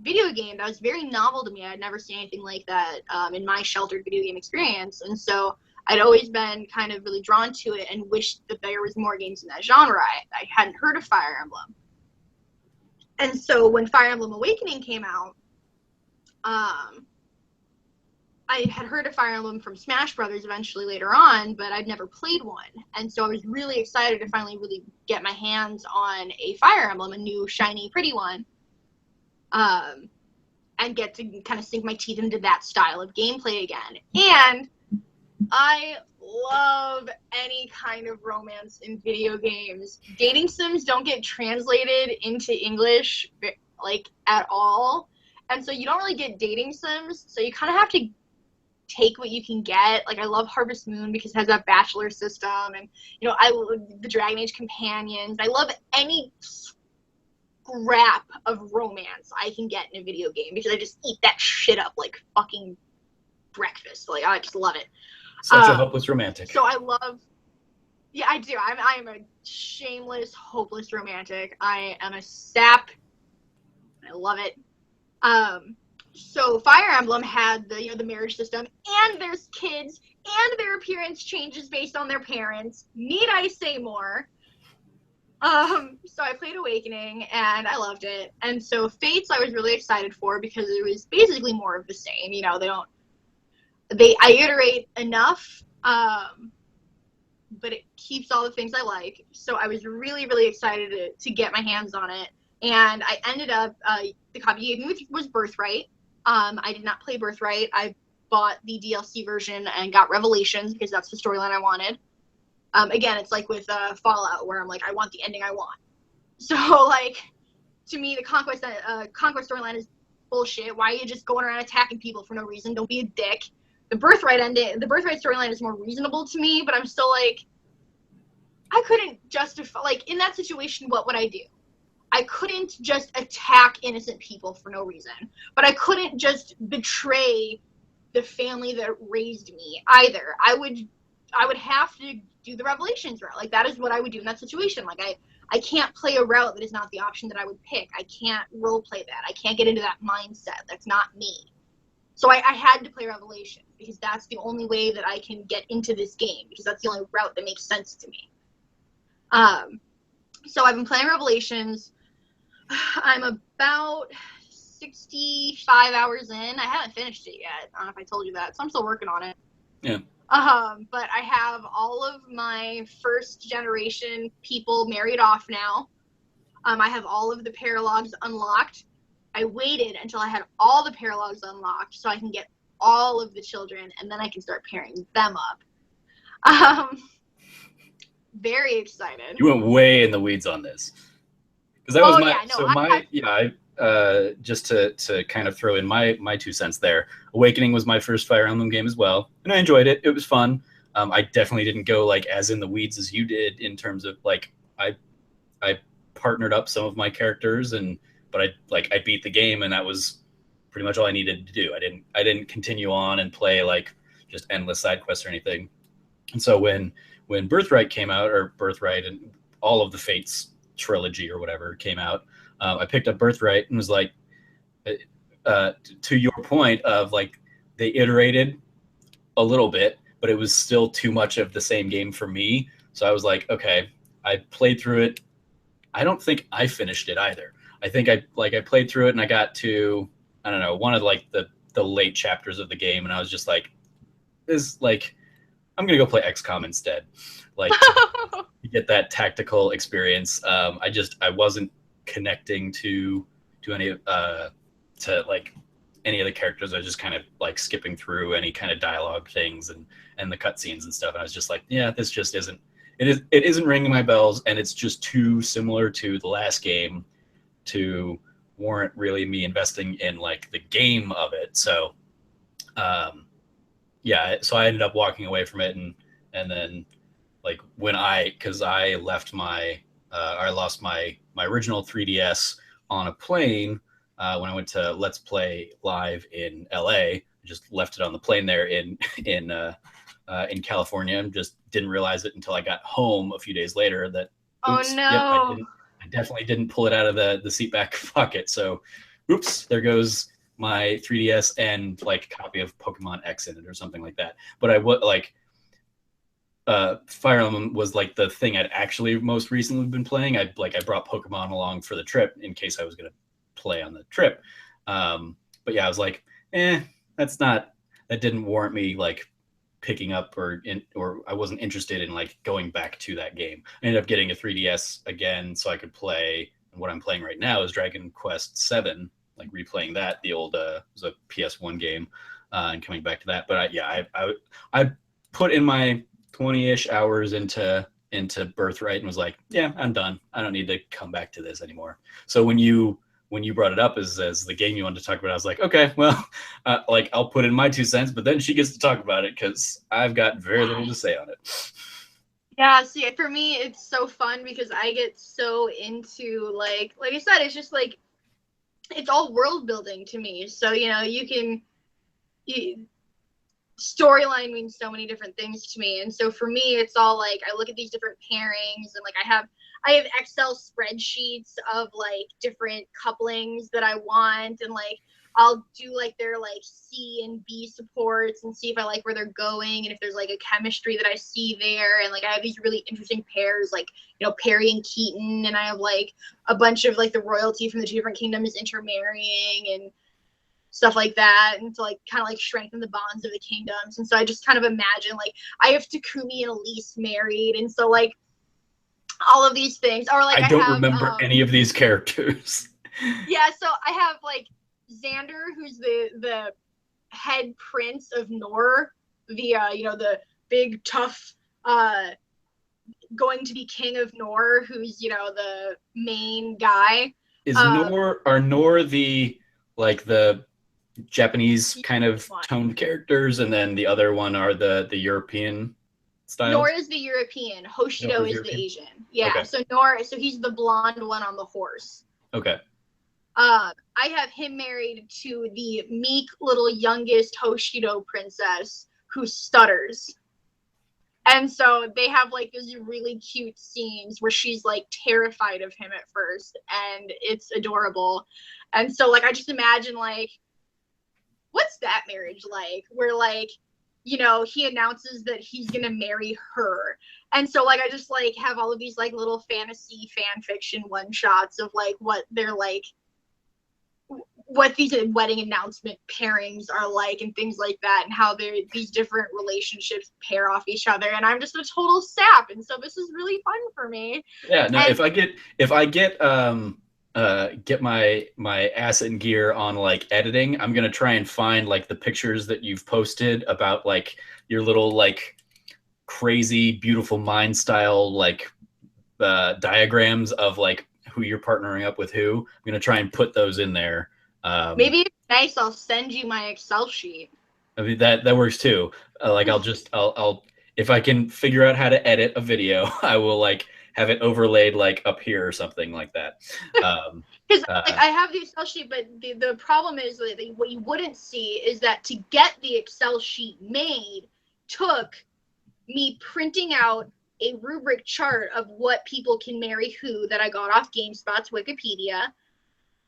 video game that was very novel to me. I'd never seen anything like that in my sheltered video game experience, and so I'd always been kind of really drawn to it and wished that there was more games in that genre. I hadn't heard of Fire Emblem. And so when Fire Emblem Awakening came out, I had heard of Fire Emblem from Smash Brothers eventually later on, but I'd never played one. And so I was really excited to finally really get my hands on a Fire Emblem, a new, shiny, pretty one, and get to kind of sink my teeth into that style of gameplay again. And I love any kind of romance in video games. Dating sims don't get translated into English, like, at all. And so you don't really get dating sims, so you kind of have to take what you can get. Like, I love Harvest Moon because it has that bachelor system, and, you know, I love the Dragon Age companions. I love any scrap of romance I can get in a video game because I just eat that shit up like fucking breakfast. Like, I just love it. Such a hopeless romantic. So I love, yeah, I do. I am a shameless, hopeless romantic. I am a sap. I love it. So Fire Emblem had the, you know, the marriage system, and there's kids, and their appearance changes based on their parents. Need I say more? So I played Awakening, and I loved it. And so Fates I was really excited for because it was basically more of the same. You know, I iterate enough, but it keeps all the things I like. So I was really, really excited to get my hands on it. And I ended up, the copy you gave me was Birthright. I did not play Birthright. I bought the DLC version and got Revelations because that's the storyline I wanted. Again, it's like with Fallout, where I'm like, I want the ending I want. So, like, to me, the Conquest storyline is bullshit. Why are you just going around attacking people for no reason? Don't be a dick. The Birthright storyline is more reasonable to me, but I'm still like, I couldn't justify, like, in that situation, what would I do? I couldn't just attack innocent people for no reason, but I couldn't just betray the family that raised me either. I would have to do the Revelations route. Like, that is what I would do in that situation. Like, I can't play a route that is not the option that I would pick. I can't roleplay that. I can't get into that mindset. That's not me. So I had to play Revelations because that's the only way that I can get into this game, because that's the only route that makes sense to me. So I've been playing Revelations. I'm about 65 hours in. I haven't finished it yet. I don't know if I told you that, so I'm still working on it. Yeah. But I have all of my first generation people married off now. I have all of the paralogs unlocked. I waited until I had all the paralogs unlocked so I can get all of the children, and then I can start pairing them up. Very excited. You went way in the weeds on this. Because that was just to kind of throw in my 2 cents there. Awakening was my first Fire Emblem game as well, and I enjoyed it. It was fun. I definitely didn't go like as in the weeds as you did in terms of like I partnered up some of my characters, but I beat the game, and that was pretty much all I needed to do. I didn't continue on and play like just endless side quests or anything. And so when Birthright came out, or Birthright and all of the Fates trilogy or whatever came out, I picked up Birthright and was like, to your point of like, they iterated a little bit, but it was still too much of the same game for me. So I was like, okay, I played through it. I don't think I finished it either. I think I played through it and I got to, I don't know, one of like the late chapters of the game, and I was just like, I'm gonna go play XCOM instead. Like, you get that tactical experience. I wasn't connecting to any to like any of the characters. I was just kind of like skipping through any kind of dialogue things and the cutscenes and stuff. And I was just like, yeah, this just isn't. It isn't ringing my bells, and it's just too similar to the last game to warrant really me investing in like the game of it. So, yeah, so I ended up walking away from it, and then like because I left I lost my original 3DS on a plane when I went to Let's Play Live in LA. I just left it on the plane there in California, and just didn't realize it until I got home a few days later that oops, yep, no. I definitely didn't pull it out of the seat back pocket. So oops, there goes my 3DS and like copy of Pokemon X in it or something like that. But I would like Fire Emblem was like the thing I'd actually most recently been playing. I brought Pokemon along for the trip in case I was gonna play on the trip. But yeah, I was like, that didn't warrant me like picking up or I wasn't interested in like going back to that game. I ended up getting a 3DS again so I could play. And what I'm playing right now is Dragon Quest 7, like replaying that. The old it was a PS1 game, and coming back to that. But I put in my 20-ish hours into Birthright and was like, yeah, I'm done. I don't need to come back to this anymore. So when you brought it up as the game you wanted to talk about, I was like, okay, well, like I'll put in my 2 cents, but then she gets to talk about it because I've got very little to say on it. Yeah, see, for me, it's so fun because I get so into like I said, it's just like it's all world building to me. So storyline means so many different things to me, and so for me, it's all like I look at these different pairings and like I have Excel spreadsheets of like different couplings that I want, and like I'll do like their like C and B supports and see if I like where they're going and if there's like a chemistry that I see there. And like I have these really interesting pairs, like Perry and Keaton, and I have like a bunch of like the royalty from the 2 different kingdoms intermarrying and stuff like that, and to like kind of like strengthen the bonds of the kingdoms. And so I just kind of imagine like I have Takumi and Elise married, and so like all of these things, or like I don't remember any of these characters. Yeah, so I have like Xander, who's the head prince of Nor, the the big tough going to be king of Nor, who's the main guy. Is Nor the like the Japanese kind of toned characters, and then the other one are the European style? Nor is the European. Hoshido is the Asian. Yeah. Okay. So he's the blonde one on the horse. Okay. I have him married to the meek little youngest Hoshido princess who stutters. And so they have like these really cute scenes where she's like terrified of him at first, and it's adorable. And so like I just imagine like, what's that marriage like? Where like, he announces that he's gonna marry her. And so like I just like have all of these like little fantasy fan fiction one shots of like what they're like, what these wedding announcement pairings are like and things like that, and how these different relationships pair off each other. And I'm just a total sap, and so this is really fun for me. Yeah, no, if I get my ass in gear on like editing, I'm gonna try and find like the pictures that you've posted about like your little like crazy beautiful mind style like diagrams of like who you're partnering up with who. I'm gonna try and put those in there. Maybe it's nice. I'll send you my Excel sheet. I mean that works too. Like I'll if I can figure out how to edit a video, I will like have it overlaid like up here or something like that. Because like I have the Excel sheet, but the problem is that what you wouldn't see is that to get the Excel sheet made took me printing out a rubric chart of what people can marry who that I got off GameSpot's Wikipedia,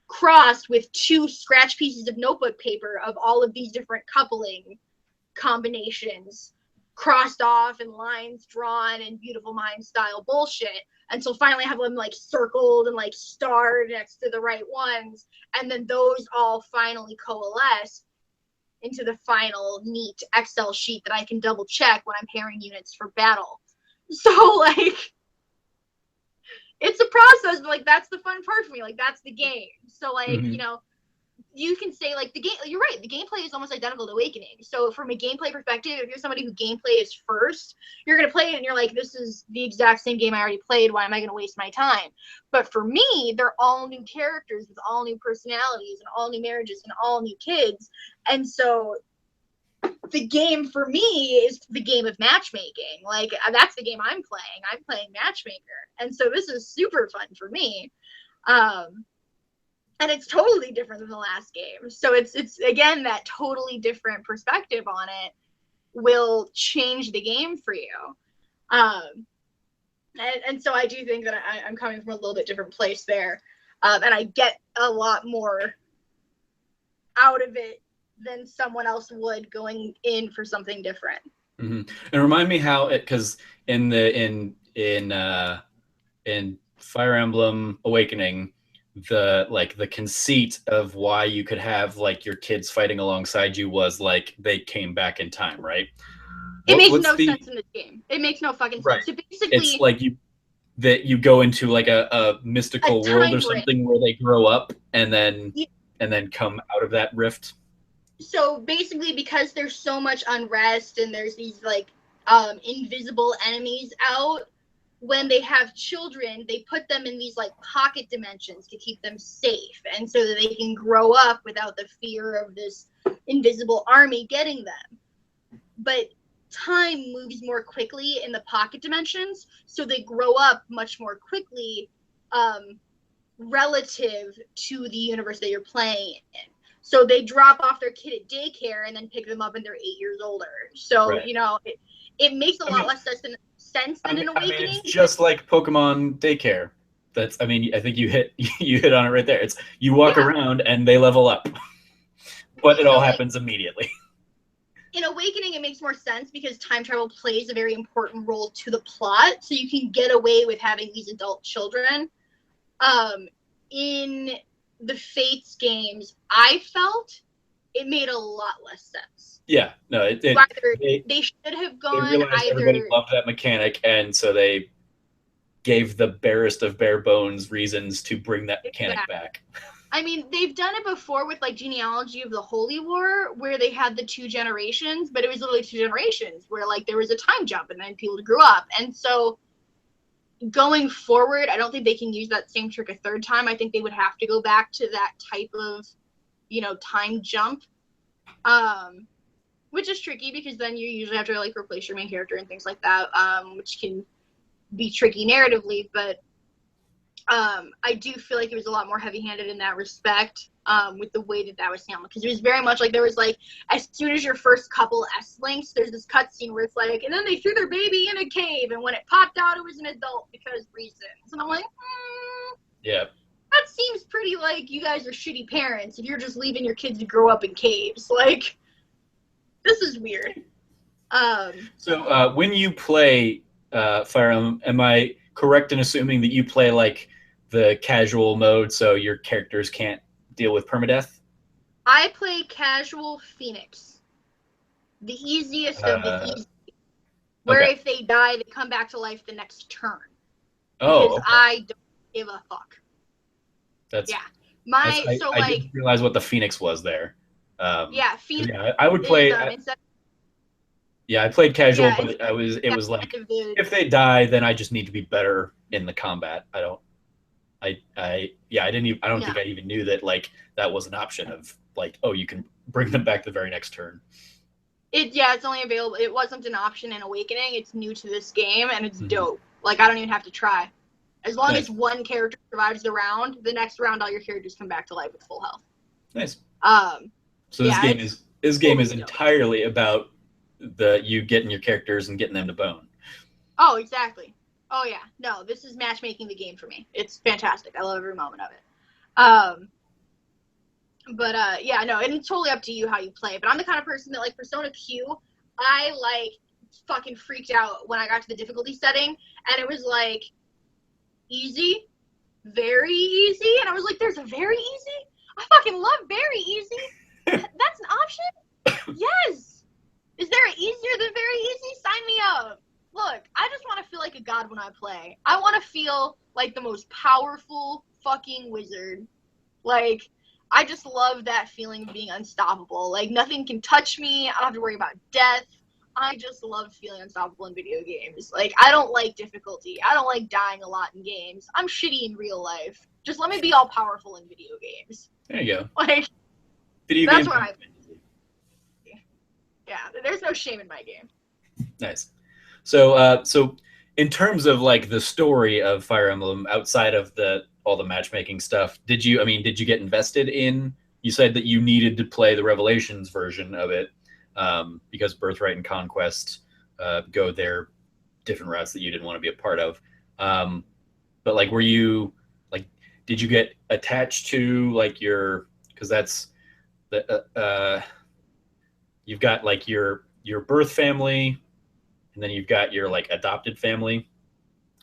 crossed with 2 scratch pieces of notebook paper of all of these different coupling combinations, crossed off and lines drawn and beautiful mind style bullshit, until finally I have them like circled and like starred next to the right ones, and then those all finally coalesce into the final neat Excel sheet that I can double check when I'm pairing units for battle. So like it's a process, but like that's the fun part for me. Like that's the game. So like, you can say like the game, you're right, the gameplay is almost identical to Awakening. So from a gameplay perspective, if you're somebody who gameplay is first, you're going to play it and you're like, this is the exact same game I already played. Why am I going to waste my time? But for me, they're all new characters with all new personalities and all new marriages and all new kids. And so the game for me is the game of matchmaking. Like, that's the game I'm playing. I'm playing Matchmaker. And so this is super fun for me. And it's totally different than the last game. So it's again, that totally different perspective on it will change the game for you. And so I do think that I'm coming from a little bit different place there. And I get a lot more out of it than someone else would going in for something different. Mm-hmm. And remind me how it, because in Fire Emblem Awakening, the conceit of why you could have like your kids fighting alongside you was like they came back in time, right? It makes no sense in this game. It makes no fucking sense. Right. So basically, it's like you go into like a mystical world or something where they grow up and then come out of that rift. So basically, because there's so much unrest and there's these like invisible enemies out, when they have children, they put them in these like pocket dimensions to keep them safe, and so that they can grow up without the fear of this invisible army getting them. But time moves more quickly in the pocket dimensions, so they grow up much more quickly relative to the universe that you're playing in. So they drop off their kid at daycare and then pick them up and they're 8 years older. So, right. It makes a lot less sense than an Awakening. I mean, it's just like Pokemon daycare. I think you hit on it right there. It's you walk around and they level up, but it all happens immediately. In Awakening, it makes more sense because time travel plays a very important role to the plot, so you can get away with having these adult children. In the Fates games, I felt it made a lot less sense. Yeah, no, they should have gone. They realized everybody loved that mechanic, and so they gave the barest of bare bones reasons to bring that mechanic back. I mean, they've done it before with like Genealogy of the Holy War, where they had the 2 generations, but it was literally 2 generations where like there was a time jump and then people grew up. And so going forward, I don't think they can use that same trick a third time. I think they would have to go back to that type of, time jump, which is tricky because then you usually have to like replace your main character and things like that, which can be tricky narratively. But I do feel like it was a lot more heavy-handed in that respect, with the way that was handled, because it was very much like there was like, as soon as your first couple S-links, there's this cutscene where it's like, and then they threw their baby in a cave, and when it popped out, it was an adult because reasons. And I'm like, yeah, that seems pretty like you guys are shitty parents if you're just leaving your kids to grow up in caves. Like, this is weird. So when you play Fire Emblem, am I correct in assuming that you play like the casual mode, so your characters can't deal with permadeath? I play casual Phoenix, the easiest of the easy, where if they die, they come back to life the next turn. Because I don't give a fuck. I didn't realize what the Phoenix was there. Phoenix. Yeah, I would play. I played casual, but it was like if they die, then I just need to be better in the combat. I don't think I even knew that like that was an option of like, oh, you can bring them back the very next turn. It's only available. It wasn't an option in Awakening. It's new to this game and it's dope. Like, I don't even have to try. As long as one character survives the round, the next round all your characters come back to life with full health. Nice. So this game is entirely about you getting your characters and getting them to bone. Oh, exactly. Oh yeah. No, this is matchmaking the game for me. It's fantastic. I love every moment of it. And it's totally up to you how you play. But I'm the kind of person that, like, Persona Q, I like fucking freaked out when I got to the difficulty setting, and it was like easy, very easy, and I was like, there's a very easy? I fucking love very easy. That's an option? Yes. Is there an easier than very easy? Sign me up. Look, I just want to feel like a god when I play. I want to feel like the most powerful fucking wizard. Like, I just love that feeling of being unstoppable. Like, nothing can touch me. I don't have to worry about death. I just love feeling unstoppable in video games. Like, I don't like difficulty. I don't like dying a lot in games. I'm shitty in real life. Just let me be all powerful in video games. There you go. Like, video that's game. what I... Yeah, there's no shame in my game. Nice. So so in terms of like the story of Fire Emblem outside of all the matchmaking stuff, did you get invested in, you said that you needed to play the Revelations version of it because Birthright and Conquest go their different routes that you didn't want to be a part of. But like, were you like, did you get attached to like because that's you've got like your birth family, and then you've got your like adopted family,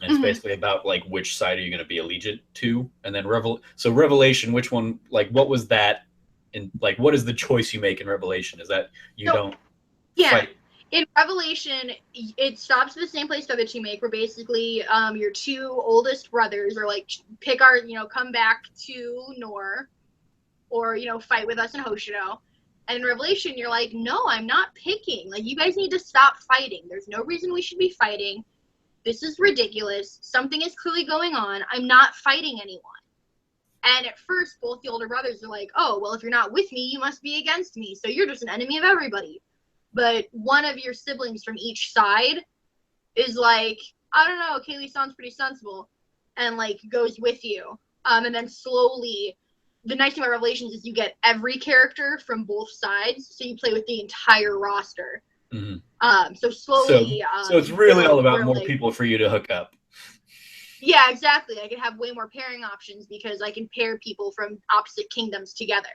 and it's basically about like which side are you going to be allegiant to, and then Revelation, which one, like what was that, and like what is the choice you make in Revelation? Is that you don't fight? In Revelation, it stops at the same place that you make, where basically your two oldest brothers are like, come back to Nor, or fight with us in Hoshido. And in Revelation, you're like, no, I'm not picking. Like, you guys need to stop fighting. There's no reason we should be fighting. This is ridiculous. Something is clearly going on. I'm not fighting anyone. And at first, both the older brothers are like, oh, well, if you're not with me, you must be against me. So you're just an enemy of everybody. But one of your siblings from each side is like, I don't know, Kaylie sounds pretty sensible, and like goes with you. And then slowly, the nice thing about Revelations is you get every character from both sides, so you play with the entire roster. Mm-hmm. So slowly. So it's really all about more people for you to hook up. Yeah, exactly. I can have way more pairing options because I can pair people from opposite kingdoms together.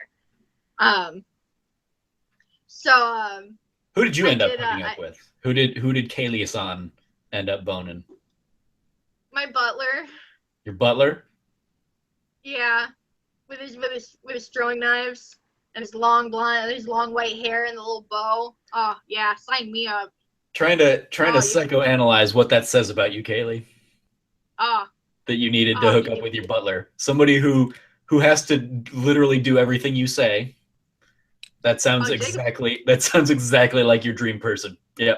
Who did you end up hooking up with? Who did Kaylie-san end up boning? My butler. Your butler? Yeah, with his throwing knives and his long white hair and the little bow. Oh yeah, sign me up. Trying to psychoanalyze what that says about you, Kaylie. That you needed to hook up with your butler, somebody who has to literally do everything you say. That sounds exactly like your dream person. Yeah,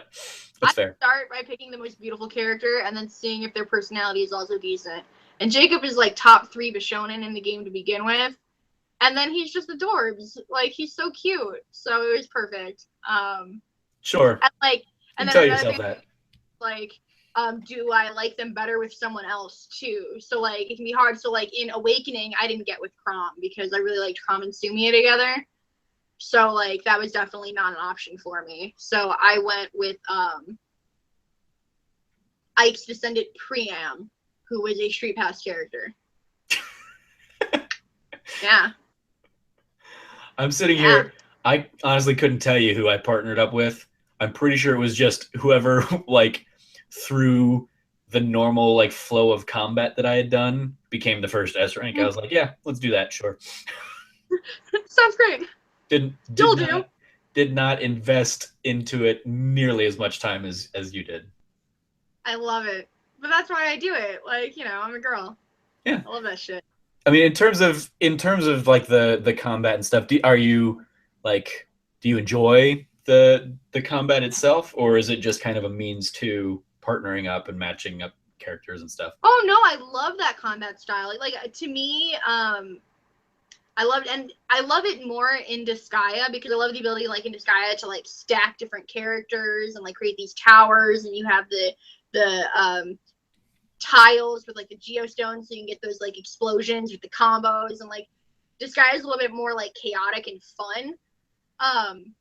that's fair. Start by picking the most beautiful character and then seeing if their personality is also decent. And Jacob is like top 3 Bishonen in the game to begin with, and then he's just adorbs. Like, he's so cute, so it was perfect. Sure. And then tell yourself that. Like, do I like them better with someone else too? So like, it can be hard. So like in Awakening, I didn't get with Crom because I really liked Crom and Sumia together. So like, that was definitely not an option for me. So I went with Ike's descendant Priam, who was a Street Pass character. Yeah. I'm sitting here. I honestly couldn't tell you who I partnered up with. I'm pretty sure it was just whoever, like, through the normal, like, flow of combat that I had done, became the first S rank. I was like, yeah, let's do that. Sure. Sounds great. Did not invest into it nearly as much time as you did. I love it. But that's why I do it. Like, I'm a girl. Yeah. I love that shit. I mean, in terms of like the combat and stuff, do you enjoy the combat itself, or is it just kind of a means to partnering up and matching up characters and stuff? Oh no, I love that combat style. Like, to me, I love it more in Disgaea because I love the ability, like in Disgaea, to like stack different characters and like create these towers, and you have the tiles with like the geostones, so you can get those like explosions with the combos, and like Disgaea is a little bit more like chaotic and fun.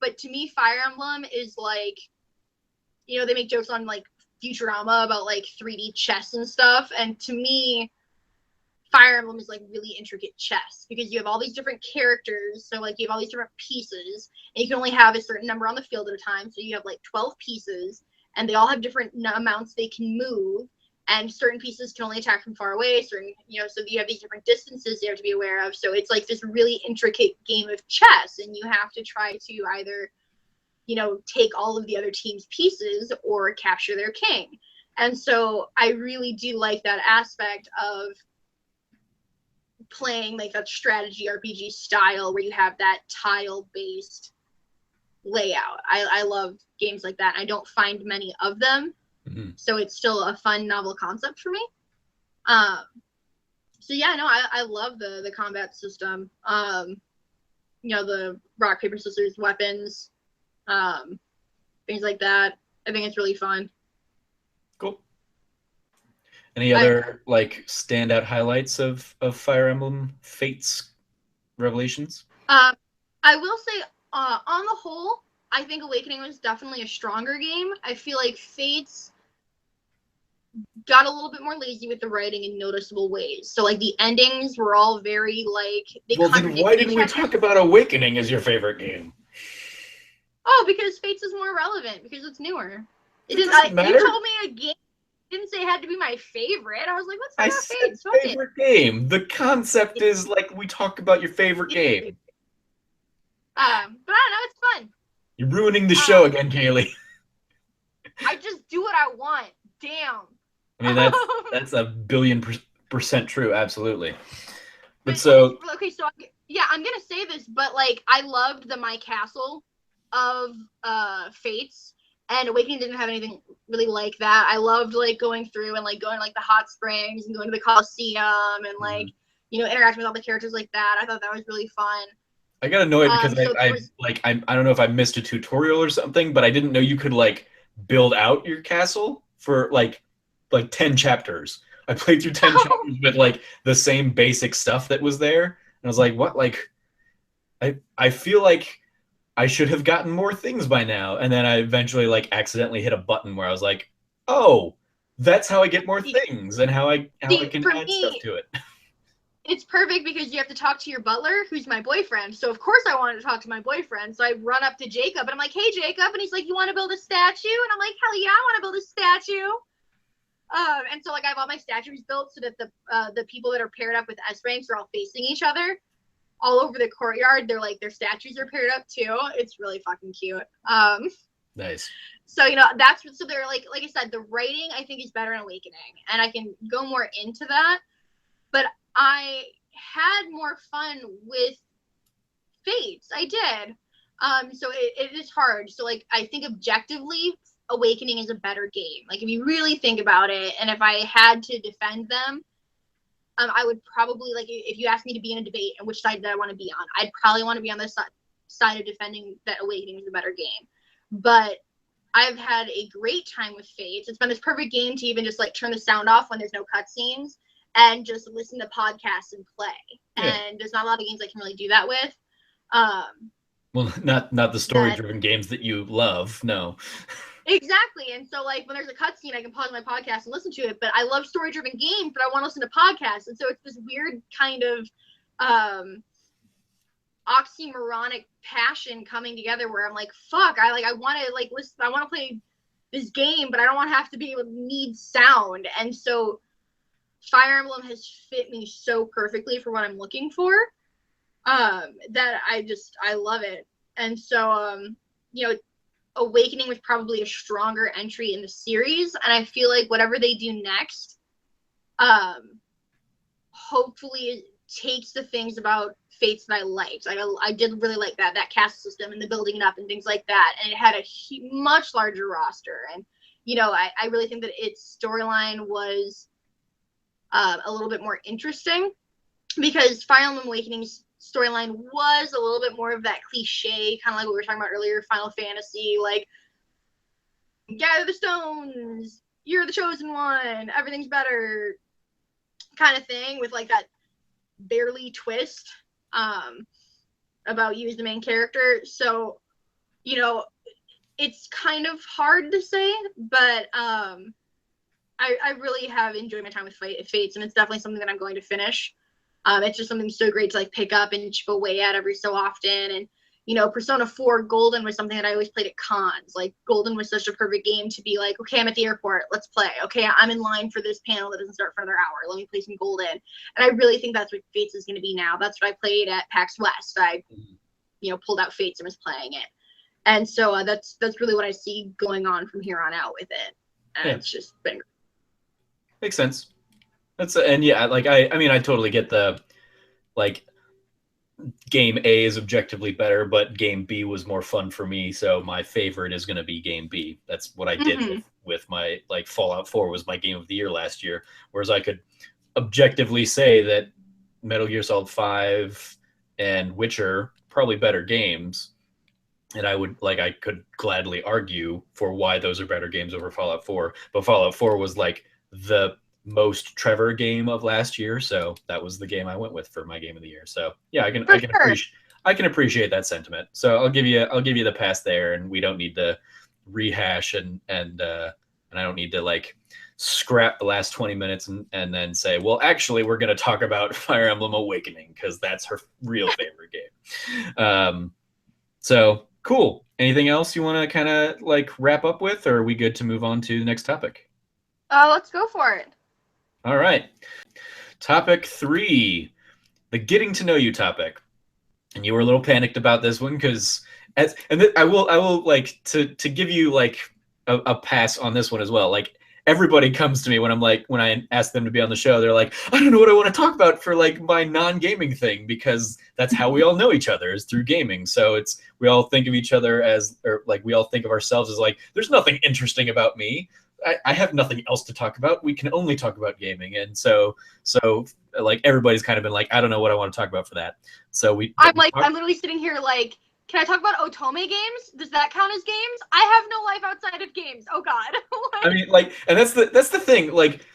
But to me, Fire Emblem is like, they make jokes on like Futurama about like 3D chess and stuff, and to me, Fire Emblem is like really intricate chess because you have all these different characters, so like you have all these different pieces, and you can only have a certain number on the field at a time, so you have like 12 pieces, and they all have different amounts they can move, and certain pieces can only attack from far away, so you have these different distances you have to be aware of. So it's like this really intricate game of chess, and you have to try to either, take all of the other team's pieces or capture their king. And so I really do like that aspect of playing like that strategy RPG style where you have that tile-based layout. I love games like that. I don't find many of them. Mm-hmm. So it's still a fun, novel concept for me. So yeah, no, I love the combat system. The rock, paper, scissors weapons. things like that. I think it's really fun. Cool. Any other like standout highlights of Fire Emblem Fates Revelations? I will say, on the whole, I think Awakening was definitely a stronger game. I feel like Fates got a little bit more lazy with the writing in noticeable ways. So like the endings were all very like they Well, then why didn't we talk about Awakening as your favorite game? Oh, because Fates is more relevant because it's newer. It doesn't matter. You told me a game. Didn't say it had to be my favorite. I was like, let's talk about Fates. Favorite game. The concept is like we talk about your favorite game. But I don't know, it's fun. You're ruining the show again, Kaylie. I just do what I want. Damn. I mean that's a billion% true, absolutely. But okay, so yeah, I'm gonna say this, but like I loved the My Castle of Fates. And Awakening didn't have anything really like that. I loved like going through and like going like the hot springs and going to the Coliseum and like interacting with all the characters like that. I thought that was really fun. I got annoyed because I don't know if I missed a tutorial or something, but I didn't know you could like build out your castle for like 10 chapters. I played through 10 chapters with like the same basic stuff that was there, and I was like, what? Like, I feel like I should have gotten more things by now. And then I eventually like accidentally hit a button where I was like, oh, that's how I get more things and how I can add stuff to it. It's perfect because you have to talk to your butler, who's my boyfriend. So of course I wanted to talk to my boyfriend. So I run up to Jacob and I'm like, hey Jacob, and he's like, you want to build a statue? And I'm like, hell yeah, I want to build a statue. And so like I have all my statues built so that the people that are paired up with S ranks are all facing each other. All over the courtyard, they're like their statues are paired up too. It's really fucking cute. Nice. So so they're like I said, the writing I think is better in Awakening, and I can go more into that. But I had more fun with Fates. I did. So it is hard. So like I think objectively, Awakening is a better game. Like if you really think about it, and if I had to defend them. I would probably, like, if you asked me to be in a debate and which side did I want to be on, I'd probably want to be on the side of defending that Awakening is a better game. But I've had a great time with Fates. It's been this perfect game to even just, like, turn the sound off when there's no cutscenes and just listen to podcasts and play. Yeah. And there's not a lot of games I can really do that with. Well, not the story-driven games that you love, no. Exactly. And so like when there's a cutscene, I can pause my podcast and listen to it. But I love story-driven games, but I want to listen to podcasts. And so it's this weird kind of oxymoronic passion coming together where I'm like, fuck, I want to like listen, I want to play this game, but I don't want to have to be able to need sound. And so Fire Emblem has fit me so perfectly for what I'm looking for. That I love it. And so Awakening was probably a stronger entry in the series, and I feel like whatever they do next, hopefully it takes the things about Fates that I liked. I did really like that cast system and the building it up and things like that, and it had a much larger roster, and I really think that its storyline was a little bit more interesting because Fire Emblem Awakening's storyline was a little bit more of that cliche, kind of like what we were talking about earlier, Final Fantasy, like gather the stones, you're the chosen one, everything's better kind of thing, with like that barely twist about you as the main character. So it's kind of hard to say, but I really have enjoyed my time with Fates, and it's definitely something that I'm going to finish. It's just something so great to like pick up and chip away at every so often. And Persona 4 Golden was something that I always played at cons. Like Golden was such a perfect game to be like, okay, I'm at the airport, let's play. Okay, I'm in line for this panel that doesn't start for another hour, let me play some Golden. And I really think that's what Fates is going to be now. That's what I played at PAX West. I pulled out Fates and was playing it. And so that's really what I see going on from here on out with it. And It's just been great. Makes sense. And yeah, like I mean, I totally get the like game A is objectively better, but game B was more fun for me, so my favorite is going to be game B. That's what I did with my like Fallout 4 was my game of the year last year, whereas I could objectively say that Metal Gear Solid 5 and Witcher probably better games, And I could gladly argue for why those are better games over Fallout 4. But Fallout 4 was like the most Trevor game of last year, so that was the game I went with for my game of the year. So yeah, For sure. I can appreciate that sentiment. So I'll give you the pass there, and we don't need to rehash and I don't need to like scrap the last 20 minutes and then say, well, actually, we're going to talk about Fire Emblem Awakening because that's her real favorite game. So cool. Anything else you want to kind of like wrap up with, or are we good to move on to the next topic? Let's go for it. All right. Topic 3, the getting to know you topic. And you were a little panicked about this one because, I will like to give you like a pass on this one as well. Like everybody comes to me when I ask them to be on the show, they're like, I don't know what I want to talk about for like my non-gaming thing, because that's how we all know each other, is through gaming. So we all think of each other we all think of ourselves as like, there's nothing interesting about me. I have nothing else to talk about. We can only talk about gaming. And so like everybody's kind of been like, I don't know what I want to talk about for that. So I'm literally sitting here like, can I talk about Otome games? Does that count as games? I have no life outside of games. Oh God. I mean, like, and that's the thing. Like,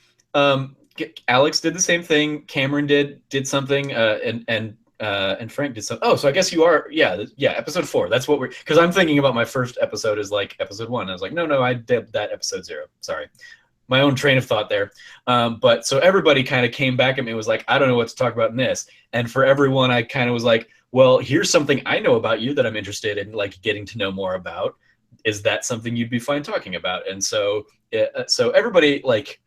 Alex did the same thing. Cameron did something, and Frank did something. Oh, so I guess you are, yeah. Episode 4. That's what because I'm thinking about my first episode as like episode 1. I was like, no, I did that episode 0. Sorry, my own train of thought there. But so everybody kind of came back at me and was like, I don't know what to talk about in this. And for everyone, I kind of was like, well, here's something I know about you that I'm interested in, like getting to know more about. Is that something you'd be fine talking about? And so everybody, like,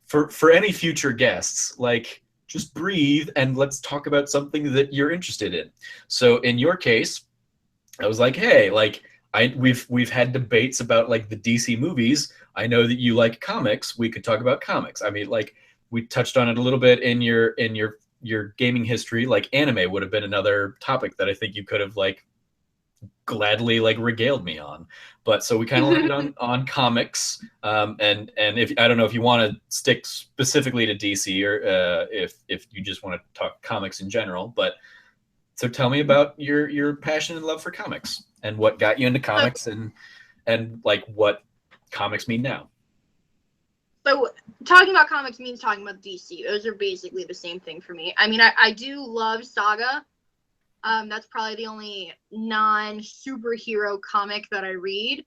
for any future guests, like, just breathe and let's talk about something that you're interested in. So in your case, I was like, hey, like, we've had debates about like the DC movies. I know that you like comics. We could talk about comics. I mean, like, we touched on it a little bit in your gaming history. Like, anime would have been another topic that I think you could have like gladly like regaled me on. But so we kind of landed on comics. And if I don't know if you want to stick specifically to DC, or if you just want to talk comics in general. But so tell me about your passion and love for comics and what got you into comics, and like what comics mean now. So talking about comics means talking about DC. Those are basically the same thing for me. I mean, I do love Saga. That's probably the only non-superhero comic that I read.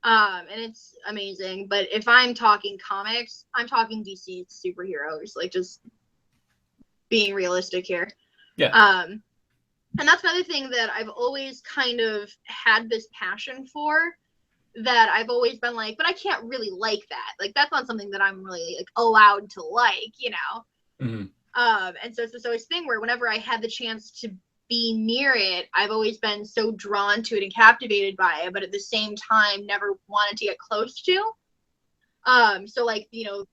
And it's amazing. But if I'm talking comics, I'm talking DC superheroes, like just being realistic here. Yeah. And that's another thing that I've always kind of had this passion for, that I've always been like, but I can't really like that. Like, that's not something that I'm really like allowed to like, you know? Mm-hmm. And so it's this thing where whenever I had the chance to be near it, I've always been so drawn to it and captivated by it, but at the same time, never wanted to get close to. So like, you know,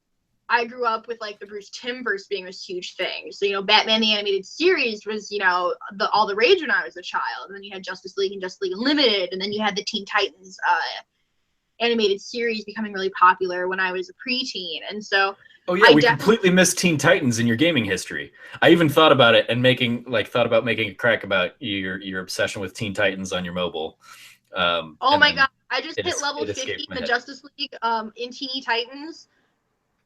I grew up with like the Bruce Timmverse being this huge thing. So, you know, Batman the Animated Series was, you know, all the rage when I was a child. And then you had Justice League and Justice League Unlimited, and then you had the Teen Titans animated series becoming really popular when I was a preteen. And so oh yeah, we completely missed Teen Titans in your gaming history. I even thought about it and making a crack about your obsession with Teen Titans on your mobile. Oh my God, I just hit level 50 in the Justice League in Teeny Titans.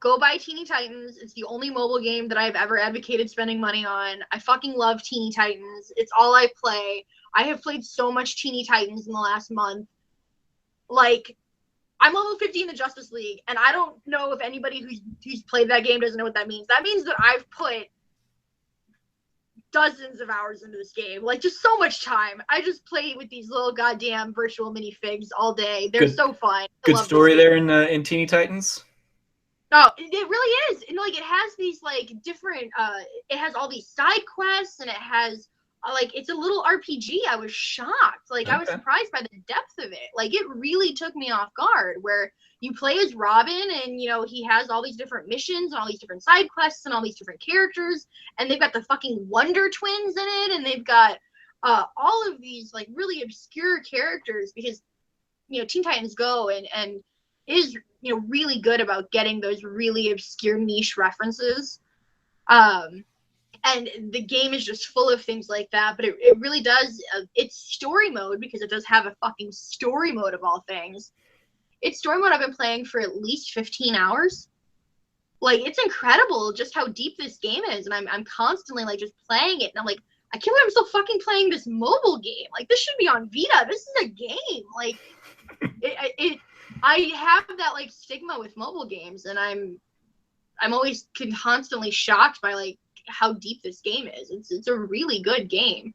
Go buy Teeny Titans. It's the only mobile game that I've ever advocated spending money on. I fucking love Teeny Titans. It's all I play. I have played so much Teeny Titans in the last month. Like, I'm level 50 in the Justice League, and I don't know if anybody who's played that game doesn't know what that means. That means that I've put dozens of hours into this game. Like, just so much time. I just play with these little goddamn virtual minifigs all day. They're so fun. Good story there in Teeny Titans. Oh, it really is. And like, it has these like different it has all these side quests, and it has like, it's a little RPG. I was shocked. Like, okay. I was surprised by the depth of it. Like, it really took me off guard, where you play as Robin, and you know, he has all these different missions and all these different side quests and all these different characters, and they've got the fucking Wonder Twins in it, and they've got all of these like really obscure characters, because you know, Teen Titans Go and is, you know, really good about getting those really obscure niche references. And And the game is just full of things like that, but it really does, it's story mode, because it does have a fucking story mode of all things. It's story mode I've been playing for at least 15 hours. Like, it's incredible just how deep this game is, and I'm constantly, like, just playing it, and I'm like, I can't believe I'm still fucking playing this mobile game. Like, this should be on Vita. This is a game. Like, I have that, like, stigma with mobile games, and I'm always constantly shocked by, like, how deep this game is. It's a really good game.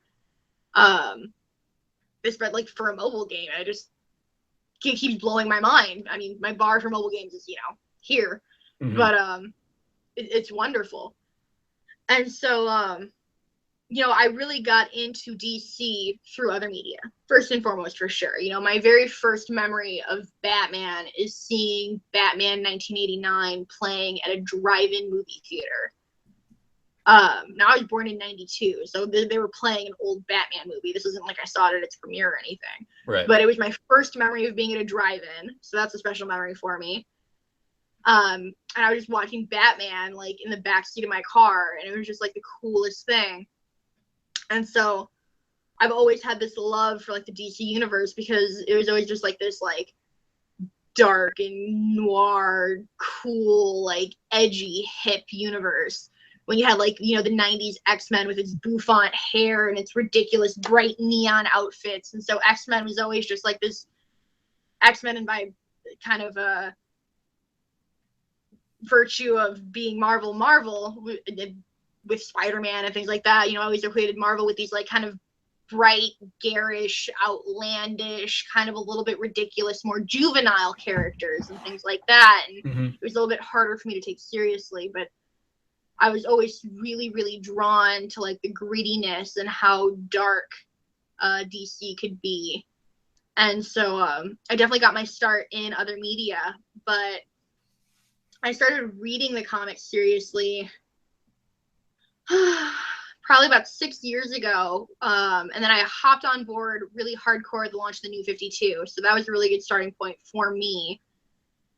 This, but, like, for a mobile game, I just keeps blowing my mind. I mean, my bar for mobile games is, here. Mm-hmm. But it's wonderful. And so I really got into DC through other media, first and foremost, for sure. My very first memory of Batman is seeing Batman 1989 playing at a drive-in movie theater. Now, I was born in 92, so they were playing an old Batman movie. This isn't like I saw it at its premiere or anything. Right. But it was my first memory of being at a drive-in, so that's a special memory for me. And I was just watching Batman, like, in the backseat of my car, and it was just, like, the coolest thing. And so I've always had this love for, like, the DC universe, because it was always just, like, this, like, dark and noir, cool, like, edgy, hip universe. When you had, like, the 90s X-Men with its bouffant hair and its ridiculous bright neon outfits. And so X-Men was always just, like, this X-Men, and by kind of virtue of being Marvel with Spider-Man and things like that, I always equated Marvel with these, like, kind of bright, garish, outlandish, kind of a little bit ridiculous, more juvenile characters and things like that. And it was a little bit harder for me to take seriously, but I was always really, really drawn to, like, the grittiness and how dark DC could be. And so I definitely got my start in other media, but I started reading the comics seriously probably about 6 years ago. And then I hopped on board really hardcore at the launch of the New 52. So that was a really good starting point for me.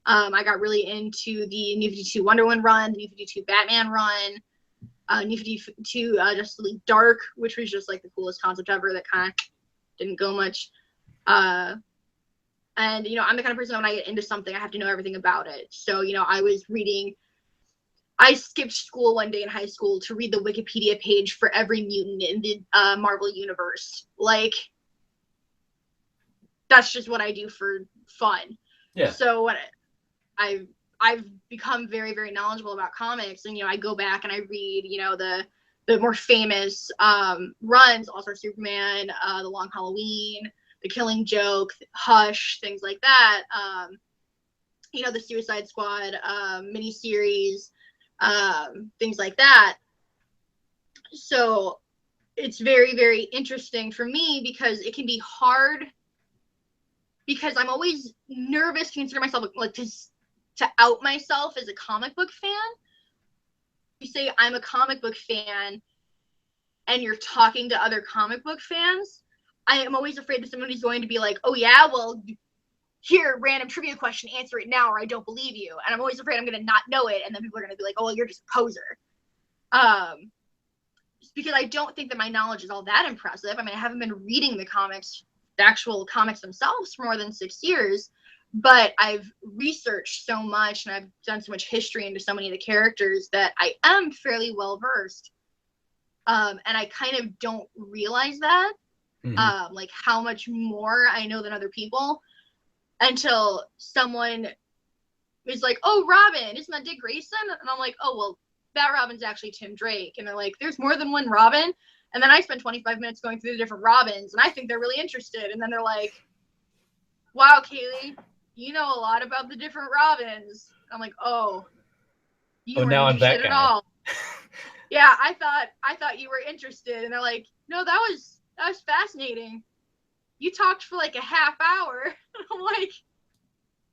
I got really into the New 52 Wonder Woman run, the New 52 Batman run, New 52 Justice League Dark, which was just, like, the coolest concept ever that kind of didn't go much. And, I'm the kind of person that when I get into something, I have to know everything about it. So, I skipped school one day in high school to read the Wikipedia page for every mutant in the Marvel universe. Like, that's just what I do for fun. Yeah. So I've become very, very knowledgeable about comics, and I go back and I read the more famous runs, All-Star Superman, The Long Halloween, The Killing Joke, Hush, things like that. The Suicide Squad miniseries, things like that. So it's very, very interesting for me, because it can be hard, because I'm always nervous to consider myself, like, to out myself as a comic book fan. You say I'm a comic book fan and you're talking to other comic book fans, I am always afraid that somebody's going to be like, oh yeah, well, here, random trivia question, answer it now or I don't believe you. And I'm always afraid I'm going to not know it, and then people are going to be like, oh, well, you're just a poser. Because I don't think that my knowledge is all that impressive. I mean, I haven't been reading the actual comics themselves for more than 6 years, but I've researched so much and I've done so much history into so many of the characters that I am fairly well versed. And I kind of don't realize that, like, how much more I know than other people, until someone is like, oh, Robin, isn't that Dick Grayson? And I'm like, oh, well, that Robin's actually Tim Drake. And they're like, there's more than one Robin? And then I spend 25 minutes going through the different Robins, and I think they're really interested. And then they're like, wow, Kaylie, you know a lot about the different Robins. I'm like, oh, you weren't now interested I'm that at guy. all. Yeah, I thought you were interested. And they're like, no, that was fascinating. You talked for like a half hour. I'm like,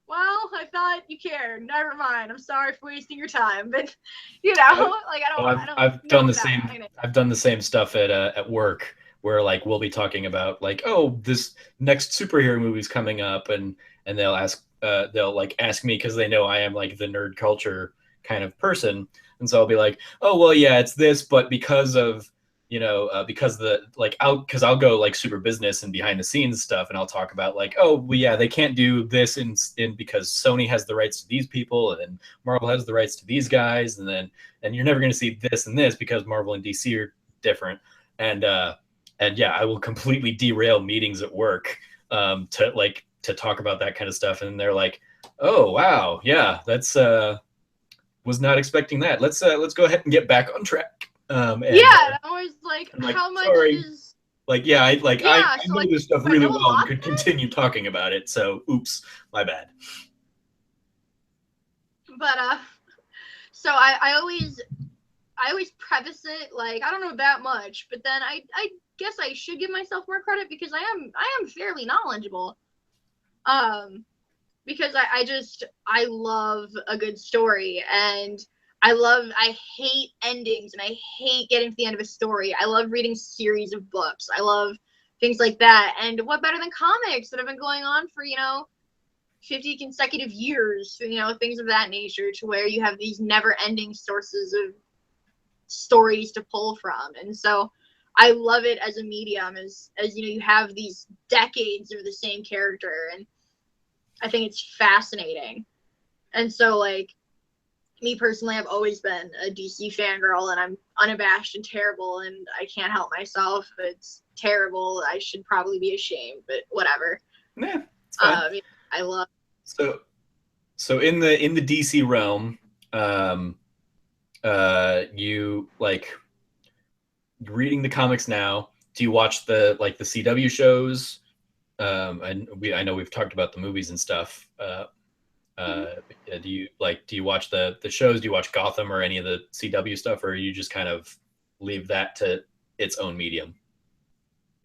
well, I thought you cared. Never mind. I'm sorry for wasting your time, but like, I've done the same. I've done the same stuff at work, where, like, we'll be talking about, like, oh, this next superhero movie's coming up, and they'll ask me, because they know I am, like, the nerd culture kind of person. And so I'll be like, oh well, yeah, it's this, but because of because I'll go like super business and behind the scenes stuff, and I'll talk about like, oh well, yeah, they can't do this in because Sony has the rights to these people, and then Marvel has the rights to these guys, and you're never going to see this and this because Marvel and DC are different, and yeah, I will completely derail meetings at work to talk about that kind of stuff, and they're like, oh wow, yeah, that's was not expecting that. Let's go ahead and get back on track. I was like, how much sorry. is like, yeah, I so, know like, this stuff I really know a well and lot could then? continue talking about it. So, oops, my bad. But so I always preface it like, I don't know that much, but then I guess I should give myself more credit because I am fairly knowledgeable. Because I love a good story, and I hate endings, and I hate getting to the end of a story. I love reading series of books. I love things like that. And what better than comics that have been going on for, 50 consecutive years, things of that nature, to where you have these never ending sources of stories to pull from. And so I love it as a medium, as you have these decades of the same character, and I think it's fascinating. And so, like, me personally, I've always been a DC fangirl, and I'm unabashed and terrible, and I can't help myself. It's terrible. I should probably be ashamed, but whatever. Yeah, it's fine. I love. So in the DC realm, you like reading the comics now. Do you watch the CW shows? I know we've talked about the movies and stuff. Do you watch the shows? Do you watch Gotham or any of the CW stuff, or you just kind of leave that to its own medium?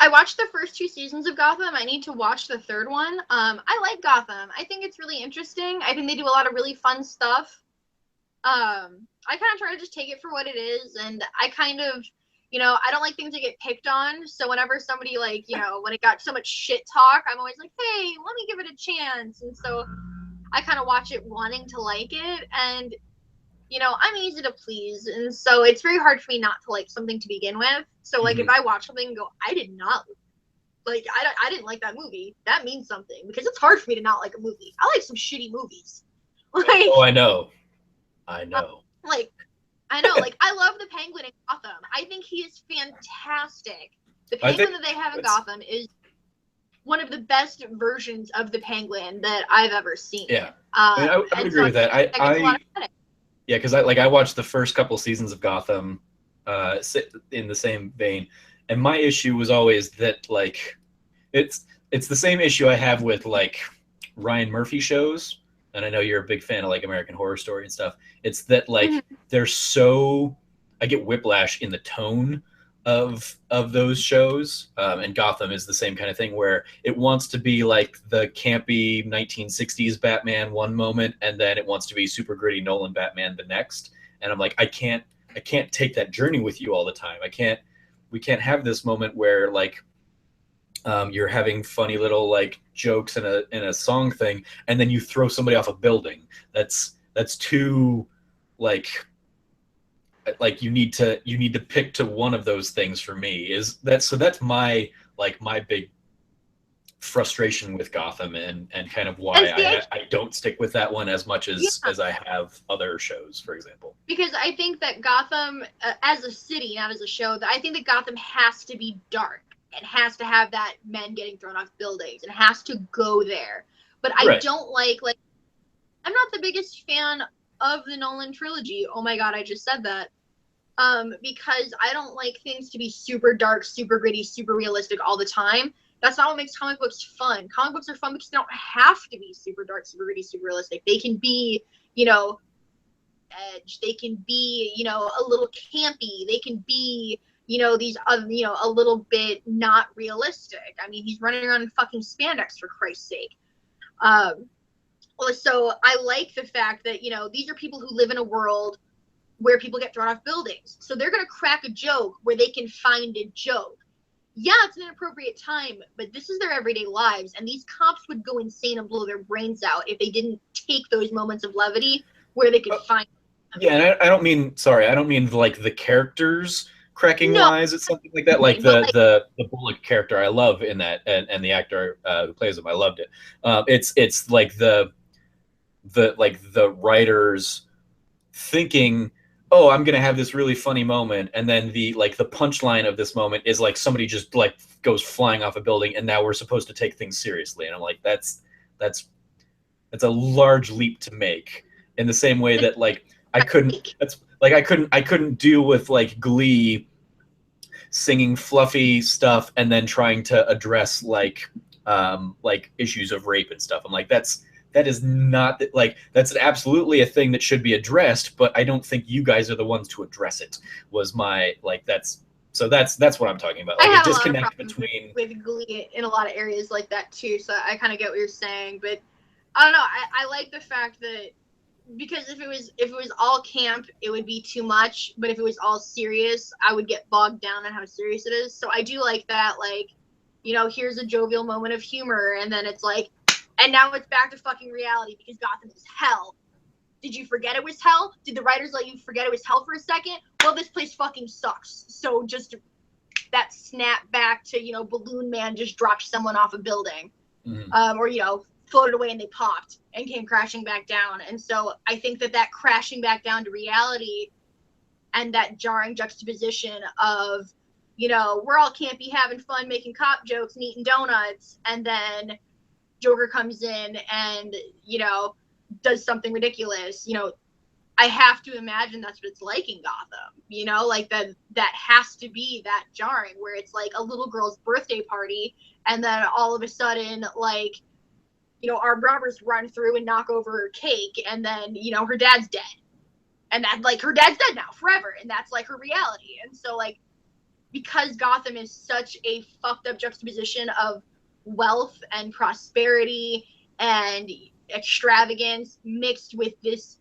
I watched the first 2 seasons of Gotham. I need to watch the third one. I like Gotham. I think it's really interesting. I think they do a lot of really fun stuff. I kind of try to just take it for what it is, and I kind of, I don't like things that get picked on. So whenever somebody when it got so much shit talk, I'm always like, hey, let me give it a chance. And so I kind of watch it wanting to like it, and I'm easy to please, and so it's very hard for me not to like something to begin with. So like if I watch something and go, I did not like, I didn't like that movie, that means something, because it's hard for me to not like a movie. I like some shitty movies. Like, oh, I know. Like, I know. Like, I love the Penguin in Gotham. I think he is fantastic. The Penguin that they have in Gotham is one of the best versions of the Penguin that I've ever seen. Yeah, I would agree with that. Yeah, because I watched the first couple seasons of Gotham, in the same vein, and my issue was always that like it's the same issue I have with like Ryan Murphy shows, and I know you're a big fan of like American Horror Story and stuff. It's that like they're so, I get whiplash in the tone of those shows, and Gotham is the same kind of thing where it wants to be like the campy 1960s Batman one moment, and then it wants to be super gritty Nolan Batman the next, and I'm like, I can't take that journey with you all the time. We can't have this moment where like you're having funny little like jokes in a song thing, and then you throw somebody off a building. That's too like you need to pick to one of those things for me. That's my big frustration with Gotham, and kind of why I don't stick with that one as much as I have other shows, for example. Because I think that Gotham, as a city, not as a show, I think that Gotham has to be dark. It has to have that men getting thrown off buildings. It has to go there. But I don't like I'm not the biggest fan of the Nolan trilogy. Oh my god, I just said that. Because I don't like things to be super dark, super gritty, super realistic all the time. That's not what makes comic books fun. Comic books are fun because they don't have to be super dark, super gritty, super realistic. They can be, edge. They can be, a little campy. They can be, these, a little bit not realistic. I mean, he's running around in fucking spandex, for Christ's sake. So I like the fact that, these are people who live in a world where people get thrown off buildings. So they're going to crack a joke where they can find a joke. Yeah, it's an inappropriate time, but this is their everyday lives, and these cops would go insane and blow their brains out if they didn't take those moments of levity where they could find. Yeah, and I don't mean, sorry, I don't mean like the characters cracking No, wise. It's something like that. Like but like, the Bullock character, I love in that, and the actor who plays him, I loved it. It's like the writers thinking, oh, I'm gonna have this really funny moment, and then the punchline of this moment is like somebody just like goes flying off a building, and now we're supposed to take things seriously, and I'm like, that's a large leap to make. In the same way that like I couldn't, that's like I couldn't deal with like Glee singing fluffy stuff and then trying to address like issues of rape and stuff. I'm like, that is not like, that's absolutely a thing that should be addressed, but I don't think you guys are the ones to address it. Was my like that's what I'm talking about. Like I a have a lot of disconnect problems between with Glee in a lot of areas like that too. So I kind of get what you're saying, but I don't know. I like the fact that, because if it was all camp, it would be too much. But if it was all serious, I would get bogged down on how serious it is. So I do like that. Like, you know, here's a jovial moment of humor, and then it's like, and now it's back to fucking reality because Gotham is hell. Did you forget it was hell? Did the writers let you forget it was hell for a second? Well, this place fucking sucks. So just that snap back to, you know, Balloon Man just dropped someone off a building, or, you know, floated away and they popped and came crashing back down. And so I think that crashing back down to reality and that jarring juxtaposition of, you know, we're all campy having fun making cop jokes and eating donuts, and then Joker comes in and, you know, does something ridiculous. You know, I have to imagine that's what it's like in Gotham, you know, like that has to be that jarring, where it's like a little girl's birthday party, and then all of a sudden, like, you know, our robbers run through and knock over her cake, and then, you know, her dad's dead. And that, like, her dad's dead now forever, and that's like her reality. And so, like, because Gotham is such a fucked up juxtaposition of wealth and prosperity and extravagance mixed with this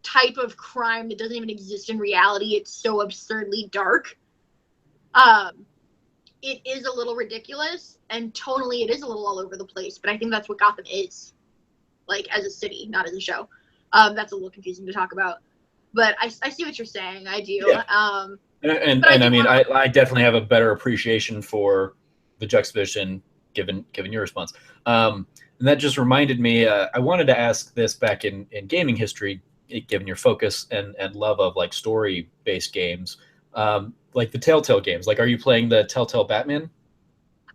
type of crime that doesn't even exist in reality, it's so absurdly dark. It is a little ridiculous, and tonally it is a little all over the place, but I think that's what Gotham is, like, as a city, not as a show. That's a little confusing to talk about, but I see what you're saying. I do. Yeah. And I mean, I definitely have a better appreciation for the juxtaposition given your response. And that just reminded me, I wanted to ask this back in gaming history, given your focus and love of like story-based games, like the Telltale games. Like, are you playing the Telltale Batman?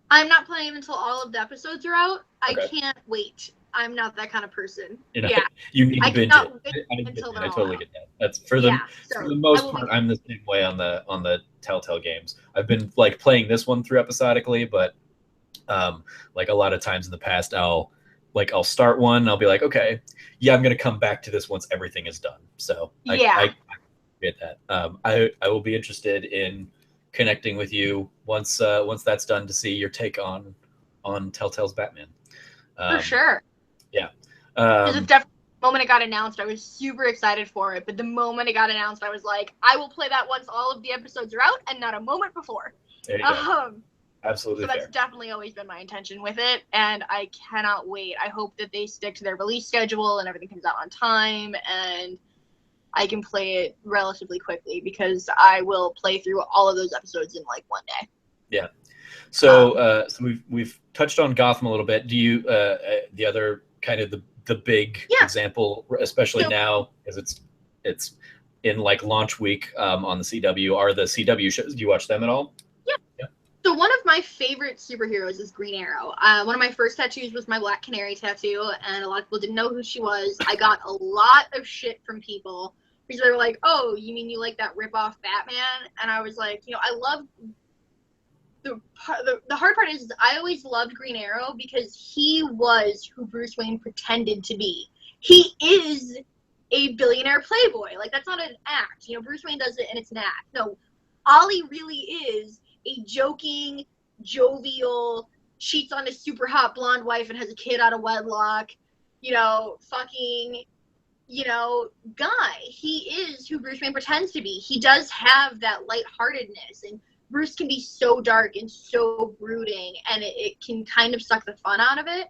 I'm not playing until all of the episodes are out. Okay. I can't wait. I'm not that kind of person. You know, yeah. you need to binge it. I totally out. get that. That's for the most part. Be... I'm the same way on the Telltale games. I've been like playing this one through episodically, but like a lot of times in the past, I'll start one, and I'll be like, okay, yeah, I'm gonna come back to this once everything is done. So I get that. I will be interested in connecting with you once that's done to see your take on Telltale's Batman. For sure. Yeah. Because it's definitely the moment it got announced, I was super excited for it. But the moment it got announced, I was like, I will play that once all of the episodes are out, and not a moment before. There you go. Absolutely. So that's definitely always been my intention with it, and I cannot wait. I hope that they stick to their release schedule and everything comes out on time, and I can play it relatively quickly, because I will play through all of those episodes in like one day. Yeah. So so we've touched on Gotham a little bit. Do you the other kind of the big example, especially now as it's in like launch week on the CW, are the CW shows? Do you watch them at all? Yeah. So one of my favorite superheroes is Green Arrow. One of my first tattoos was my Black Canary tattoo, and a lot of people didn't know who she was. I got a lot of shit from people because they were like, "Oh, you mean you like that rip-off Batman?" And I was like, you know, I love the hard part is I always loved Green Arrow because he was who Bruce Wayne pretended to be. He is a billionaire playboy. Like, that's not an act. You know, Bruce Wayne does it and it's an act. No, Ollie really is a joking, jovial, cheats on his super hot blonde wife and has a kid out of wedlock, you know, fucking, you know, guy. He is who Bruce Wayne pretends to be. He does have that lightheartedness, and Bruce can be so dark and so brooding, and it can kind of suck the fun out of it.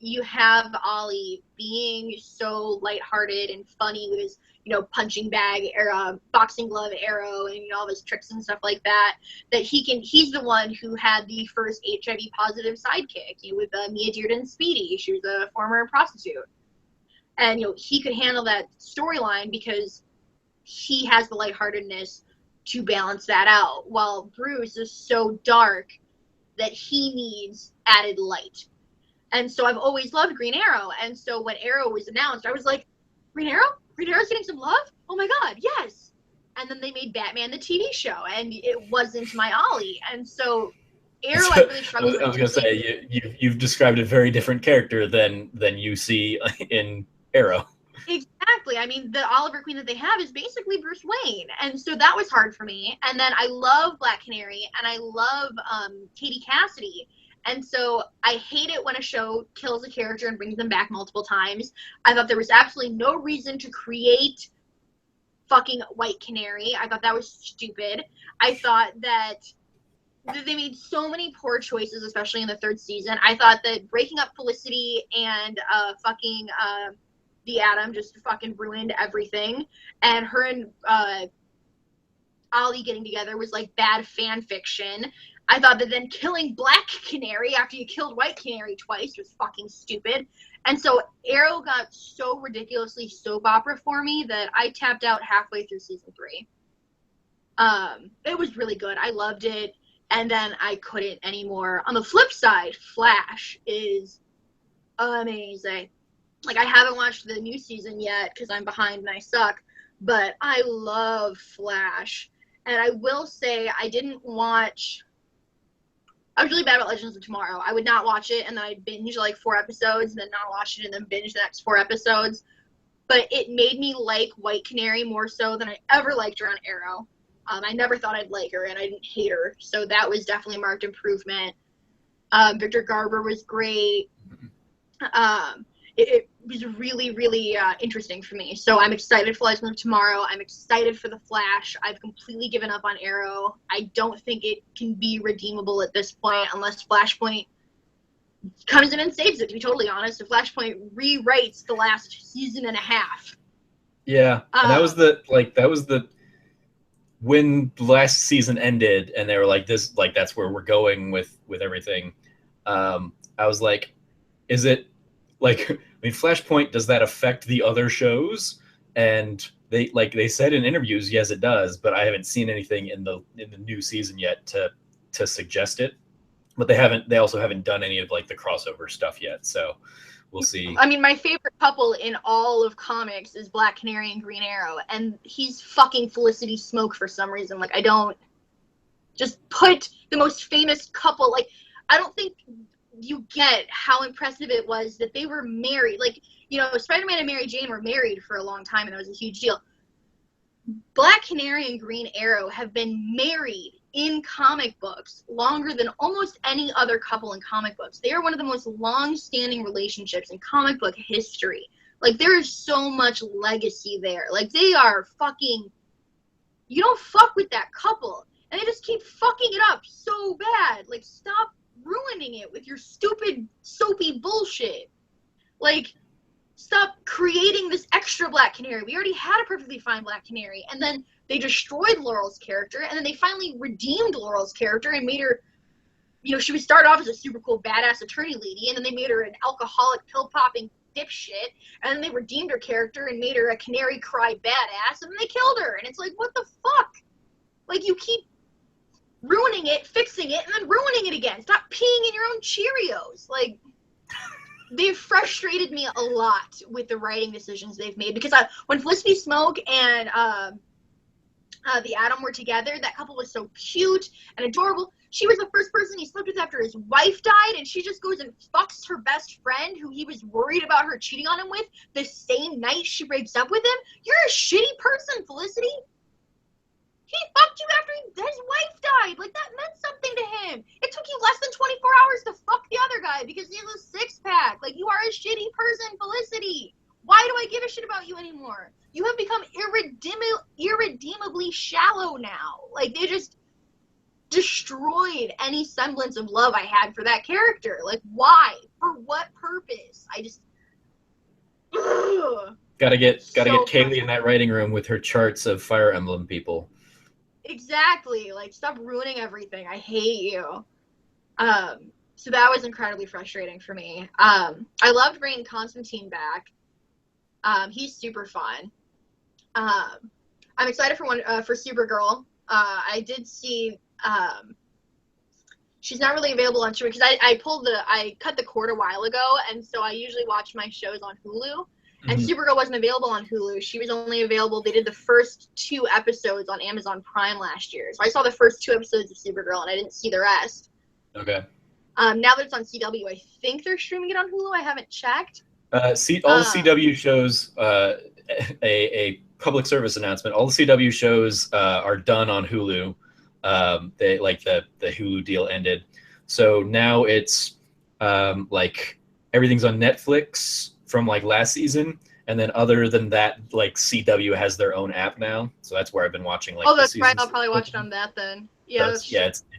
you have Ollie being so lighthearted and funny with his, punching bag, boxing glove arrow, and all his tricks and stuff like that. That he's the one who had the first HIV positive sidekick, with Mia Dearden's Speedy. She was a former prostitute, and he could handle that storyline because he has the lightheartedness to balance that out. While Bruce is so dark that he needs added light. And so I've always loved Green Arrow. And so when Arrow was announced, I was like, Green Arrow? Green Arrow's getting some love? Oh my God, yes. And then they made Batman the TV show, and it wasn't my Ollie. And so Arrow, I really struggled with. I was going to say, you've described a very different character than you see in Arrow. Exactly. I mean, the Oliver Queen that they have is basically Bruce Wayne. And so that was hard for me. And then I love Black Canary, and I love Katie Cassidy. And so I hate it when a show kills a character and brings them back multiple times. I thought there was absolutely no reason to create fucking White Canary. I thought that was stupid. I thought that they made so many poor choices, especially in the third season. I thought that breaking up Felicity and the Atom just fucking ruined everything. And her and Ollie getting together was like bad fan fiction. I thought that then killing Black Canary after you killed White Canary twice was fucking stupid. And so Arrow got so ridiculously soap opera for me that I tapped out halfway through season 3. It was really good. I loved it. And then I couldn't anymore. On the flip side, Flash is amazing. Like, I haven't watched the new season yet because I'm behind and I suck. But I love Flash. And I will say I didn't watch... I was really bad about Legends of Tomorrow. I would not watch it, and then I'd binge like 4 episodes, and then not watch it, and then binge the next 4 episodes. But it made me like White Canary more so than I ever liked her on Arrow. I never thought I'd like her, and I didn't hate her. So that was definitely a marked improvement. Victor Garber was great. It was really, really interesting for me. So I'm excited for Legends of Tomorrow. I'm excited for The Flash. I've completely given up on Arrow. I don't think it can be redeemable at this point unless Flashpoint comes in and saves it, to be totally honest. If Flashpoint rewrites the last season and a half. Yeah, and that was when the last season ended and they were like, this, like, that's where we're going with everything. I was like, is it, like, I mean, Flashpoint, does that affect the other shows? And they said in interviews, yes, it does, but I haven't seen anything in the new season yet to suggest it. But they also haven't done any of like the crossover stuff yet. So we'll see. I mean, my favorite couple in all of comics is Black Canary and Green Arrow, and he's fucking Felicity Smoke for some reason. Like, I don't just put the most famous couple. Like, I don't think you get how impressive it was that they were married. Like, Spider-Man and Mary Jane were married for a long time, and that was a huge deal. Black Canary and Green Arrow have been married in comic books longer than almost any other couple in comic books. They are one of the most long-standing relationships in comic book history. Like, there is so much legacy there. Like, they are fucking... You don't fuck with that couple. And they just keep fucking it up so bad. Like, stop ruining it with your stupid soapy bullshit. Like, stop creating this extra Black Canary. We already had a perfectly fine Black Canary, and then they destroyed Laurel's character, and then they finally redeemed Laurel's character and made her, she would start off as a super cool badass attorney lady, and then they made her an alcoholic pill-popping dipshit, and then they redeemed her character and made her a canary cry badass, and then they killed her, and it's like, what the fuck? Like, you keep ruining it, fixing it, and then ruining it again. Stop peeing in your own Cheerios. Like, they've frustrated me a lot with the writing decisions they've made, because when Felicity Smoke and the Atom were together, that couple was so cute and adorable. She was the first person he slept with after his wife died, and she just goes and fucks her best friend, who he was worried about her cheating on him with, the same night she breaks up with him. You're a shitty person, Felicity. He fucked you after his wife died. Like, that meant something to him. It took you less than 24 hours to fuck the other guy because he has a six-pack. Like, you are a shitty person, Felicity. Why do I give a shit about you anymore? You have become irredeemably shallow now. Like, they just... destroyed any semblance of love I had for that character. Like, why? For what purpose? I just... Ugh. Gotta get So Kaylie in that writing room with her charts of Fire Emblem people. Exactly. Like, stop ruining everything. I hate you. So that was incredibly frustrating for me. I loved bringing Constantine back. He's super fun. I'm excited for Supergirl. I did see she's not really available on streaming because I cut the cord a while ago, and so I usually watch my shows on Hulu. And Supergirl wasn't available on Hulu. She was only available. They did the first 2 episodes on Amazon Prime last year. So I saw the first 2 episodes of Supergirl, and I didn't see the rest. Okay. Now that it's on CW, I think they're streaming it on Hulu. I haven't checked. All the CW shows, a public service announcement. All the CW shows are done on Hulu. They like the Hulu deal ended, so now it's like everything's on Netflix from like last season, and then other than that, like CW has their own app now, so that's where I've been watching. Like, that's right. I'll probably watch it on that then. Yeah, it's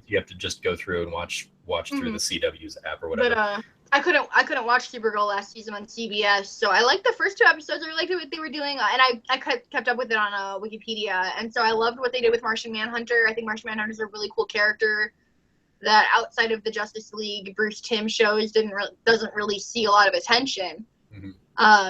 you have to just go through and watch through the CW's app or whatever. But I couldn't watch Supergirl last season on CBS, so I liked the first 2 episodes. I liked what they were doing, and I kept up with it on Wikipedia, and so I loved what they did with Martian Manhunter. I think Martian Manhunter is a really cool character that outside of the Justice League Bruce Timm shows doesn't really see a lot of attention.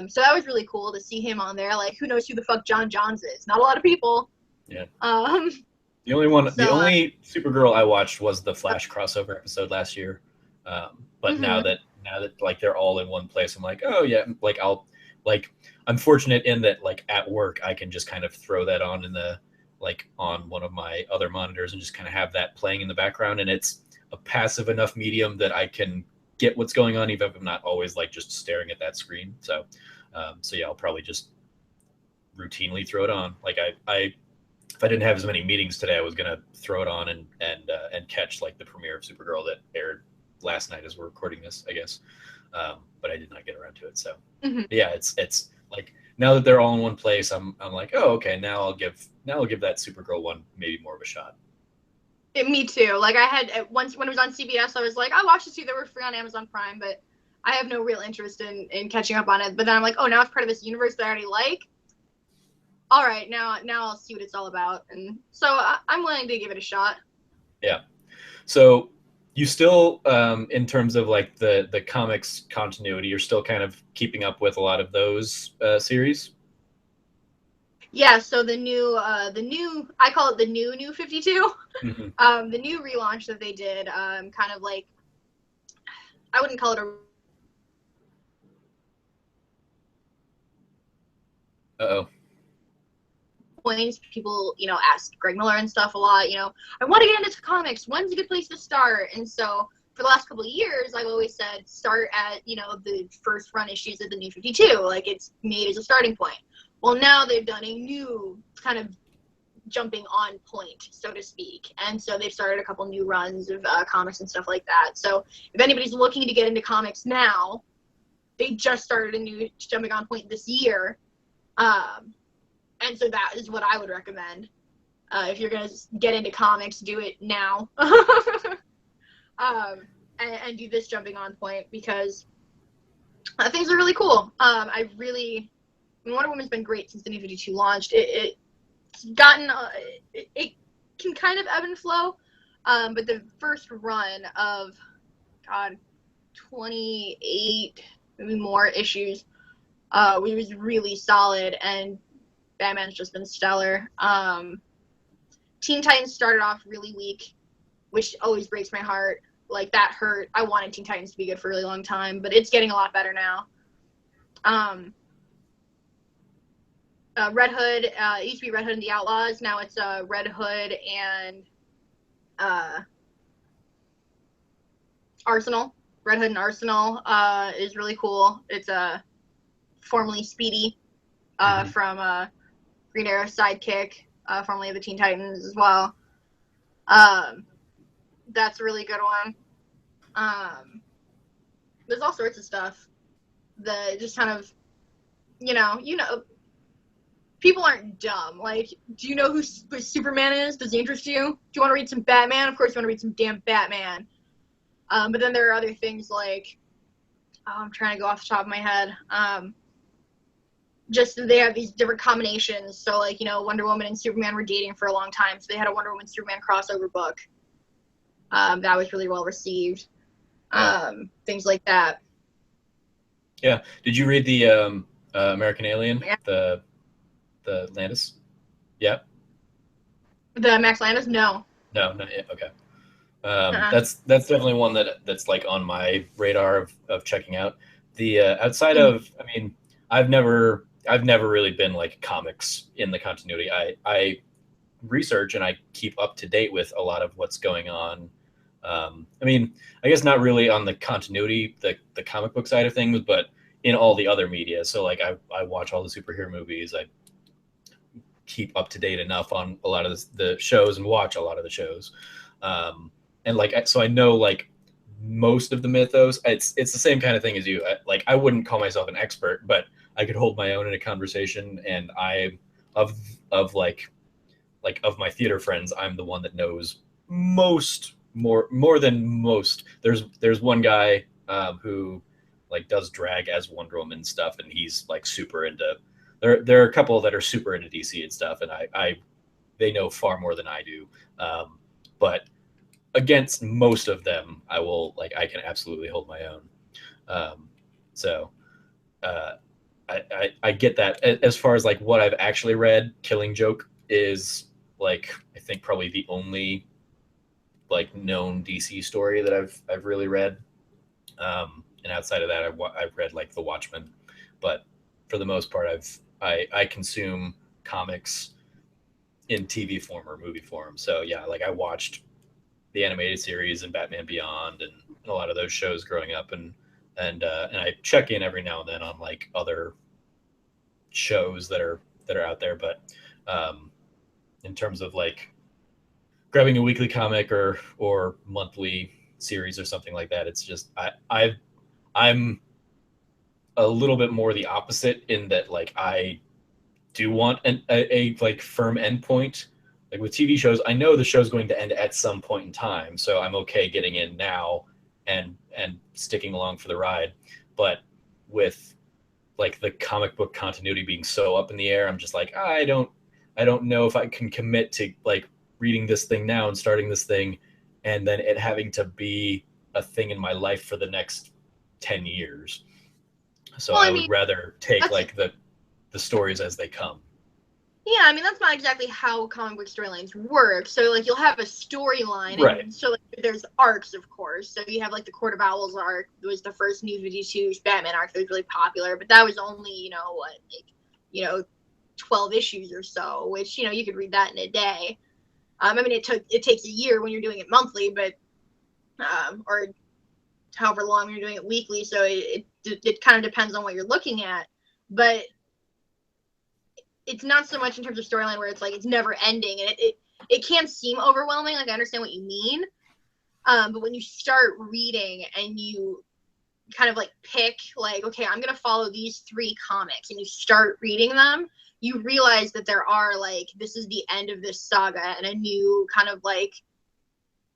So that was really cool to see him on there. Like, who knows who the fuck John Johns is? Not a lot of people. Yeah. The only Supergirl I watched was the Flash crossover episode last year. But now that like they're all in one place, I'm like, oh yeah, like I'm fortunate in that like at work I can just kind of throw that on on one of my other monitors and just kind of have that playing in the background, and it's a passive enough medium that I can get what's going on even if I'm not always like just staring at that screen. So yeah, I'll probably just routinely throw it on. Like if I didn't have as many meetings today, I was gonna throw it on and catch like the premiere of Supergirl that aired last night as we're recording this, I guess. But I did not get around to it. So yeah, it's like now that they're all in one place, I'm like, oh okay, now I'll give that Supergirl one maybe more of a shot. Me too. Like I had once when it was on CBS, I was like, I watched the 2 that were free on Amazon Prime, but I have no real interest in catching up on it. But then I'm like, oh, now it's part of this universe that I already like. All right, now I'll see what it's all about, and so I'm willing to give it a shot. Yeah. So you still, in terms of like the comics continuity, you're still kind of keeping up with a lot of those series. Yeah. So the new I call it the new 52. The new relaunch that they did, kind of like, I wouldn't call it a. Uh-oh. Points people ask Greg Miller and stuff a lot, I want to get into comics, when's a good place to start? And so for the last couple of years I've always said start at the first run issues of the New 52, like it's made as a starting point. Well, now they've done a new kind of jumping on point, so to speak, and so they've started a couple new runs of comics and stuff like that. So if anybody's looking to get into comics now, they just started a new jumping on point this year. And so that is what I would recommend. If you're going to get into comics, do it now. And do this jumping on point because things are really cool. Wonder Woman's been great since the New 52 launched. It's gotten, it can kind of ebb and flow. But the first run of, 28, maybe more issues, was really solid, and Batman's just been stellar. Teen Titans started off really weak, which always breaks my heart. Like, that hurt. I wanted Teen Titans to be good for a really long time, but it's getting a lot better now. Red Hood, it used to be Red Hood and the Outlaws. Now it's Red Hood and Arsenal. Red Hood and Arsenal is really cool. It's formerly Speedy from Green Arrow's sidekick, formerly of the Teen Titans as well. That's a really good one. There's all sorts of stuff that just kind of, people aren't dumb. Like, do you know who Superman is? Does he interest you? Do you want to read some Batman? Of course you want to read some damn Batman. But then there are other things like, I'm trying to go off the top of my head. Just they have these different combinations. So, like, you know, Wonder Woman and Superman were dating for a long time, so they had a Wonder Woman Superman crossover book. That was really well received. Things like that. Yeah. Did you read the American Alien? Yeah. The Landis? Yeah. The Max Landis? No. No, not yet. Okay. That's definitely one that's like on my radar of checking out. The outside of, I mean, I've never really been like comics in the continuity. I research and I keep up to date with a lot of what's going on. I mean, I guess not really on the continuity, the comic book side of things, but in all the other media. So like I watch all the superhero movies. I keep up to date enough on a lot of the shows and watch a lot of the shows. And like, so I know like most of the mythos. It's the same kind of thing as you. Like, I wouldn't call myself an expert, but I could hold my own in a conversation. And I, of like of my theater friends, I'm the one that knows more than most. There's one guy who like does drag as Wonder Woman stuff, and he's like super into. There are a couple that are super into DC and stuff, and they know far more than I do. But against most of them, I can absolutely hold my own. So I get that. As far as like what I've actually read, Killing Joke is like, I think probably the only like known DC story that I've really read. And outside of that, I've read like The Watchmen, but for the most part, I consume comics in TV form or movie form. So yeah, like I watched the animated series and Batman Beyond and a lot of those shows growing up, and I check in every now and then on like other shows that are out there. But in terms of like grabbing a weekly comic or monthly series or something like that, it's just I'm a little bit more the opposite in that like I do want a like firm endpoint. Like with TV shows, I know the show's going to end at some point in time, so I'm okay getting in now and sticking along for the ride. But with like the comic book continuity being so up in the air, I'm just like, I don't know if I can commit to like reading this thing now and starting this thing and then it having to be a thing in my life for the next 10 years. So well, I would rather take like the stories as they come. Yeah, I mean, that's not exactly how comic book storylines work. So, like, you'll have a storyline. Right. And so, like, there's arcs, of course. So you have, like, the Court of Owls arc. It was the first New 52 Batman arc that was really popular. But that was only, 12 issues or so, which, you could read that in a day. I mean, it takes a year when you're doing it monthly, but, or however long you're doing it weekly. So it kind of depends on what you're looking at. But it's not so much in terms of storyline where it's like it's never ending, and it can seem overwhelming. Like, I understand what you mean, but when you start reading and you kind of like pick like, okay, I'm gonna follow these 3 comics, and you start reading them, you realize that there are like, this is the end of this saga and a new kind of like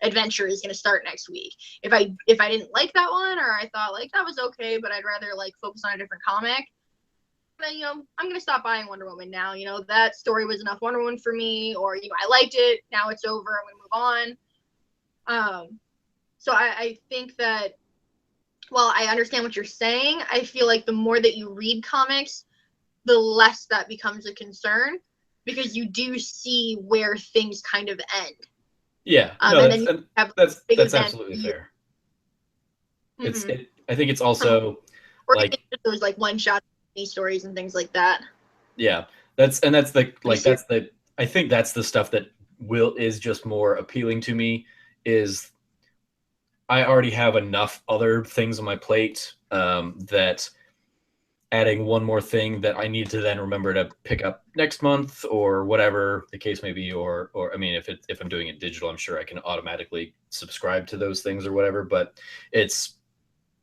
adventure is gonna start next week. If I didn't like that one, or I thought like that was okay, but I'd rather like focus on a different comic, I'm going to stop buying Wonder Woman now. That story was enough Wonder Woman for me, or, I liked it. Now it's over. I'm going to move on. So I think that, while I understand what you're saying, I feel like the more that you read comics, the less that becomes a concern, because you do see where things kind of end. Yeah. No, and then you have that's absolutely fair. Mm-hmm. I think it's also or like those like one shot stories and things like that. Yeah, I think that's the stuff that is just more appealing to me. Is I already have enough other things on my plate that adding one more thing that I need to then remember to pick up next month or whatever the case may be, or I mean, if I'm doing it digital, I'm sure I can automatically subscribe to those things or whatever. But it's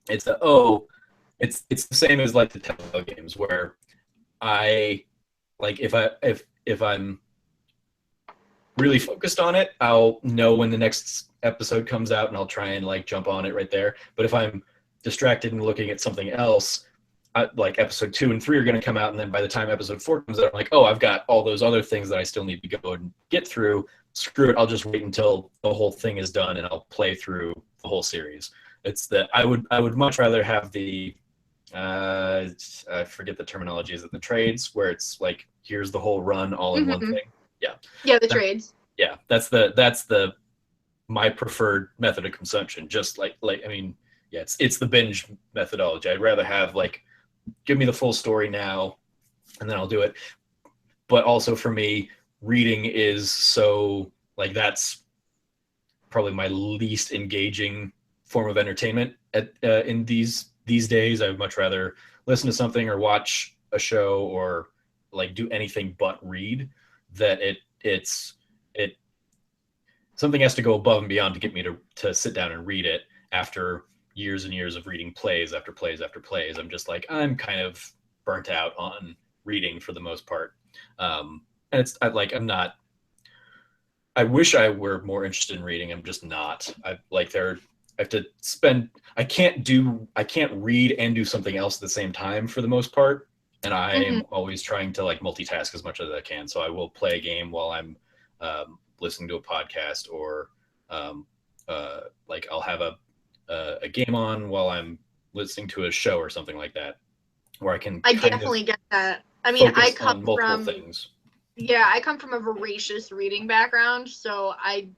the same as like the Telltale games where I like if I'm really focused on it, I'll know when the next episode comes out and I'll try and like jump on it right there. But if I'm distracted and looking at something else, like episode 2 and 3 are going to come out, and then by the time episode 4 comes out, I'm like, oh, I've got all those other things that I still need to go and get through. Screw it, I'll just wait until the whole thing is done and I'll play through the whole series. It's that I would much rather have the I forget the terminology. Is it the trades where it's like here's the whole run all in one thing? Yeah. Yeah, the trades. Yeah, that's the my preferred method of consumption. Just like I mean, yeah, it's the binge methodology. I'd rather have like give me the full story now, and then I'll do it. But also for me, reading is so like that's probably my least engaging form of entertainment in these days. I would much rather listen to something or watch a show or like do anything but read. That it's something has to go above and beyond to get me to sit down and read it after years and years of reading plays after plays after plays. I'm just like, I'm kind of burnt out on reading for the most part. And I'm not, I wish I were more interested in reading. I'm just not. I have to spend, I can't read and do something else at the same time for the most part. And I'm always trying to like multitask as much as I can. So I will play a game while I'm listening to a podcast, or like I'll have a game on while I'm listening to a show or something like that, where I definitely get that. I mean, I come from things. Yeah, I come from a voracious reading background, so I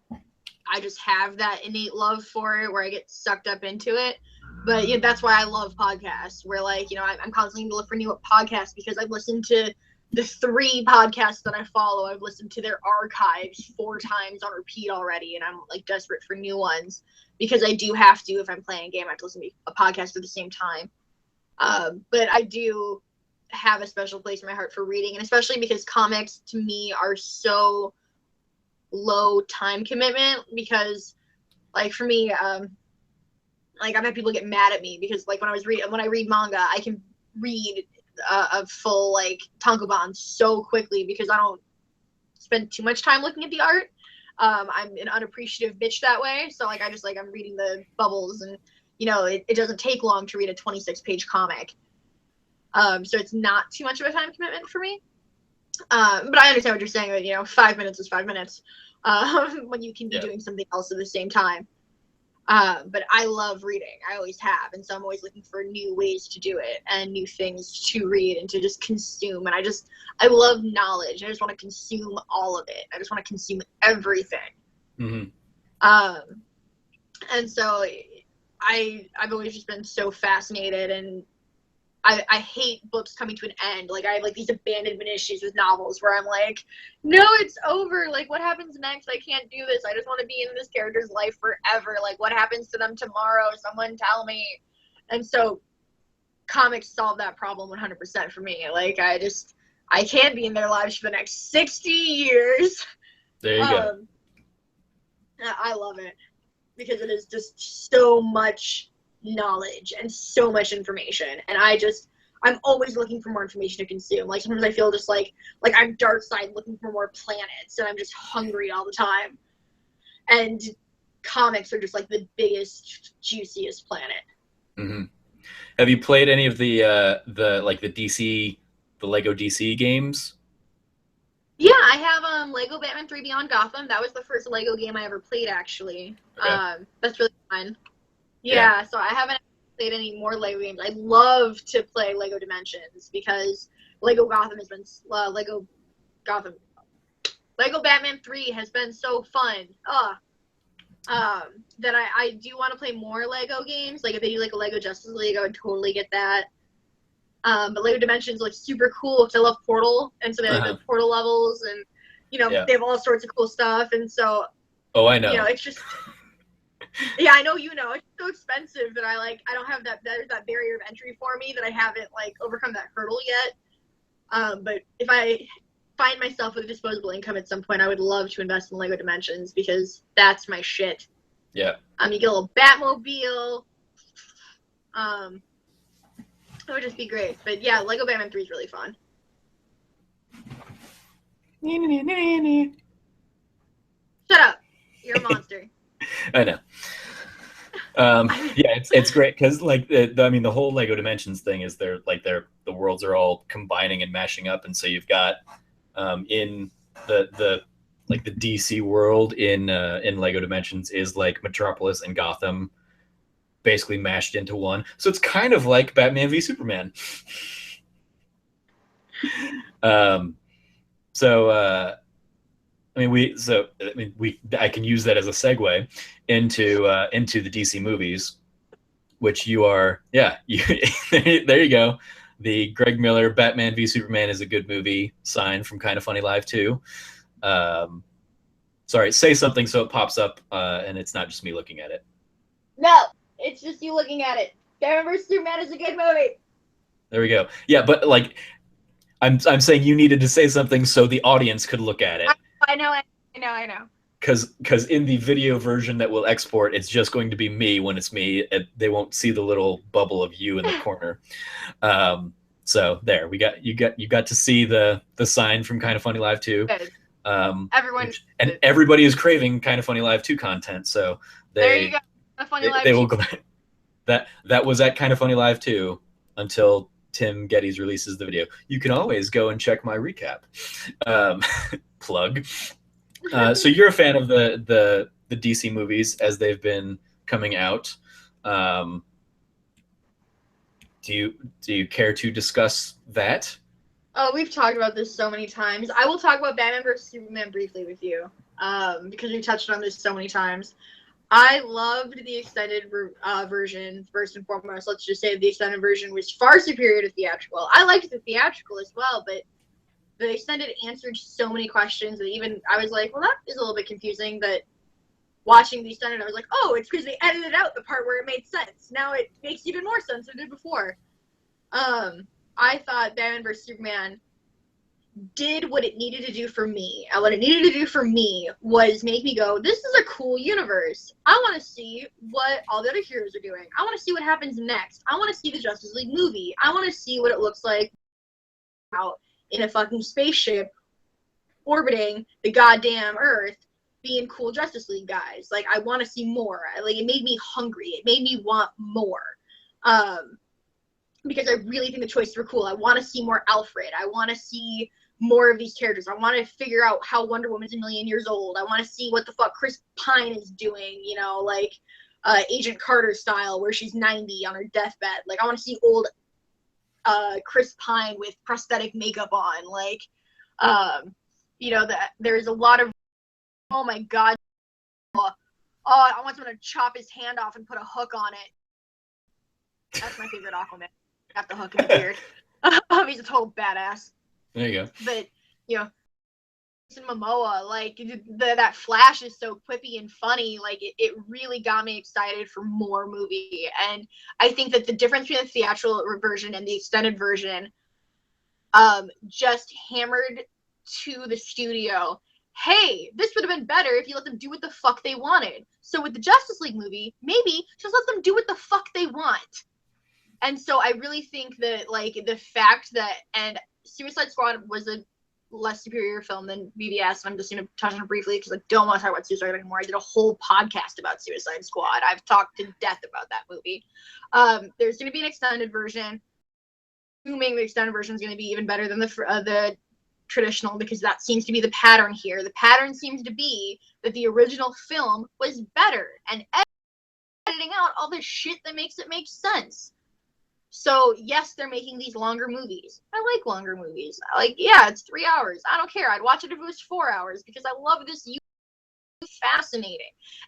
just have that innate love for it where I get sucked up into it. But yeah, that's why I love podcasts, where like, you know, I'm constantly to look for new podcasts because I've listened to the 3 podcasts that I follow. I've listened to their archives 4 times on repeat already, and I'm like desperate for new ones because I do have to, if I'm playing a game, I have to listen to a podcast at the same time. But I do have a special place in my heart for reading, and especially because comics to me are so low time commitment, because like for me, like I've had people get mad at me because like when I read manga, I can read a full like tankobon so quickly because I don't spend too much time looking at the art. I'm an unappreciative bitch that way, so like I'm reading the bubbles, and you know it doesn't take long to read a 26-page comic. So it's not too much of a time commitment for me. But I understand what you're saying, that, you know, 5 minutes is 5 minutes when you can be doing something else at the same time. But I love reading. I always have. And so I'm always looking for new ways to do it and new things to read and to just consume. And I love knowledge. I just want to consume all of it. I just want to consume everything. And so I've always just been so fascinated, and I hate books coming to an end. Like I have like these abandonment issues with novels where I'm like, no, it's over. Like what happens next? I can't do this. I just want to be in this character's life forever. Like what happens to them tomorrow? Someone tell me. And so comics solve that problem 100% for me. Like I can't be in their lives for the next 60 years. There you go. I love it because it is just so much knowledge and so much information, and I'm always looking for more information to consume. Like sometimes I feel just like I'm dark side looking for more planets, and I'm just hungry all the time, and comics are just like the biggest, juiciest planet. Have you played any of the Lego DC games? Yeah, I have Lego Batman 3 Beyond Gotham. That was the first Lego game I ever played, actually. Okay. That's really fun. Yeah, so I haven't played any more Lego games. I love to play Lego Dimensions because Lego Batman 3 has been so fun. That I do want to play more Lego games. Like if they do like a Lego Justice League, I would totally get that. But Lego Dimensions like super cool because I love Portal, and so they have the Portal levels, and you know they have all sorts of cool stuff, and so I know. You know, it's just yeah, I know, you know, it's so expensive that I don't have there's that barrier of entry for me that I haven't like overcome that hurdle yet. But if I find myself with a disposable income at some point, I would love to invest in Lego Dimensions because that's my shit. Yeah. You get a little Batmobile. It would just be great. But yeah, Lego Batman 3 is really fun. Shut up. You're a monster. I know. Yeah, it's great because like I mean the whole Lego Dimensions thing is the worlds are all combining and mashing up, and so you've got in the like the DC world in Lego Dimensions is like Metropolis and Gotham basically mashed into one. So it's kind of like Batman v Superman. um, so I can use that as a segue into the DC movies, which you are, yeah, there you go. The Greg Miller Batman v Superman is a good movie sign from Kind of Funny Live 2. Sorry, say something so it pops up and it's not just me looking at it. No, it's just you looking at it. Batman vs Superman is a good movie. There we go. Yeah, but like I'm saying you needed to say something so the audience could look at it. I know. Because in the video version that we'll export, it's just going to be me when it's me. They won't see the little bubble of you in the corner. So there, you got to see the sign from Kind of Funny Live 2. Everyone and everybody is craving Kind of Funny Live 2 content. So there you go. Funny Live they will go. That was at Kind of Funny Live 2 until Tim Geddes releases the video. You can always go and check my recap. Plug. So you're a fan of the DC movies as they've been coming out. Do you care to discuss that? Oh, we've talked about this so many times. I will talk about Batman vs Superman briefly with you, because we touched on this so many times. I loved the extended version first and foremost. Let's just say the extended version was far superior to theatrical. I liked the theatrical as well, but the extended answered so many questions that even I was like, well, that is a little bit confusing. But watching the extended, I was like, oh, it's because they edited out the part where it made sense. Now it makes even more sense than it did before. I thought Batman vs Superman did what it needed to do for me. And what it needed to do for me was make me go, this is a cool universe. I want to see what all the other heroes are doing. I want to see what happens next. I want to see the Justice League movie. I want to see what it looks like out in a fucking spaceship orbiting the goddamn Earth, being cool Justice League guys. Like, I want to see more. Like, it made me hungry. It made me want more. Because I really think the choices were cool. I want to see more Alfred. I want to see more of these characters. I want to figure out how Wonder Woman's a million years old. I want to see what the fuck Chris Pine is doing, you know, like Agent Carter style, where she's 90 on her deathbed. Like, I want to see old Chris Pine with prosthetic makeup on. Like, you know, that there's a lot of, oh my god, oh, I want someone to chop his hand off and put a hook on it. That's my favorite Aquaman. Got the hook in the beard. He's a total badass. There you go. But, you know, Momoa, like, that Flash is so quippy and funny. Like, it really got me excited for more movie. And I think that the difference between the theatrical version and the extended version just hammered to the studio, hey, this would have been better if you let them do what the fuck they wanted. So with the Justice League movie, maybe just let them do what the fuck they want. And so I really think that, like, the fact that, and Suicide Squad was a less superior film than BVS, and I'm just going to touch on it briefly because I don't want to talk about Suicide Squad anymore. I did a whole podcast about Suicide Squad. I've talked to death about that movie. There's going to be an extended version. Assuming the extended version is going to be even better than the traditional, because that seems to be the pattern here. The pattern seems to be that the original film was better, and editing out all the shit that makes it make sense. So, yes, they're making these longer movies. I like longer movies. Like, yeah, it's 3 hours. I don't care. I'd watch it if it was 4 hours because I love this. Fascinating.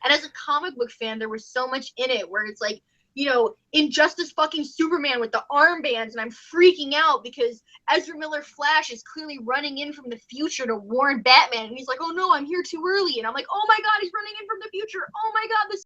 And as a comic book fan, there was so much in it where it's like, you know, Injustice fucking Superman with the armbands, and I'm freaking out because Ezra Miller Flash is clearly running in from the future to warn Batman, and he's like, oh no, I'm here too early. And I'm like, oh my god, he's running in from the future. Oh my god, this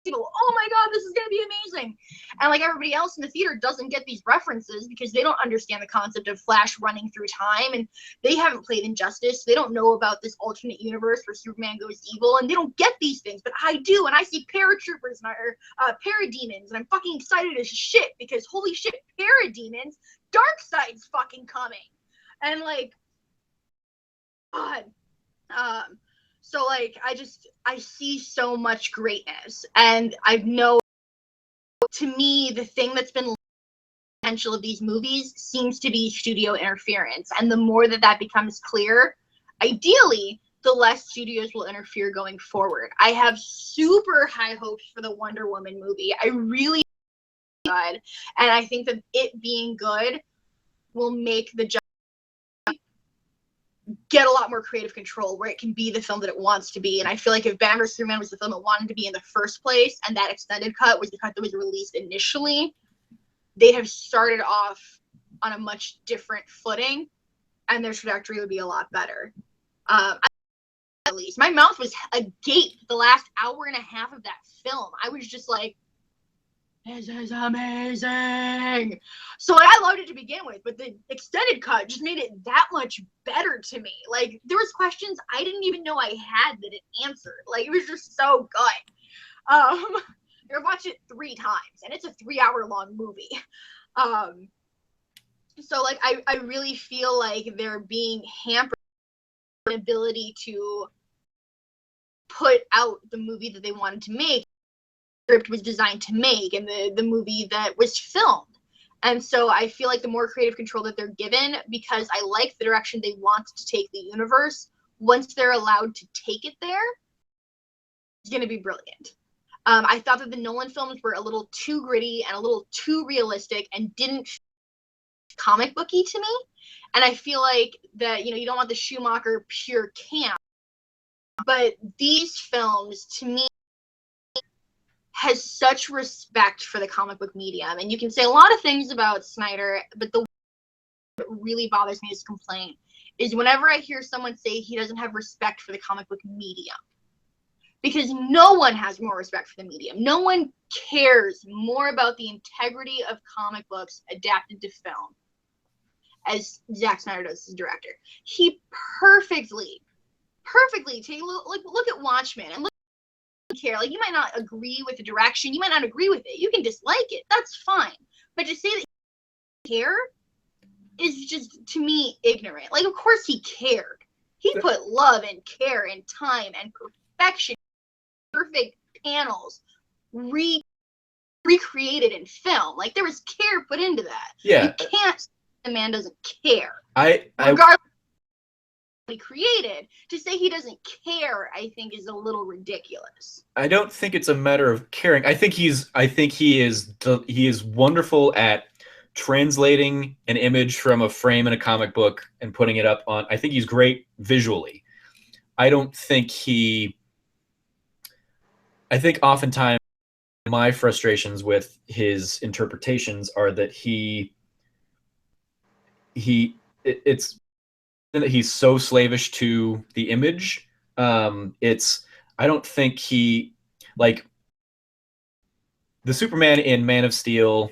oh my god, this is going to be amazing. And like everybody else in the theater doesn't get these references because they don't understand the concept of Flash running through time, and they haven't played Injustice. They don't know about this alternate universe where Superman goes evil, and they don't get these things, but I do, and I see paratroopers or parademons, and I'm fucking excited as shit because holy shit, parademons, Darkseid's fucking coming. And like, God. So like I see so much greatness, and I know, to me, the thing that's been potential of these movies seems to be studio interference, and the more that becomes clear, ideally the less studios will interfere going forward. I have super high hopes for the Wonder Woman movie. I really good, and I think that it being good will make the get a lot more creative control, where it can be the film that it wants to be. And I feel like if Batman vs Superman was the film it wanted to be in the first place, and that extended cut was the cut that was released initially, they'd have started off on a much different footing, and their trajectory would be a lot better. At least my mouth was agape the last hour and a half of that film. I was just like, this is amazing. So like, I loved it to begin with, but the extended cut just made it that much better to me. Like, there was questions I didn't even know I had that it answered. Like, it was just so good. I've watched it 3 times, and it's a 3-hour long movie. So like I really feel like they're being hampered in ability to put out the movie that they wanted to make, the script was designed to make, and the movie that was filmed. And so I feel like the more creative control that they're given, because I like the direction they want to take the universe, once they're allowed to take it there, it's going to be brilliant. I thought that the Nolan films were a little too gritty and a little too realistic and didn't feel comic booky to me. And I feel like that, you don't want the Schumacher pure camp, but these films, to me, has such respect for the comic book medium. And you can say a lot of things about Snyder, but the that really bothers me as a complaint is whenever I hear someone say he doesn't have respect for the comic book medium. Because no one has more respect for the medium. No one cares more about the integrity of comic books adapted to film as Zack Snyder does as director. He perfectly take look at Watchmen and look care. Like, you might not agree with the direction, you might not agree with it, you can dislike it, that's fine. But to say that he care is just, to me, ignorant. Like, of course he cared. He put love and care and time and perfection, perfect panels, recreated in film. Like, there was care put into that. Yeah. You can't say the man doesn't care. Regardless of what he created, to say he doesn't care, I think, is a little ridiculous. I don't think it's a matter of caring. I think he is wonderful at translating an image from a frame in a comic book and putting it up on. I think he's great visually. I think oftentimes my frustrations with his interpretations are that it's that he's so slavish to the image. I don't think he, like, the Superman in Man of Steel.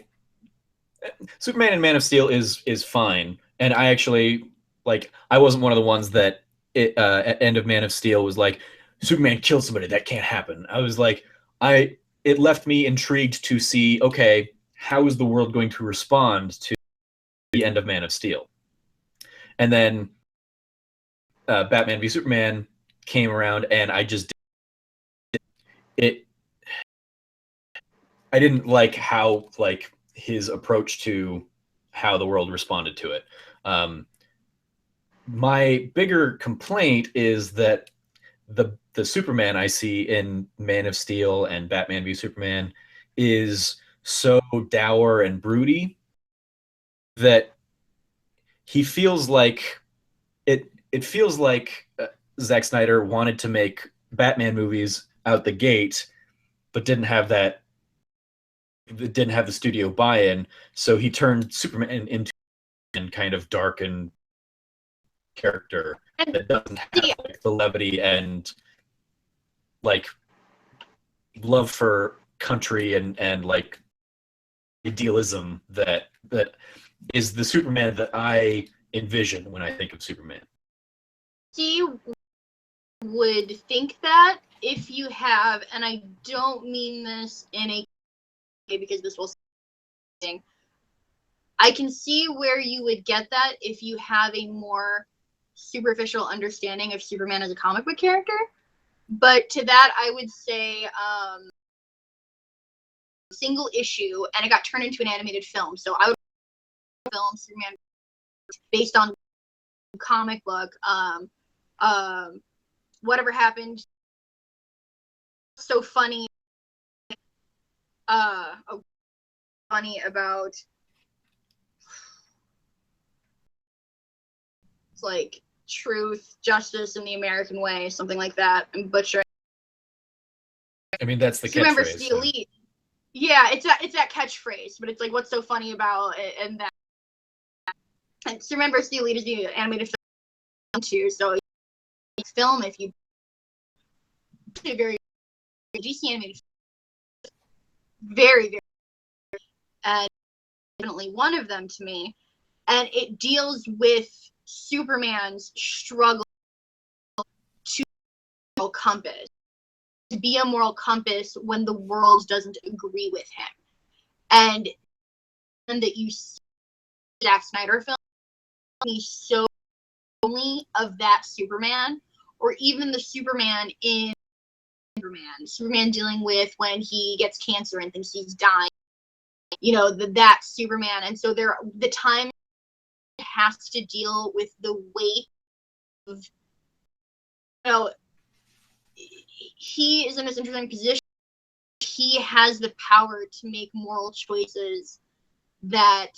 Superman in Man of Steel is fine, and I actually, like, I wasn't one of the ones that at end of Man of Steel was like, Superman killed somebody, that can't happen. I was like, it left me intrigued to see, okay, how is the world going to respond to the end of Man of Steel? And then Batman v Superman came around, and I didn't like how, like, his approach to how the world responded to it. My bigger complaint is that the Superman I see in Man of Steel and Batman v Superman is so dour and broody that he feels like it feels like Zack Snyder wanted to make Batman movies out the gate, but didn't have the studio buy-in, so he turned Superman into a kind of darkened character that doesn't have, like, the levity and, like, love for country and like idealism that is the Superman that I envision when I think of Superman. You would think that if you have, and I don't mean this in a because this will I can see where you would get that if you have a more superficial understanding of Superman as a comic book character. But to that, I would say single issue, and it got turned into an animated film. So I would film Superman based on comic book. Whatever happened. So funny. Funny about it's like truth, justice, and the American way, something like that. I'm butchering. I mean, that's the Superman catchphrase. versus the Elite. Yeah, it's that catchphrase, but it's like what's so funny about it, and that. And Superman versus the Elite is the animated film too, so film if you very DC animated, very and definitely one of them to me, and it deals with Superman's struggle to moral compass, to be a moral compass when the world doesn't agree with him, and that you see Zack Snyder film, he's so only of that Superman, or even the Superman in Superman dealing with when he gets cancer and thinks he's dying, you know, that Superman. And so the time has to deal with the weight of, you know, he is in this interesting position. He has the power to make moral choices that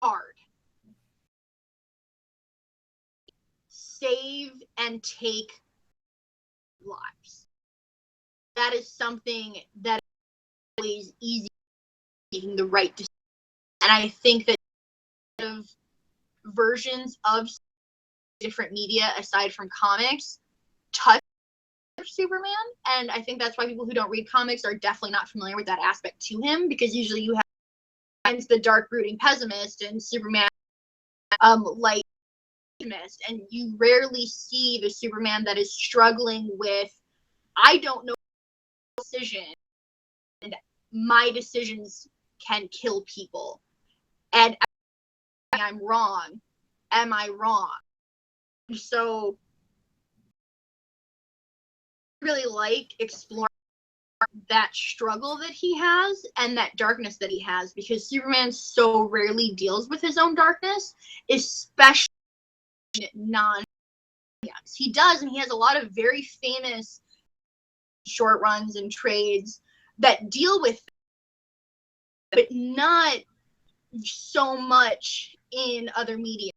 are hard. Save and take lives. That is something that is always easy, making the right decision. And I think that of versions of different media aside from comics touch Superman, and I think that's why people who don't read comics are definitely not familiar with that aspect to him, because usually you have the dark brooding pessimist and Superman light optimist, and you rarely see the Superman that is struggling with, I don't know decision, and my decisions can kill people, and I'm wrong. Am I wrong? So I really like exploring that struggle that he has and that darkness that he has, because Superman so rarely deals with his own darkness, especially non. He does, and he has a lot of very famous short runs and trades that deal with it, but not so much in other media.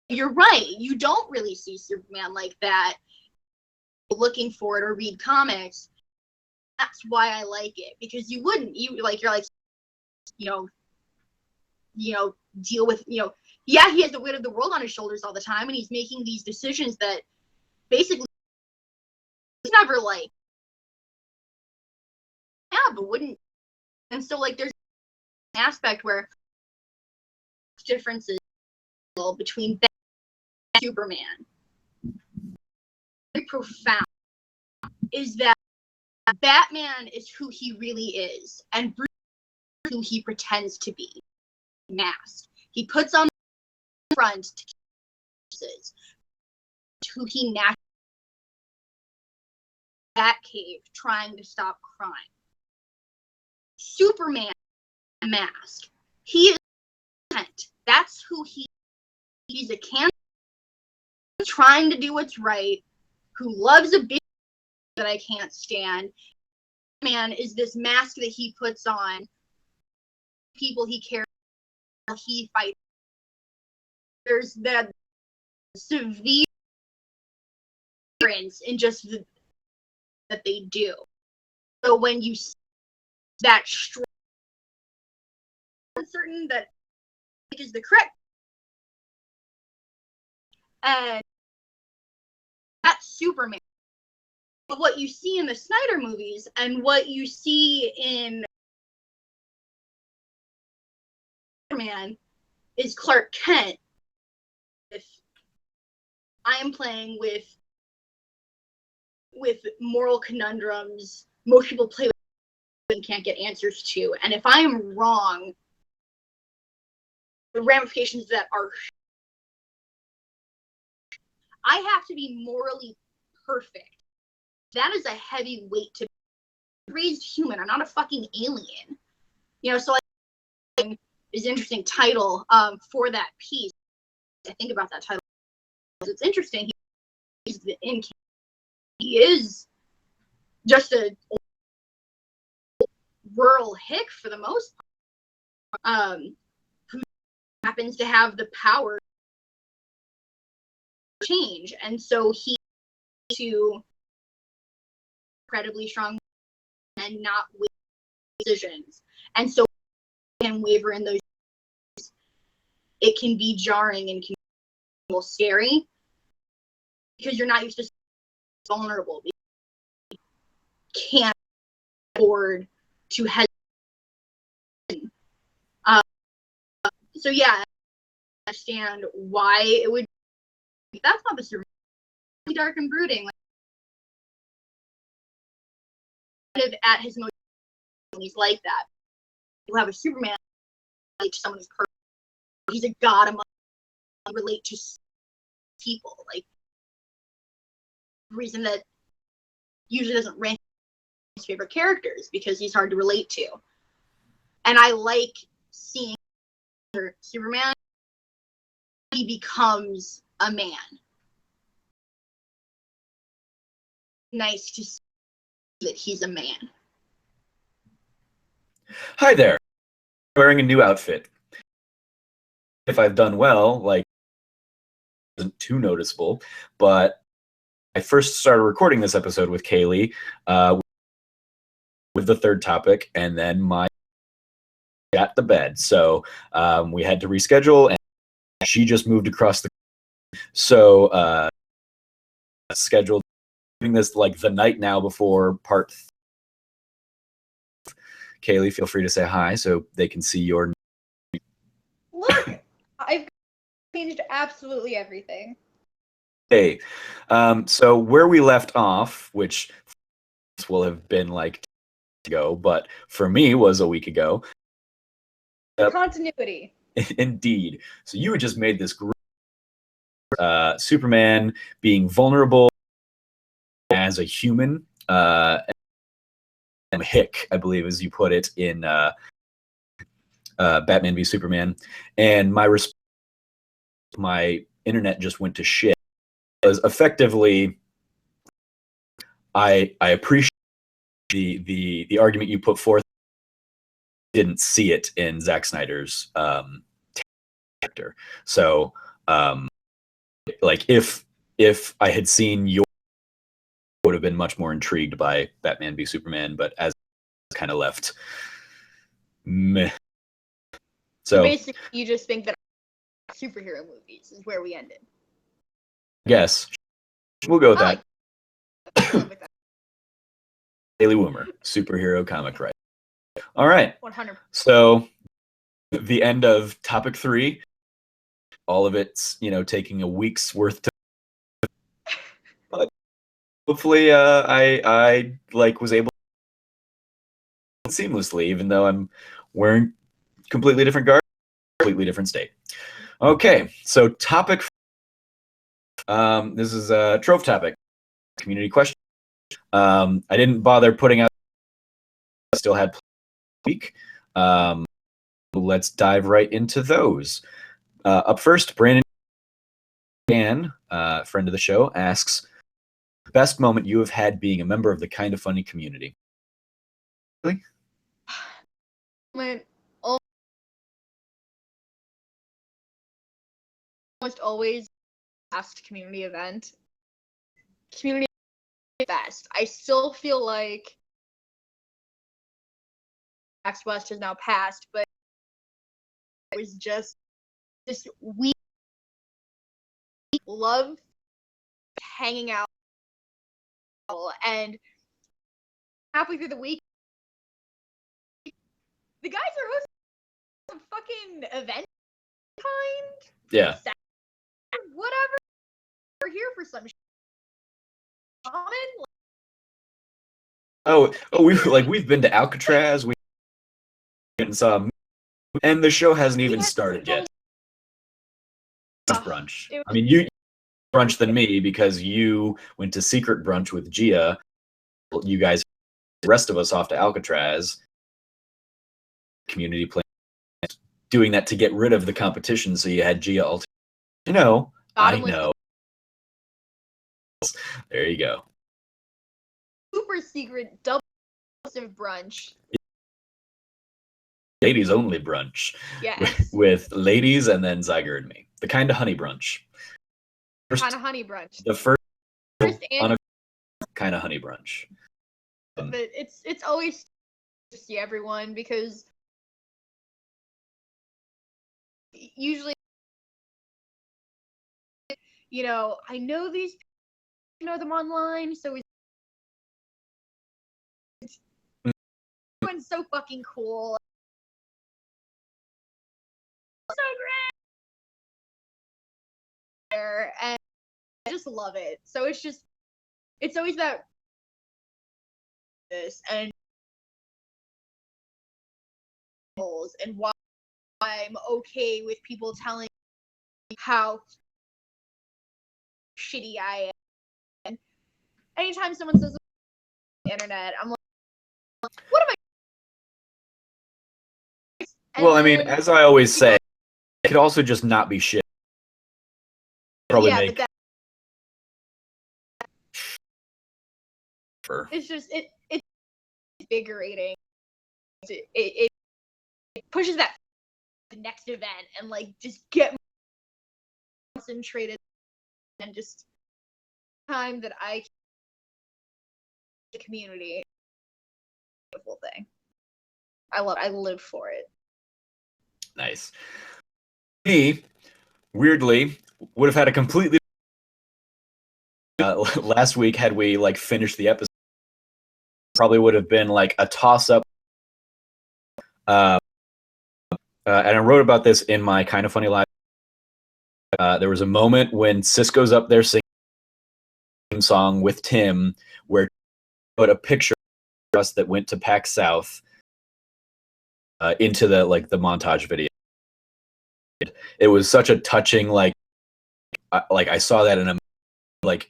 You're right, you don't really see Superman like that looking for it or read comics. That's why I like it, because you're like you know deal with, you know, yeah, he has the weight of the world on his shoulders all the time, and he's making these decisions that basically he's never like, yeah, but wouldn't. And so like there's an aspect where differences between Batman and Superman very profound, is that Batman is who he really is, and Bruce is who he pretends to be, masked. He puts on the front to who he naturally that cave trying to stop crime. Superman mask. He is content. That's who he's a can trying to do what's right, who loves a bitch that I can't stand. Man is this mask that he puts on people he cares about, he fights. There's that severe difference in just that they do. So when you see that strong, certain that is the correct, and that's Superman. But what you see in the Snyder movies and what you see in Superman is Clark Kent. If I am playing with moral conundrums most people play with and can't get answers to, and if I am wrong, the ramifications that are I have to be morally perfect. That is a heavy weight to be raised human. I'm not a fucking alien. You know, so like is an interesting title for that piece. I think about that title. It's interesting. He is just a rural hick for the most part, who happens to have the power to change, and so he to incredibly strong and not waver decisions, and so can waver in those. It can be jarring and can be a little scary because you're not used to vulnerable. You can't afford to hesitate. So yeah, I understand why it would. That's not the Superman. Dark and brooding. Kind of at his most, he's like that. You have a Superman relate to someone who's perfect. He's a god among relate to people. Like the reason that usually doesn't rank his favorite characters because he's hard to relate to. And I like seeing Superman. He becomes a man. Nice to see that he's a man. Hi there. Wearing a new outfit. If I've done well, like, it isn't too noticeable, but I first started recording this episode with Kaylie, with the third topic, and then my got the bed. So we had to reschedule, and she just moved across the. So scheduled doing this like the night now before part. Kaylie, feel free to say hi so they can see your. Look, I've changed absolutely everything. Hey, so where we left off, which will have been like ago, but for me was a week ago. Continuity. Indeed. So you had just made this great Superman being vulnerable as a human, and hick, I believe, as you put it in Batman v Superman, and my internet just went to shit. Because effectively, I appreciate the argument you put forth. Didn't see it in Zack Snyder's character. So, like if I had seen your, I would have been much more intrigued by Batman v Superman. But as kind of left, meh. So basically, you just think that superhero movies is where we ended. Yes, we'll go with that. Like that. Kaylie Woomer, superhero comic writer. All right. 100%. So the end of topic 3, all of it's, taking a week's worth to, but hopefully I like was able to seamlessly, even though I'm wearing completely different garb, completely different state. Okay, so topic, this is a Trove topic, community question. I didn't bother putting out, still had week. Let's dive right into those. Up first, Brandon, friend of the show, asks, best moment you have had being a member of the Kinda Funny community? Really? Almost always last community event. Community best. I still feel like Max West has now passed, but it was just we love hanging out, and halfway through the week, the guys are hosting some fucking event kind. Yeah. Whatever. We're here for some shaman. We've been to Alcatraz. We went and saw, and the show hasn't even started yet. Brunch. I mean, brunch than me because you went to secret brunch with Gia. You guys, the rest of us off to Alcatraz. Community plan, doing that to get rid of the competition. So you had Gia all. You know, I know. There you go. Super secret double brunch. Ladies only brunch. Yes. With ladies and then Zyger and me. The kind of honey brunch. Kind of honey brunch. The first and kind of honey brunch. But it's always to see everyone because usually, you know, I know these people, I know them online, so everyone's so fucking cool. So great. And I just love it. So it's always that this and why I'm okay with people telling me how shitty I am. And anytime someone says on the internet, I'm like, what am I? Well, I mean, as I always say, it could also just not be shit. Probably make. But it's just it's invigorating. It pushes that the next event and like just get concentrated and just time that I the community. Beautiful thing. I live for it. Nice. Me, weirdly, would have had a completely last week had we like finished the episode. Probably would have been like a toss-up. And I wrote about this in my Kind of Funny Live. There was a moment when Cisco's up there singing a song with Tim, where put a picture of us that went to PAX South into the montage video. It was such a touching I saw that and I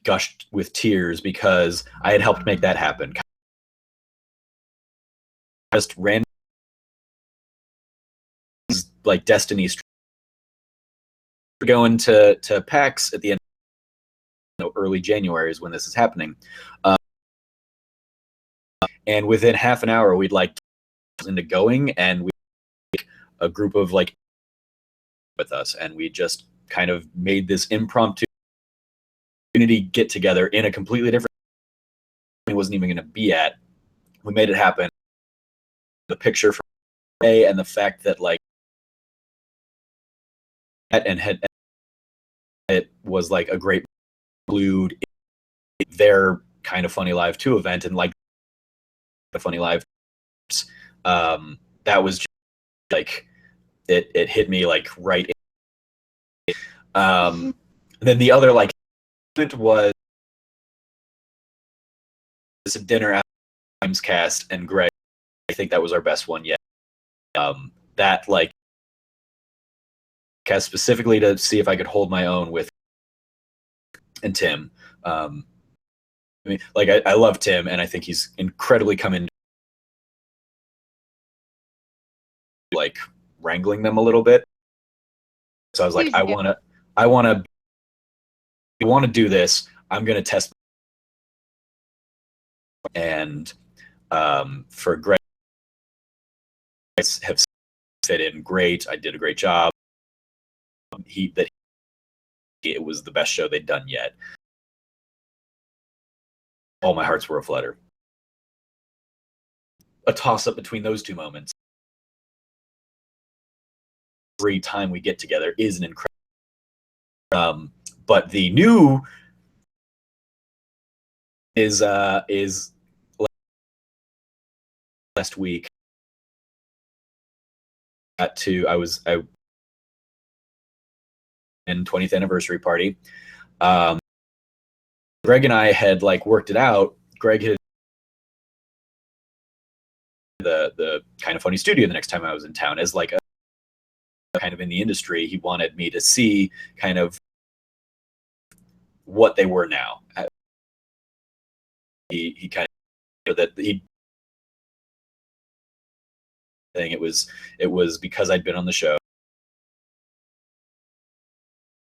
gushed with tears because I had helped make that happen. Just random like Destiny going to PAX at the end, early January is when this is happening, and within half an hour we'd into going, and we a group of with us, and we just kind of made this impromptu community get together in a completely different. It wasn't even going to be at. We made it happen. The picture from A and the fact that it was a great glued their Kind of Funny Live 2 event, and the Funny Live that was just, it hit me right in. Then the other was a dinner at Times Cast and Greg. I think that was our best one yet. That cast specifically to see if I could hold my own with and Tim. I mean, I love Tim, and I think he's incredibly come in wrangling them a little bit. So I was I want to do this. I'm going to test. And for Greg, have fit in great. I did a great job. It was the best show they'd done yet. All my hearts were aflutter. A toss-up between those two moments. Every time we get together is an incredible. But the new is last week. I and 20th anniversary party. Greg and I had worked it out. Greg had the Kind of Funny studio the next time I was in town as a kind of in the industry. He wanted me to see kind of what they were now. He kind of that he thing. It was because I'd been on the show,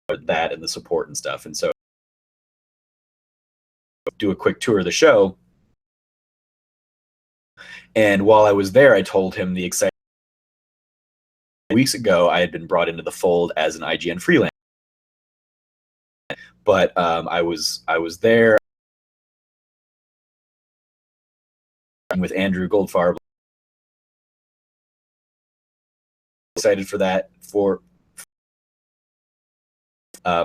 that and the support and stuff, and so do a quick tour of the show. And while I was there, I told him the exciting weeks ago I had been brought into the fold as an IGN freelance, but I was there with Andrew Goldfarb. Excited for that. For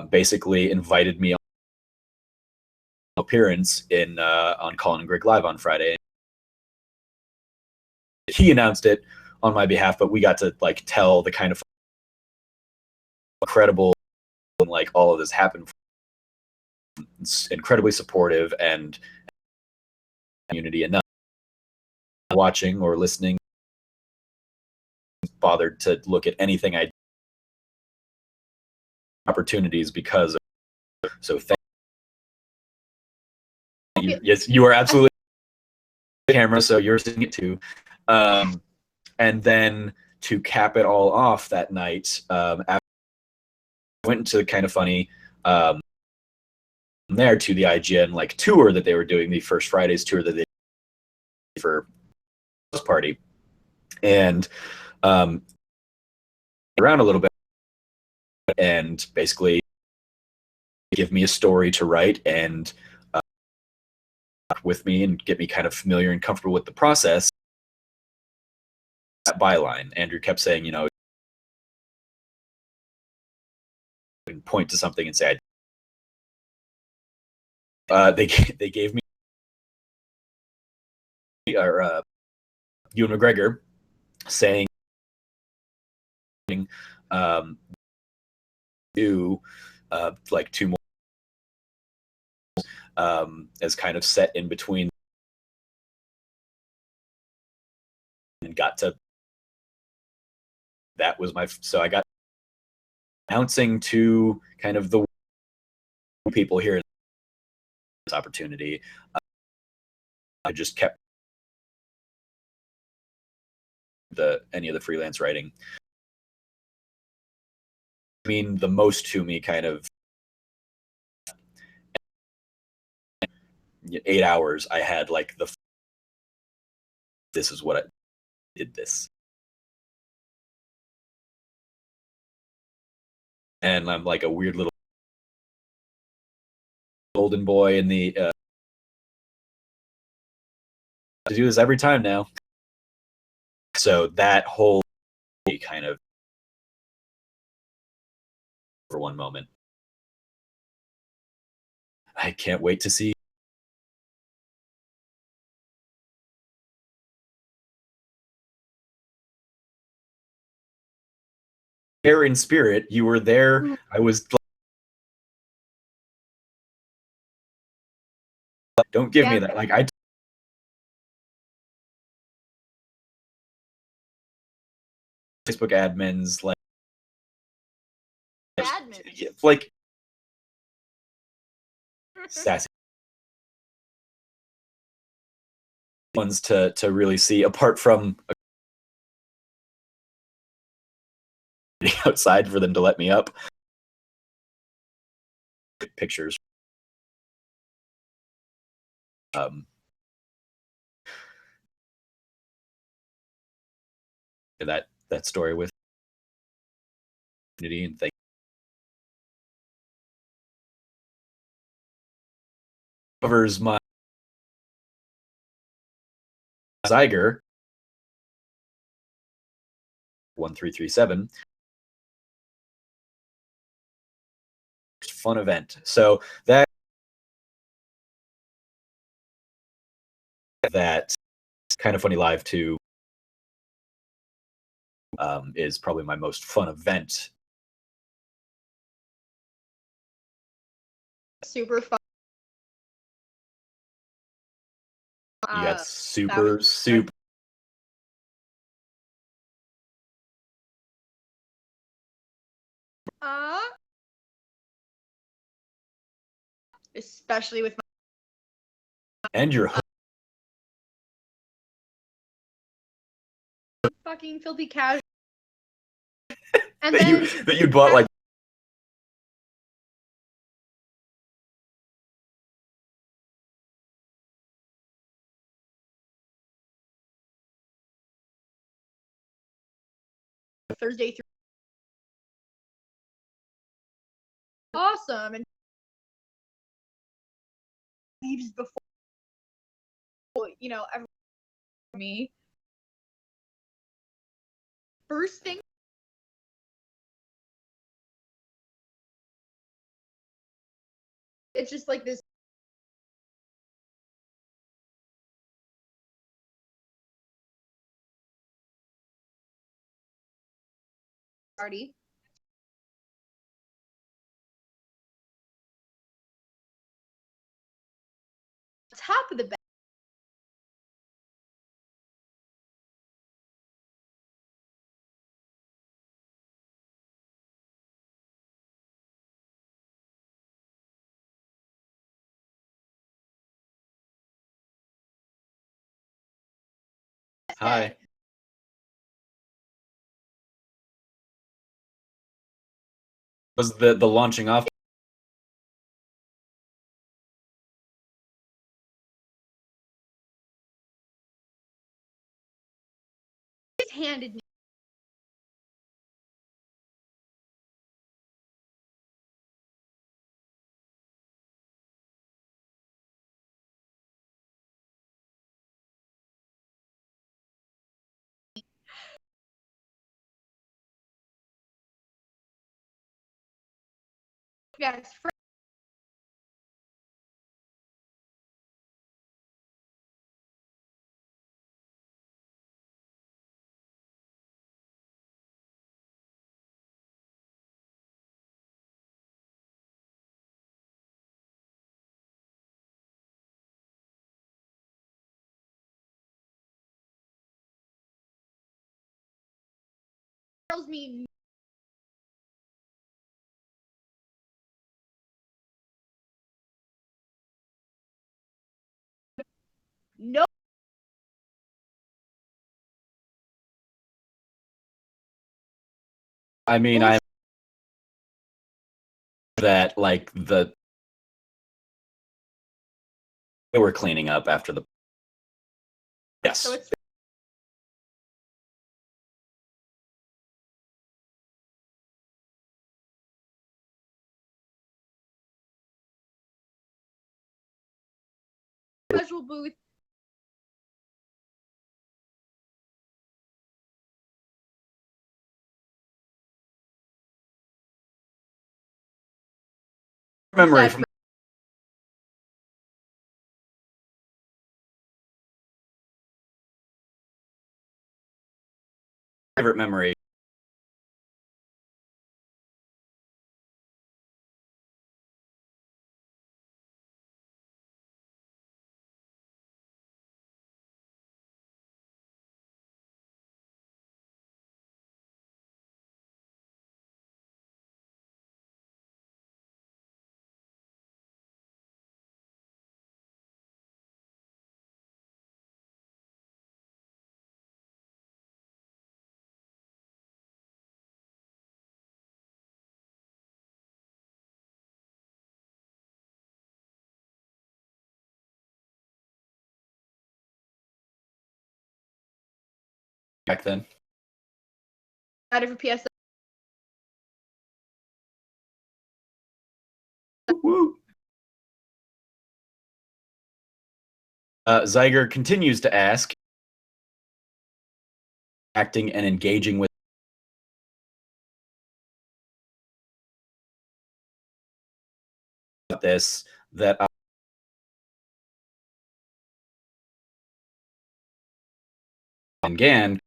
basically invited me on appearance in on Colin and Greg Live on Friday. He announced it on my behalf, but we got to like tell the kind of incredible, like all of this happened. It's incredibly supportive and community enough. Watching or listening, bothered to look at anything I opportunities because of, so thank you. Yes, you are absolutely camera, so you're seeing it too. And then to cap it all off that night, after I went into Kind of Funny there to the IGN like tour that they were doing, the First Fridays tour that they did for this party, and around a little bit and basically give me a story to write and with me and get me kind of familiar and comfortable with the process. That byline, Andrew kept saying, you know, and point to something and say, they gave me or Ewan McGregor saying do like two more as kind of set in between, and got to that was my so I got announcing to kind of the people here in this opportunity. I just kept any of the freelance writing. I mean, the most to me kind of 8 hours I had like this is what I did this. And I'm like a weird little golden boy in the to do this every time now. So that whole kind of for one moment. I can't wait to see. There in spirit, you were there. I was. Don't give me that. Like I. Facebook admins like. Admins. Like. Sassy ones to really see apart from outside for them to let me up. Pictures. That story with community and things covers my Zyger 1337 fun event. So that Kind of Funny Live 2 is probably my most fun event. Super fun. You got super. especially with And your my fucking filthy casual. And that then you'd bought like Thursday through awesome and leaves before me. First thing it's just like this party. Top of the bed. hi. Was the launching off? He's handed me best friend. Tells me no. I mean, I that like they were cleaning up after the yes. So it's casual booth. Memory from favorite memory. Back then. Out of a PS. Woo. Zyger continues to ask, acting and engaging with this that again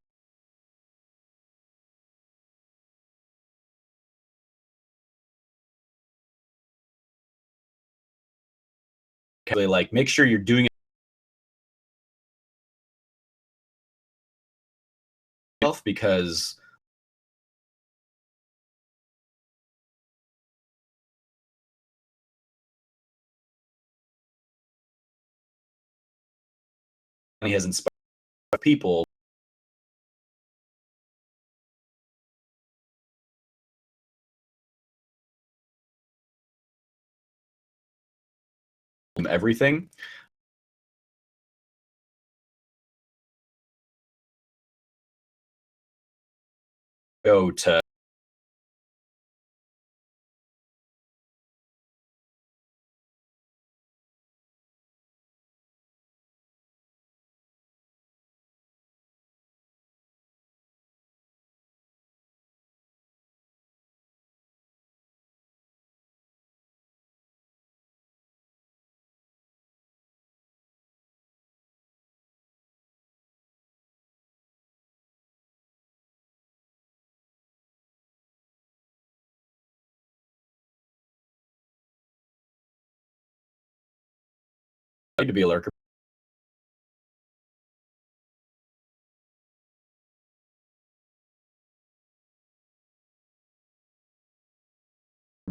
like make sure you're doing it because he has inspired people. Everything. Go to be a lurker.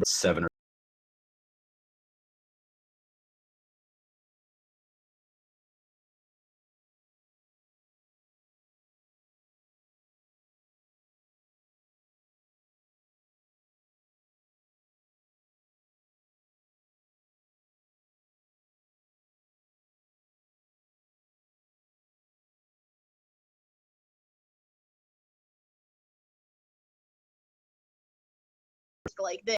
Seven or like this.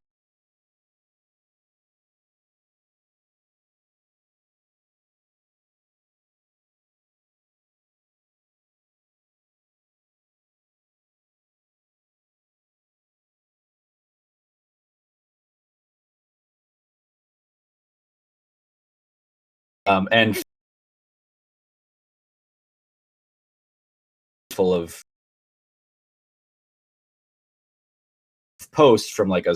and full of posts from like a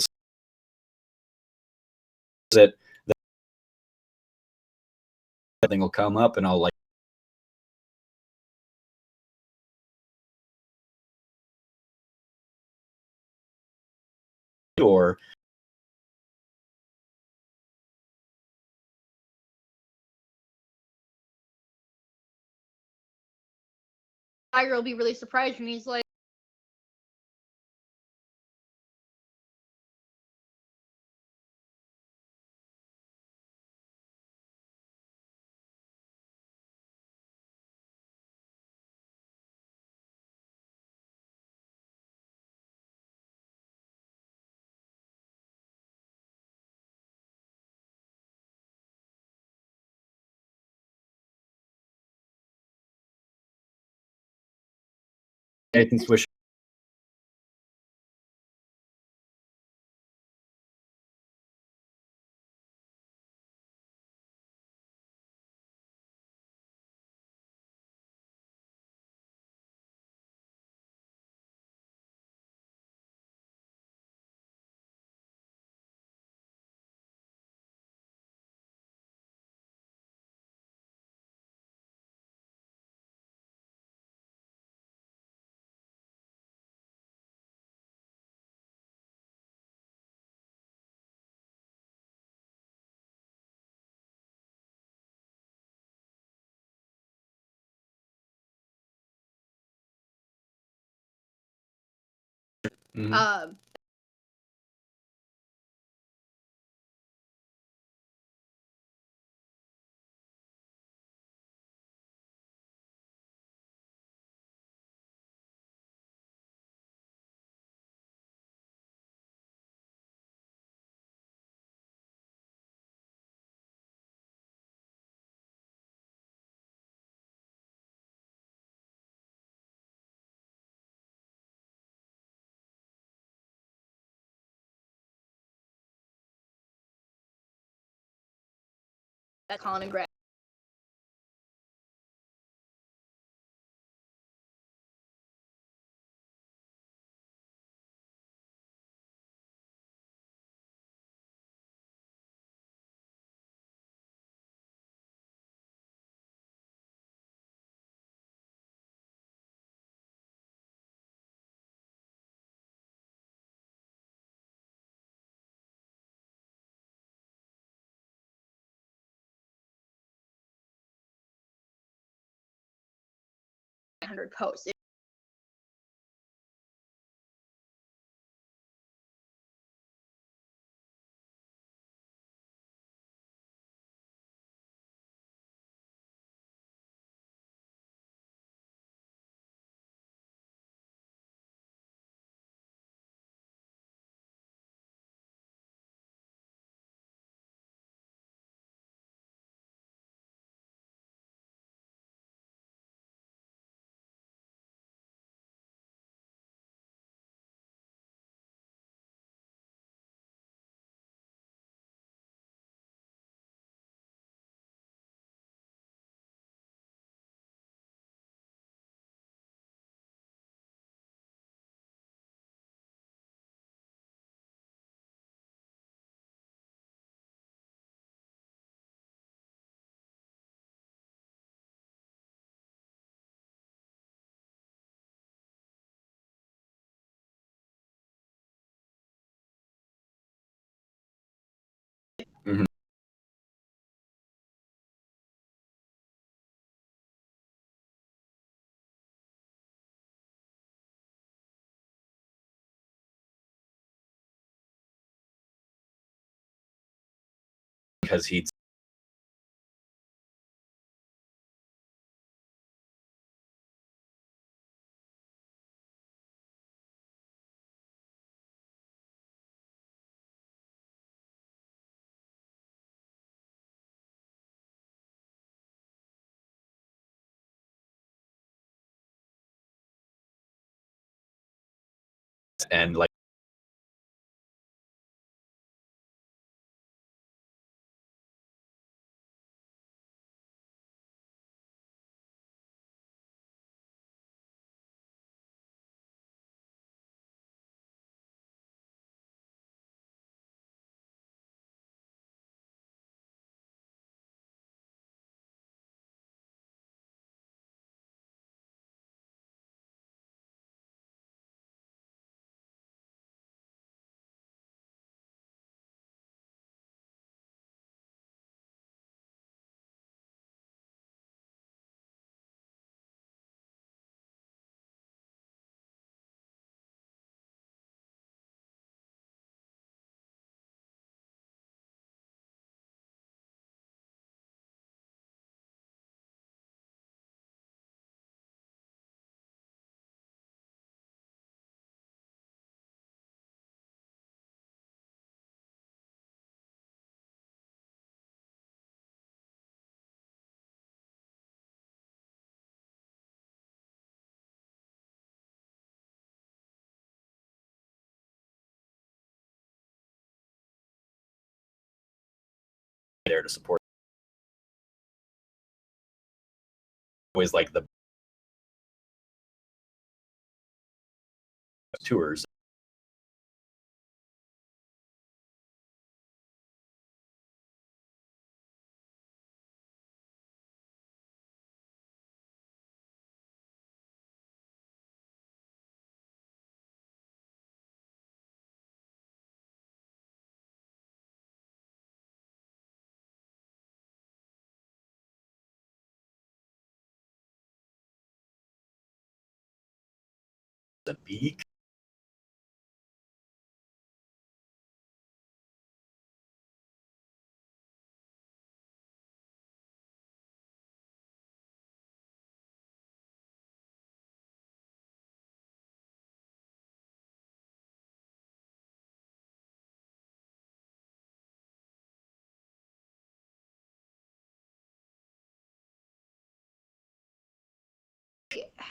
that thing will come up and I'll like or Tiger will be really surprised when he's like, Nathan Swish. um, Colin and Greg. 100 posts. Mhm. Because he's and like there to support always like the tours. The beak.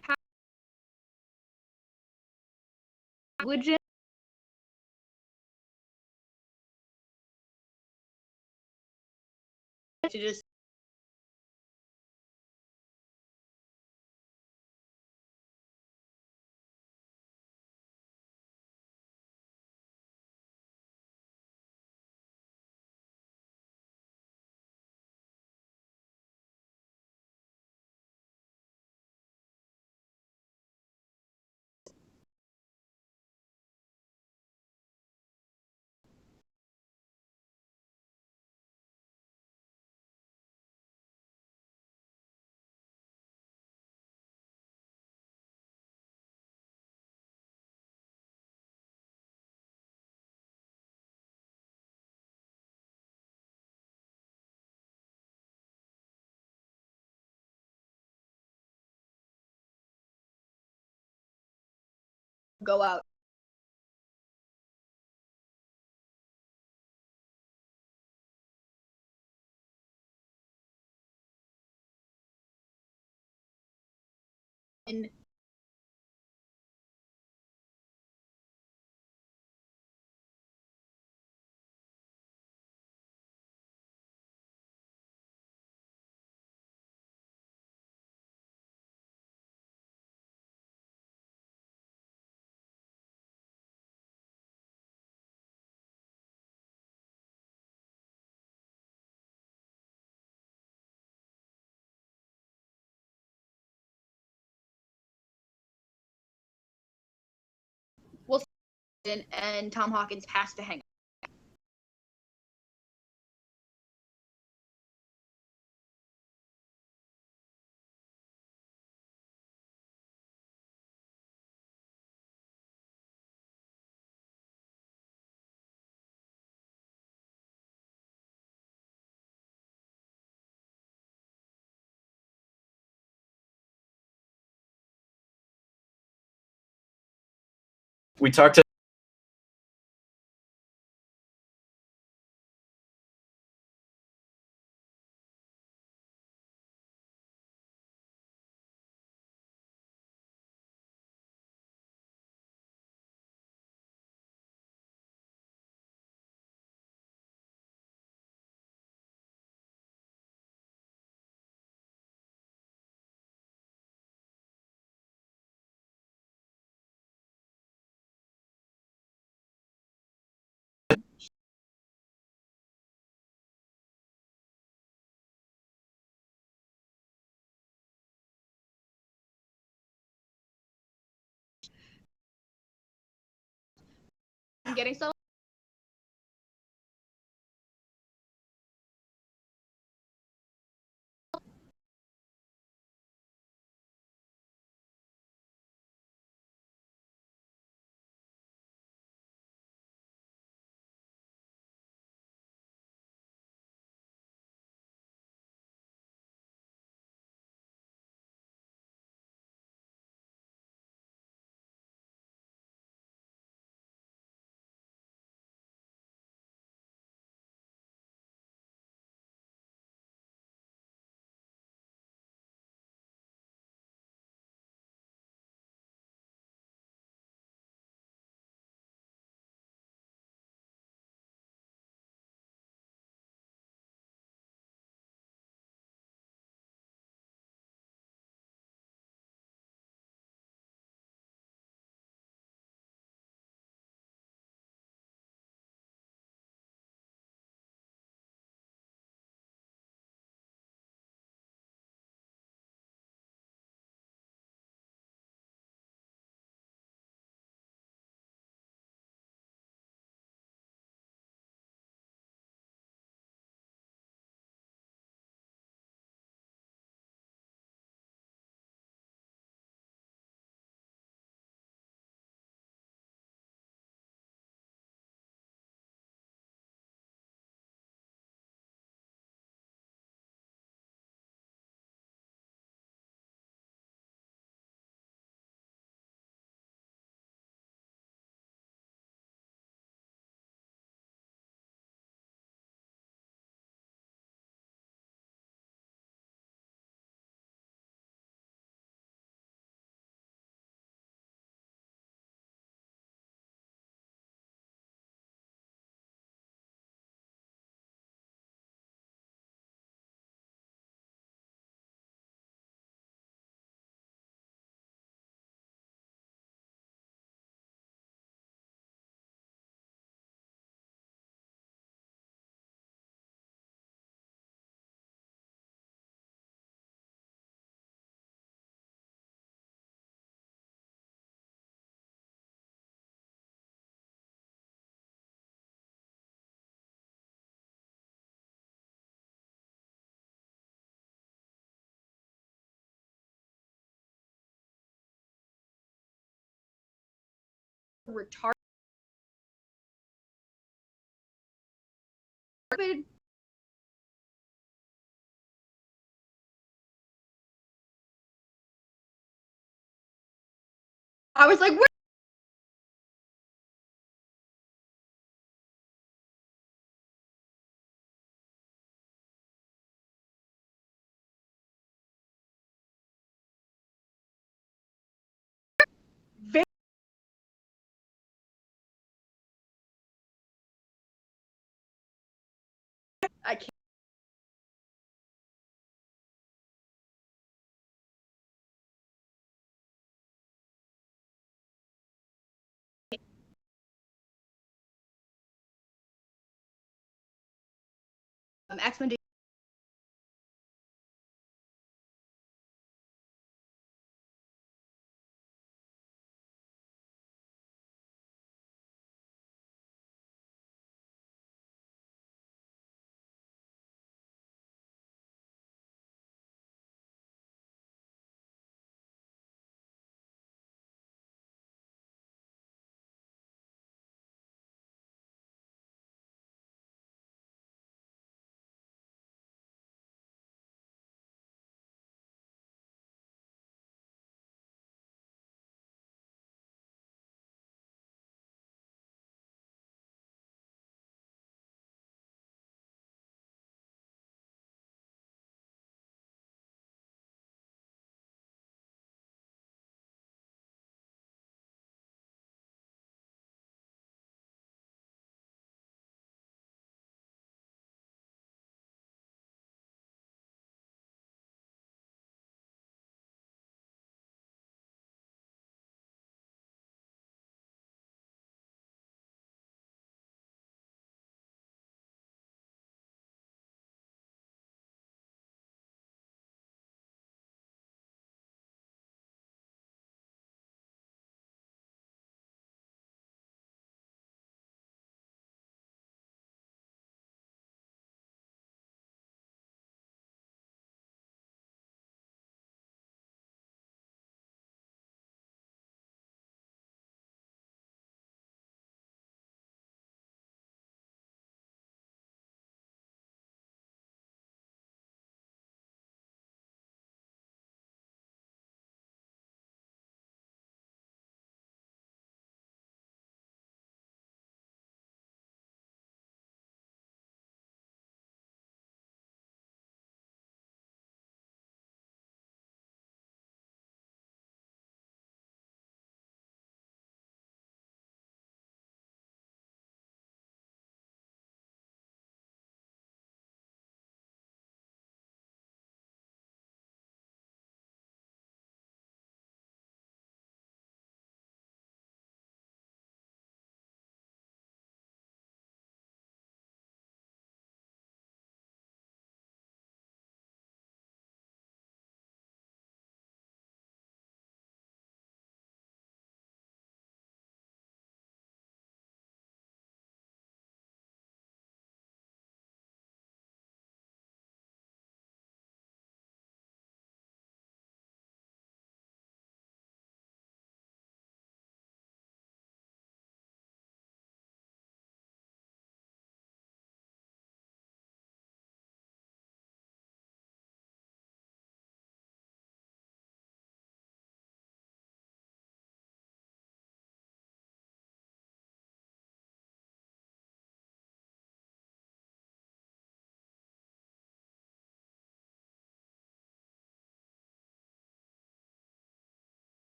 How would you to just go out. And and Tom Hawkins has to hang out. We talked to I'm getting so. Retarded. I was like, X-Men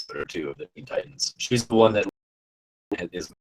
episode or two of the Teen Titans. She's the one that is.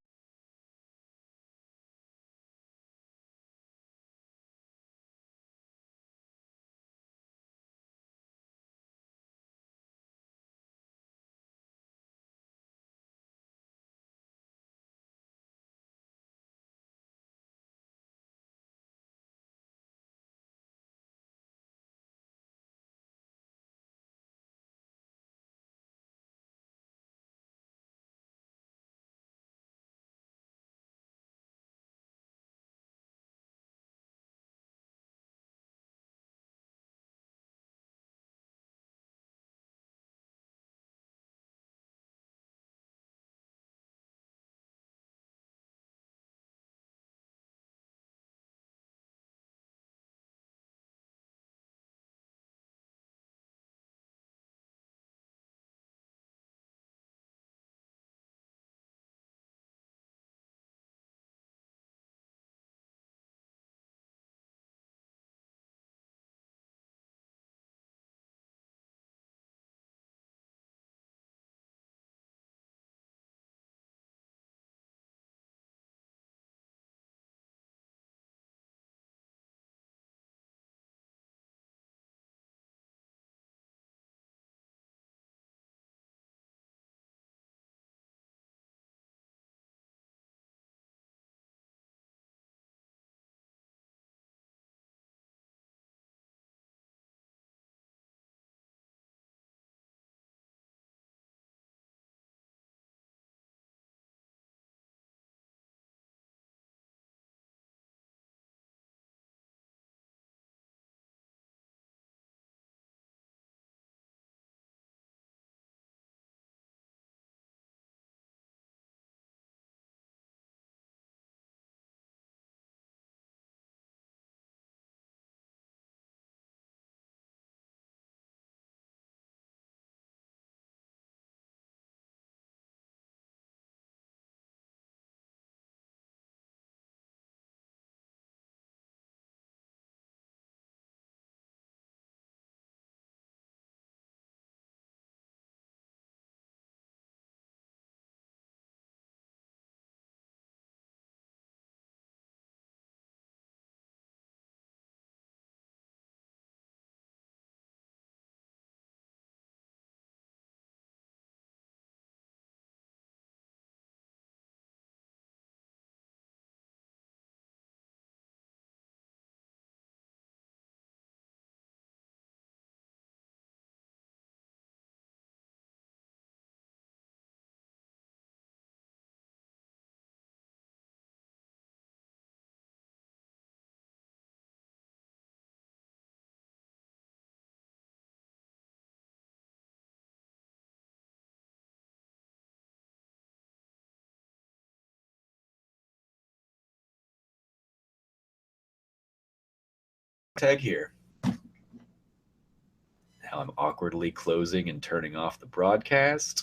Tag here. Now I'm awkwardly closing and turning off the broadcast.